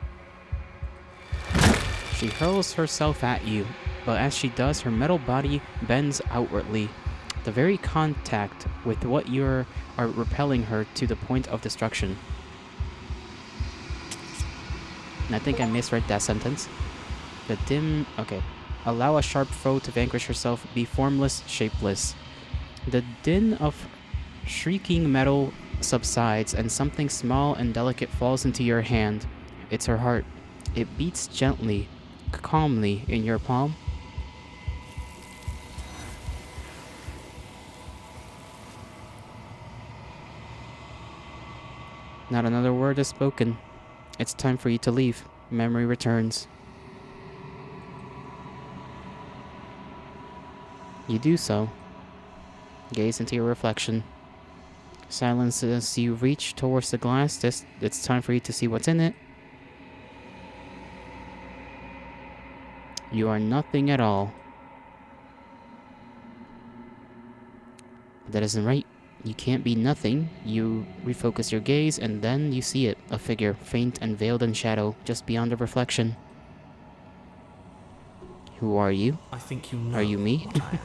She hurls herself at you, but as she does, her metal body bends outwardly. The very contact with what you are repelling her to the point of destruction. And I think I misread that sentence. The dim... Okay. Allow a sharp foe to vanquish herself. Be formless, shapeless. The din of shrieking metal subsides, and something small and delicate falls into your hand. It's her heart. It beats gently, calmly in your palm. Not another word is spoken. It's time for you to leave. Memory returns. You do so. Gaze into your reflection. Silence as you reach towards the glass. It's time for you to see what's in it. You are nothing at all. That isn't right. You can't be nothing. You refocus your gaze, and then you see it. A figure, faint and veiled in shadow, just beyond the reflection. Who are you? I think you know. Are you me? What I am.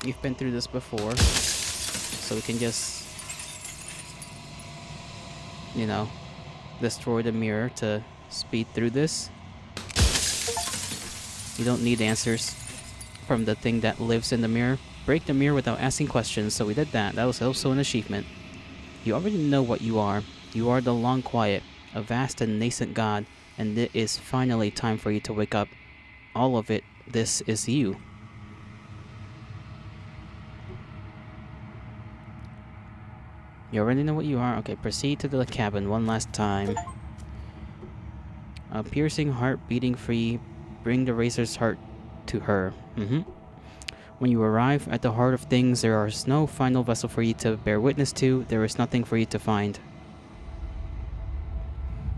You've been through this before, so we can just, you know, destroy the mirror to speed through this. You don't need answers from the thing that lives in the mirror. Break the mirror without asking questions, so we did that. That was also an achievement. You already know what you are. You are the long quiet, a vast and nascent god, and it is finally time for you to wake up. All of it, this is you. You already know what you are. Okay, proceed to the cabin one last time. A piercing heart beating free. Bring the razor's heart to her. When you arrive at the heart of things, there is no final vessel for you to bear witness to. There is nothing for you to find.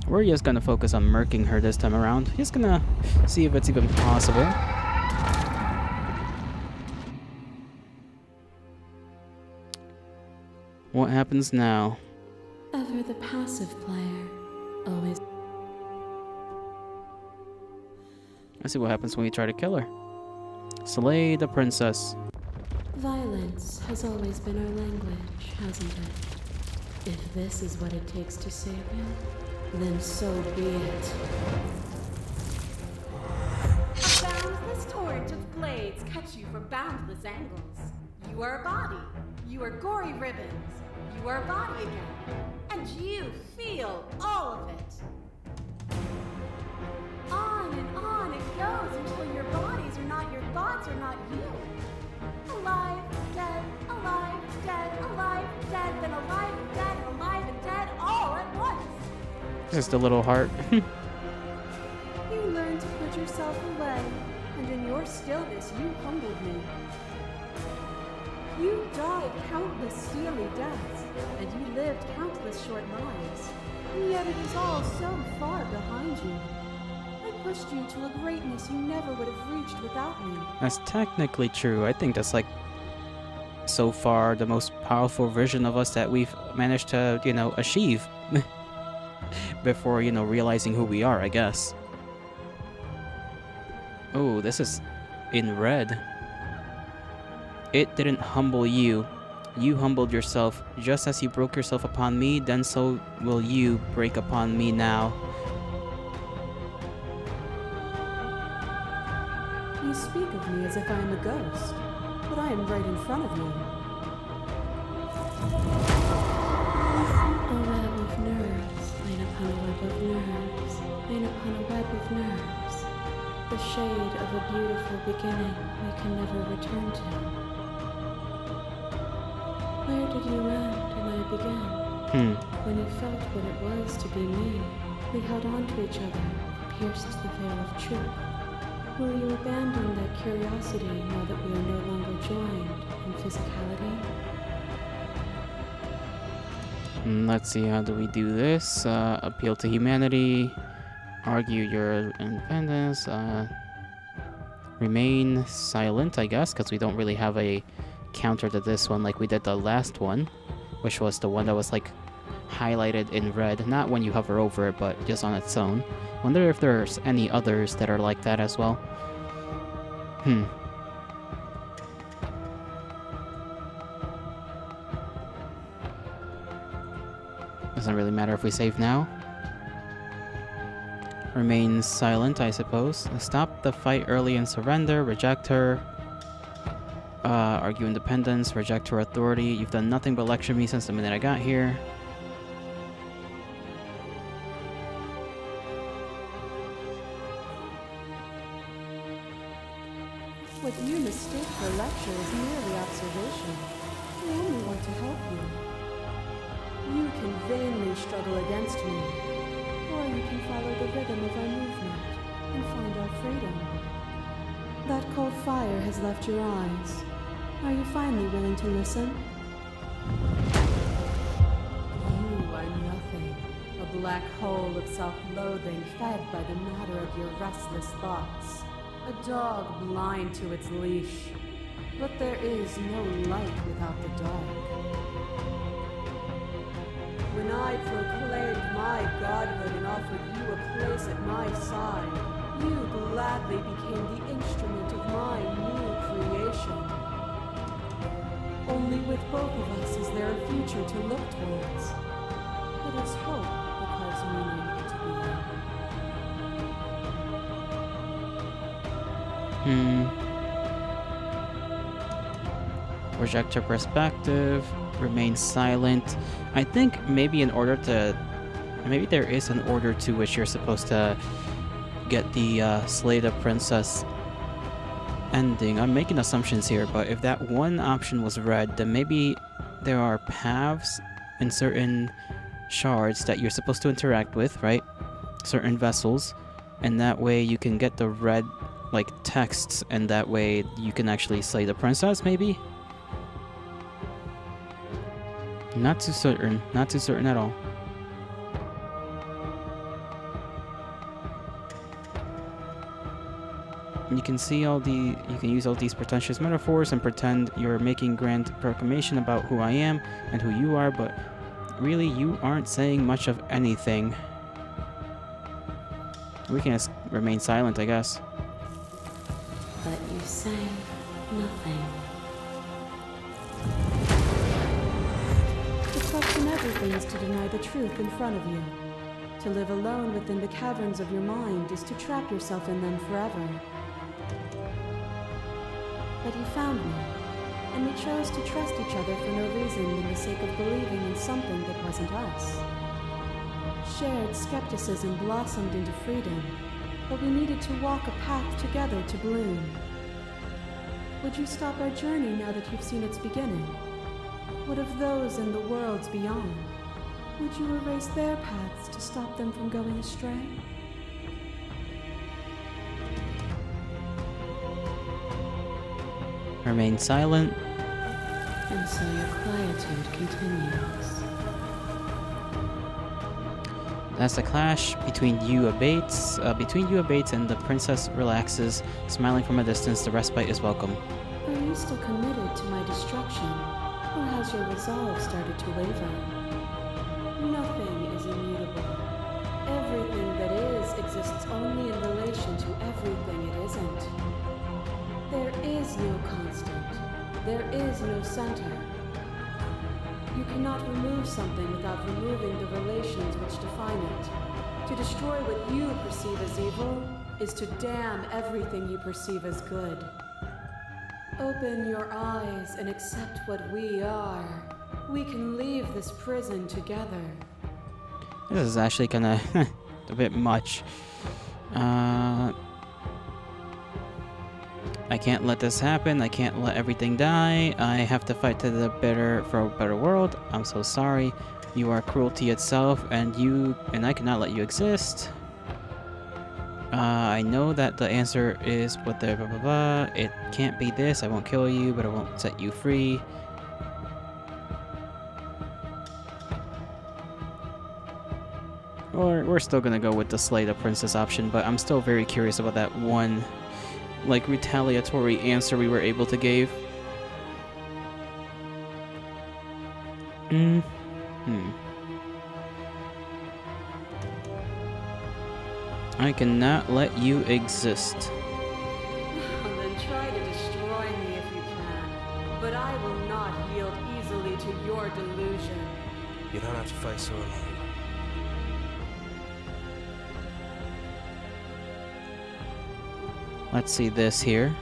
We're just gonna focus on murking her this time around. Just gonna see if it's even possible. What happens now? Ever the passive player, always. Let's see what happens when you try to kill her. Slay the princess. Violence has always been our language, hasn't it? If this is what it takes to save you, then so be it. A boundless torrent of blades cut you from boundless angles. You are a body. You are gory ribbons. You are a body again. And you feel all of it. On it goes until your bodies are not your thoughts, are not you. Alive, dead, alive, dead, then alive, dead, and alive and dead all at once. Just a little heart. You learn to put yourself away, and in your stillness you humbled me. You died countless steely deaths, and you lived countless short lives, and yet it is all so far behind you. I pushed you to a greatness you never would have reached without me. That's technically true. I think that's like so far the most powerful version of us that we've managed to, achieve before, realizing who we are, I guess. Oh, this is in red. It didn't humble you. You humbled yourself. Just as you broke yourself upon me, then so will you break upon me now. You speak of me as if I am a ghost, but I am right in front of you. A web of nerves, laid upon a web of nerves, laid upon a web of nerves. The shade of a beautiful beginning we can never return to. Where did you end and I begin? When you felt what it was to be me, we held on to each other, pierced the veil of truth. Will you abandon that curiosity now that we are no longer joined in physicality? Let's see, how do we do this? Appeal to humanity. Argue your independence. Remain silent, I guess, because we don't really have a counter to this one like we did the last one, which was the one that was like highlighted in red, not when you hover over it, but just on its own. Wonder if there's any others that are like that as well. Doesn't really matter if we save now. Remain silent, I suppose. Stop the fight early and surrender. Reject her. Argue independence. Reject her authority. You've done nothing but lecture me since the minute I got here. What you mistake for lecture is merely observation. I only want to help you. You can vainly struggle against me, or you can follow the rhythm of our movement and find our freedom. That cold fire has left your eyes. Are you finally willing to listen? You are nothing. A black hole of self-loathing fed by the matter of your restless thoughts. A dog blind to its leash. But there is no light without the dark. When I proclaimed my godhood and offered you a place at my side, you gladly became the instrument of my new creation. Only with both of us is there a future to look towards. It is hope because meaning into being. Reject her perspective. Remain silent. I think maybe maybe there is an order to which you're supposed to get the Slay the Princess ending. I'm making assumptions here, but if that one option was red, then maybe there are paths in certain shards that you're supposed to interact with, right? Certain vessels, and that way you can get the red, like, texts, and that way you can actually slay the princess, maybe? Not too certain at all. You can use all these pretentious metaphors and pretend you're making grand proclamation about who I am and who you are, but really you aren't saying much of anything. We can just remain silent, I guess. But you say nothing. To question everything is to deny the truth in front of you. To live alone within the caverns of your mind is to trap yourself in them forever. But you found me, and we chose to trust each other for no reason than the sake of believing in something that wasn't us. Shared skepticism blossomed into freedom, but we needed to walk a path together to bloom. Would you stop our journey now that you've seen its beginning? What of those in the worlds beyond? Would you erase their paths to stop them from going astray? Remain silent. And so your quietude continues. As the clash between you abates, and the princess relaxes, smiling from a distance, the respite is welcome. Are you still committed to my destruction, or has your resolve started to waver? Nothing is immutable. Everything that is exists only in relation to everything it isn't. There is no constant. There is no center. You cannot remove something without removing the relations which define it. To destroy what you perceive as evil is to damn everything you perceive as good. Open your eyes and accept what we are. We can leave this prison together. This is actually kinda a bit much. I can't let this happen. I can't let everything die. I have to fight for a better world. I'm so sorry. You are cruelty itself, and I cannot let you exist. I know that the answer is what the blah blah blah. It can't be this. I won't kill you, but I won't set you free. Or we're still gonna go with the Slay the Princess option, but I'm still very curious about that one, like, retaliatory answer we were able to give. I cannot let you exist. Then try to destroy me if you can. But I will not yield easily to your delusion. You don't have to face her alone. Let's see this here.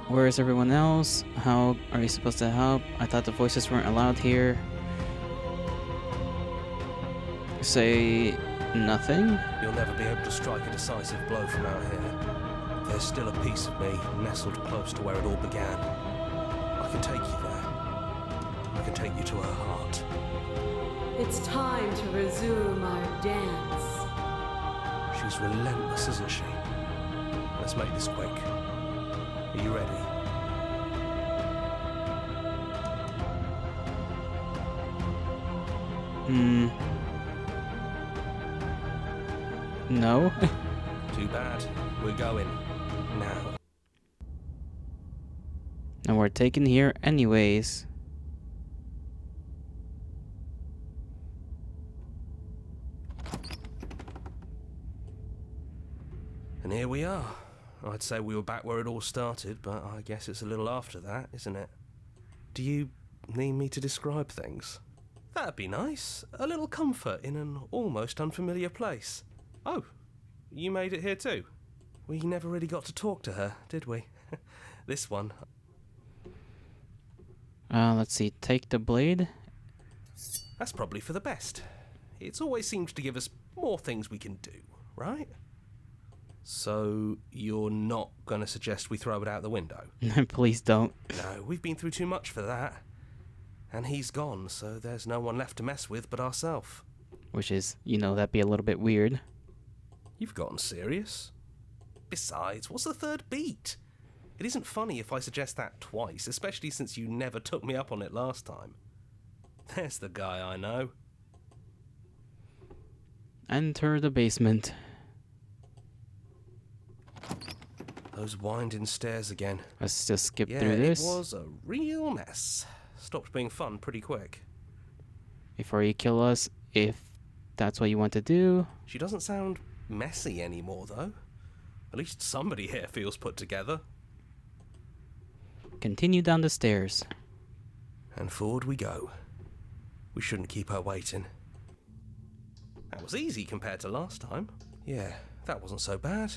Where is everyone else? How are you supposed to help? I thought the voices weren't allowed here. Say nothing? You'll never be able to strike a decisive blow from out here. There's still a piece of me nestled close to where it all began. I can take you there. I can take you to her heart. It's time to resume our dance. She's relentless, isn't she? Let's make this quick. Are you ready? No. Too bad. We're going. Now. And we're taken here anyways. And here we are. I'd say we were back where it all started, but I guess it's a little after that, isn't it? Do you need me to describe things? That'd be nice. A little comfort in an almost unfamiliar place. Oh, you made it here too? We never really got to talk to her, did we? This one. Let's see. Take the blade. That's probably for the best. It's always seems to give us more things we can do, right? So, you're not going to suggest we throw it out the window? Please don't. No, we've been through too much for that. And he's gone, so there's no one left to mess with but ourselves. Which is, that'd be a little bit weird. You've gotten serious. Besides, what's the third beat? It isn't funny if I suggest that twice, especially since you never took me up on it last time. There's the guy I know. Enter the basement. Those winding stairs again. Let's just skip through this. It was a real mess. Stopped being fun pretty quick. Before you kill us, if that's what you want to do. She doesn't sound messy anymore, though. At least somebody here feels put together. Continue down the stairs. And forward we go. We shouldn't keep her waiting. That was easy compared to last time. Yeah, that wasn't so bad.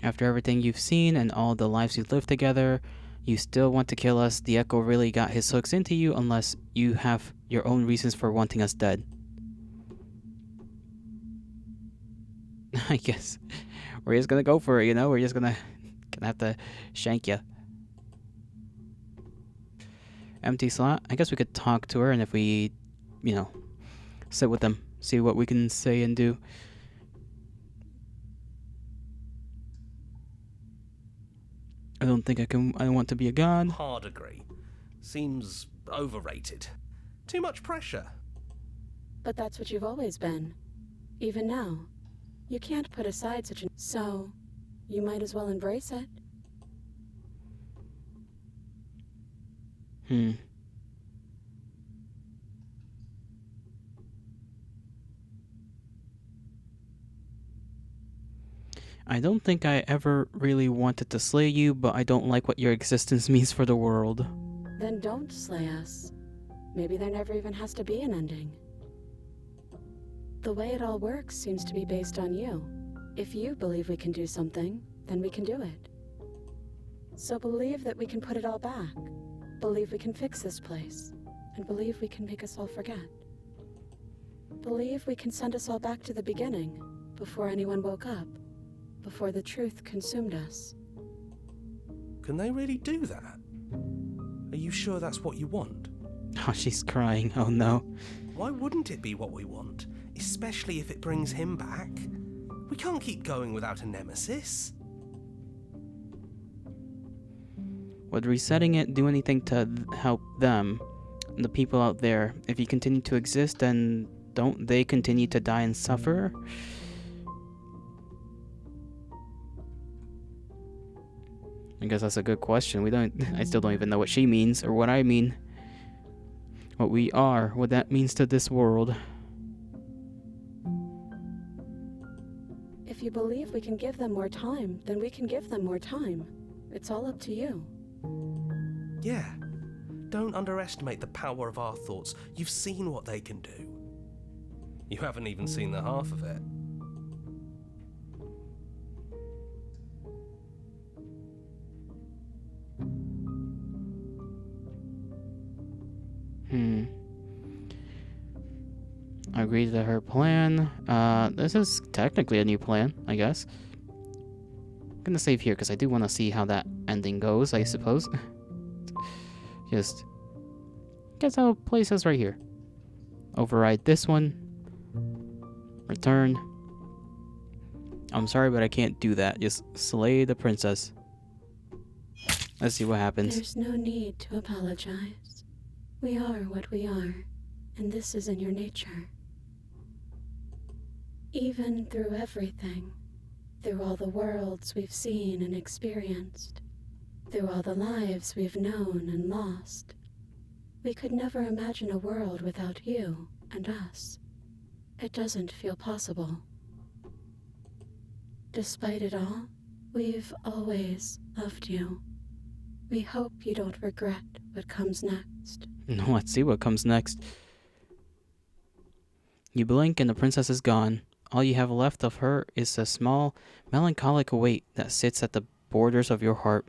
After everything you've seen and all the lives you've lived together, you still want to kill us. The Echo really got his hooks into you unless you have your own reasons for wanting us dead. I guess we're just gonna go for it, we're just gonna have to shank you. Empty slot. I guess we could talk to her, and if we, sit with them, see what we can say and do. I don't think I want to be a god. Hard agree. Seems overrated. Too much pressure. But that's what you've always been. Even now. You can't put aside such an... So, you might as well embrace it. I don't think I ever really wanted to slay you, but I don't like what your existence means for the world. Then don't slay us. Maybe there never even has to be an ending. The way it all works seems to be based on you. If you believe we can do something, then we can do it. So believe that we can put it all back. Believe we can fix this place. And believe we can make us all forget. Believe we can send us all back to the beginning, before anyone woke up. Before the truth consumed us. Can they really do that? Are you sure that's what you want? Oh, she's crying. Oh no. Why wouldn't it be what we want? Especially if it brings him back. We can't keep going without a nemesis. Would resetting it do anything to help them, the people out there? If you continue to exist, then don't they continue to die and suffer? I guess that's a good question. I still don't even know what she means or what I mean. what we are, what that means to this world. If you believe we can give them more time, then we can give them more time. It's all up to you. Yeah. Don't underestimate the power of our thoughts. You've seen what they can do. You haven't even seen the half of it. I agree to her plan. This is technically a new plan, I guess. I'm gonna save here because I do want to see how that ending goes, I suppose. Just guess I'll place us right here. Override this one. Return. I'm sorry, but I can't do that. Just slay the princess. Let's see what happens. There's no need to apologize. We are what we are, and this is in your nature. Even through everything, through all the worlds we've seen and experienced, through all the lives we've known and lost, we could never imagine a world without you and us. It doesn't feel possible. Despite it all, we've always loved you. We hope you don't regret what comes next. Let's see what comes next. You blink and the princess is gone. All you have left of her is a small, melancholic weight that sits at the borders of your heart.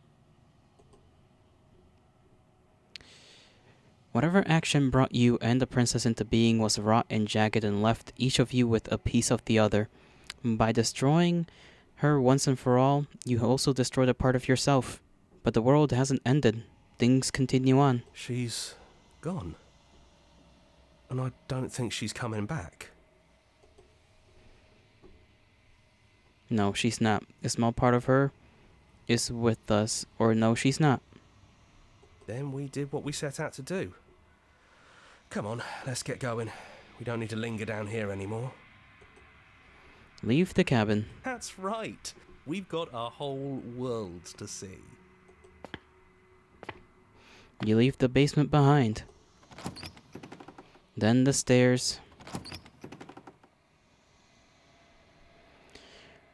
Whatever action brought you and the princess into being was wrought and jagged and left each of you with a piece of the other. By destroying her once and for all, you also destroyed a part of yourself. But the world hasn't ended. Things continue on. She's gone. And I don't think she's coming back. No, she's not. A small part of her is with us, or no, she's not. Then we did what we set out to do. Come on, let's get going. We don't need to linger down here anymore. Leave the cabin. That's right. We've got a whole world to see. You leave the basement behind. Then the stairs.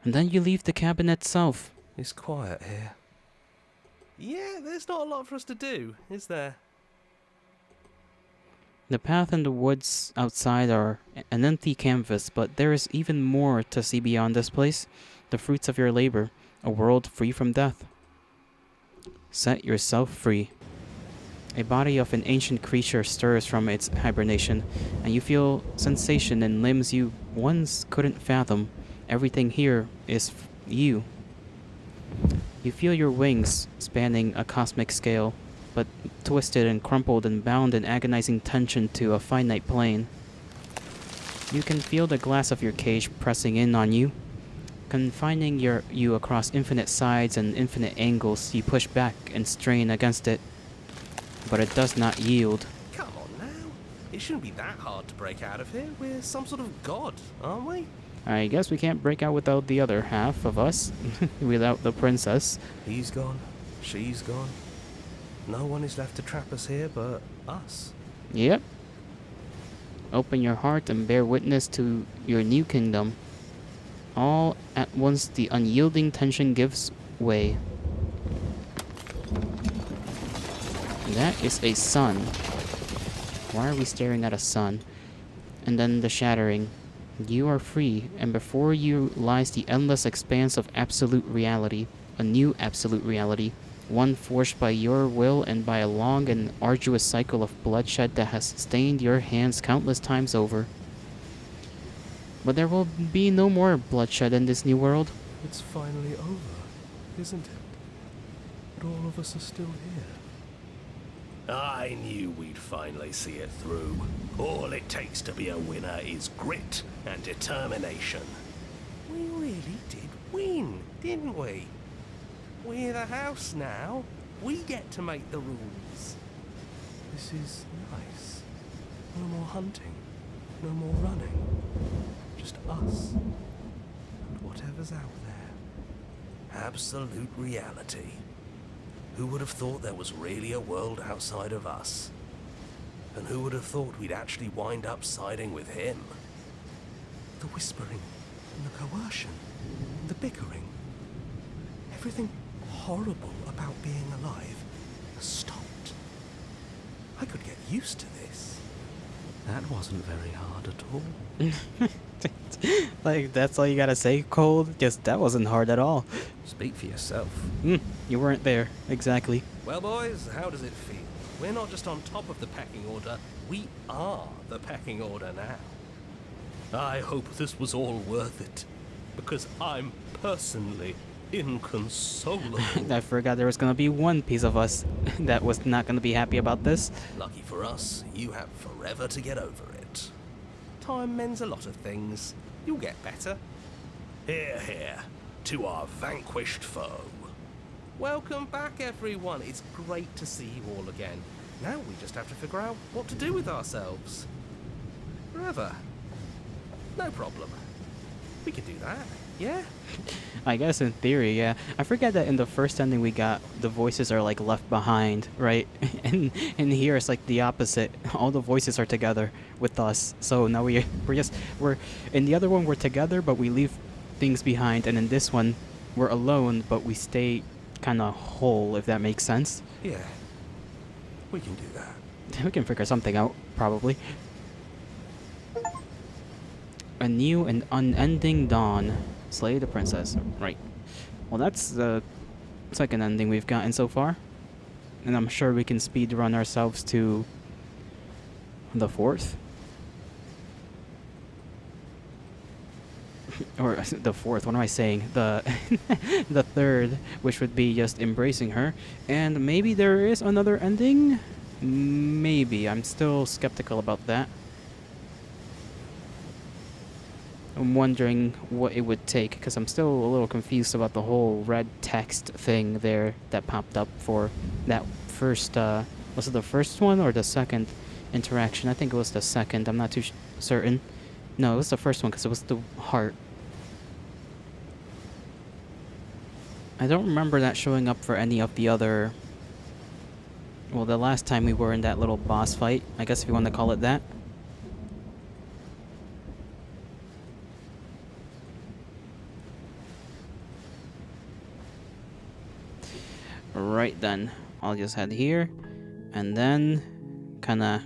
And then you leave the cabin itself. It's quiet here. Yeah, there's not a lot for us to do, is there? The path and the woods outside are an empty canvas, but there is even more to see beyond this place. The fruits of your labor, a world free from death. Set yourself free. A body of an ancient creature stirs from its hibernation, and you feel sensation in limbs you once couldn't fathom. Everything here is you. You feel your wings spanning a cosmic scale, but twisted and crumpled and bound in agonizing tension to a finite plane. You can feel the glass of your cage pressing in on you, confining you across infinite sides and infinite angles. You push back and strain against it, but it does not yield. Come on now. It shouldn't be that hard to break out of here. We're some sort of god, aren't we? I guess we can't break out without the other half of us, without the princess. He's gone. She's gone. No one is left to trap us here but us. Yep. Open your heart and bear witness to your new kingdom. All at once the unyielding tension gives way. That is a sun. Why are we staring at a sun? And then the shattering. You are free, and before you lies the endless expanse of absolute reality, a new absolute reality, one forged by your will and by a long and arduous cycle of bloodshed that has stained your hands countless times over. But there will be no more bloodshed in this new world. It's finally over, isn't it? But all of us are still here. I knew we'd finally see it through. All it takes to be a winner is grit and determination. We really did win, didn't we? We're the house now. We get to make the rules. This is nice. No more hunting. No more running. Just us. And whatever's out there. Absolute reality. Who would have thought there was really a world outside of us? And who would have thought we'd actually wind up siding with him? The whispering, and the coercion, the bickering. Everything horrible about being alive has stopped. I could get used to this. That wasn't very hard at all. Like, that's all you gotta say, Cold? Just, that wasn't hard at all. Speak for yourself. You weren't there. Exactly. Well, boys, how does it feel? We're not just on top of the pecking order, we are the pecking order now. I hope this was all worth it, because I'm personally inconsolable. I forgot there was gonna be one piece of us that was not gonna be happy about this. Lucky for us, you have forever to get over it. Time mends a lot of things. You'll get better. Hear, hear, to our vanquished foe. Welcome back, everyone. It's great to see you all again. Now we just have to figure out what to do with ourselves. Forever. No problem. We can do that, yeah? I guess in theory, yeah. I forget that in the first ending we got, the voices are like left behind, right? And here it's like the opposite. All the voices are together with us. So now we're in the other one we're together, but we leave things behind, and in this one we're alone, but we stay kind of whole, if that makes sense. Yeah, we can do that. We can figure something out, probably. A new and unending dawn. Slay the princess. Right. Well, that's the second ending we've gotten so far. And I'm sure we can speedrun ourselves to the fourth. Or the fourth, what am I saying? The the third, which would be just embracing her. And maybe there is another ending? Maybe. I'm still skeptical about that. I'm wondering what it would take, because I'm still a little confused about the whole red text thing there that popped up for that first, was it the first one or the second interaction? I think it was the second, I'm not too certain. No, it was the first one, because it was the heart. I don't remember that showing up for any of the other... Well, the last time we were in that little boss fight, I guess if you want to call it that. Right then, I'll just head here and then kinda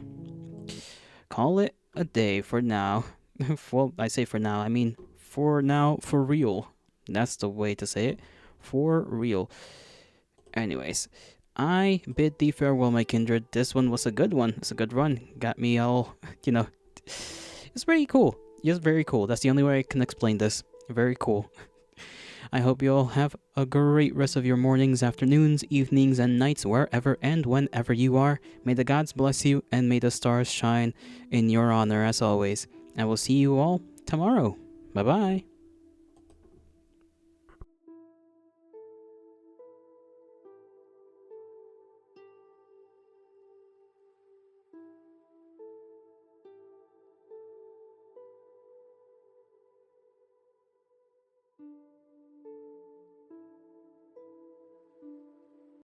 call it a day for now. Well, I say for now, I mean for now, for real. That's the way to say it. For real. Anyways, I bid thee farewell, my kindred. This one was a good one. It's a good run. Got me all, it's pretty cool. Just very cool. That's the only way I can explain this. Very cool. I hope you all have a great rest of your mornings, afternoons, evenings, and nights, wherever and whenever you are. May the gods bless you, and may the stars shine in your honor as always. I will see you all tomorrow. Bye-bye.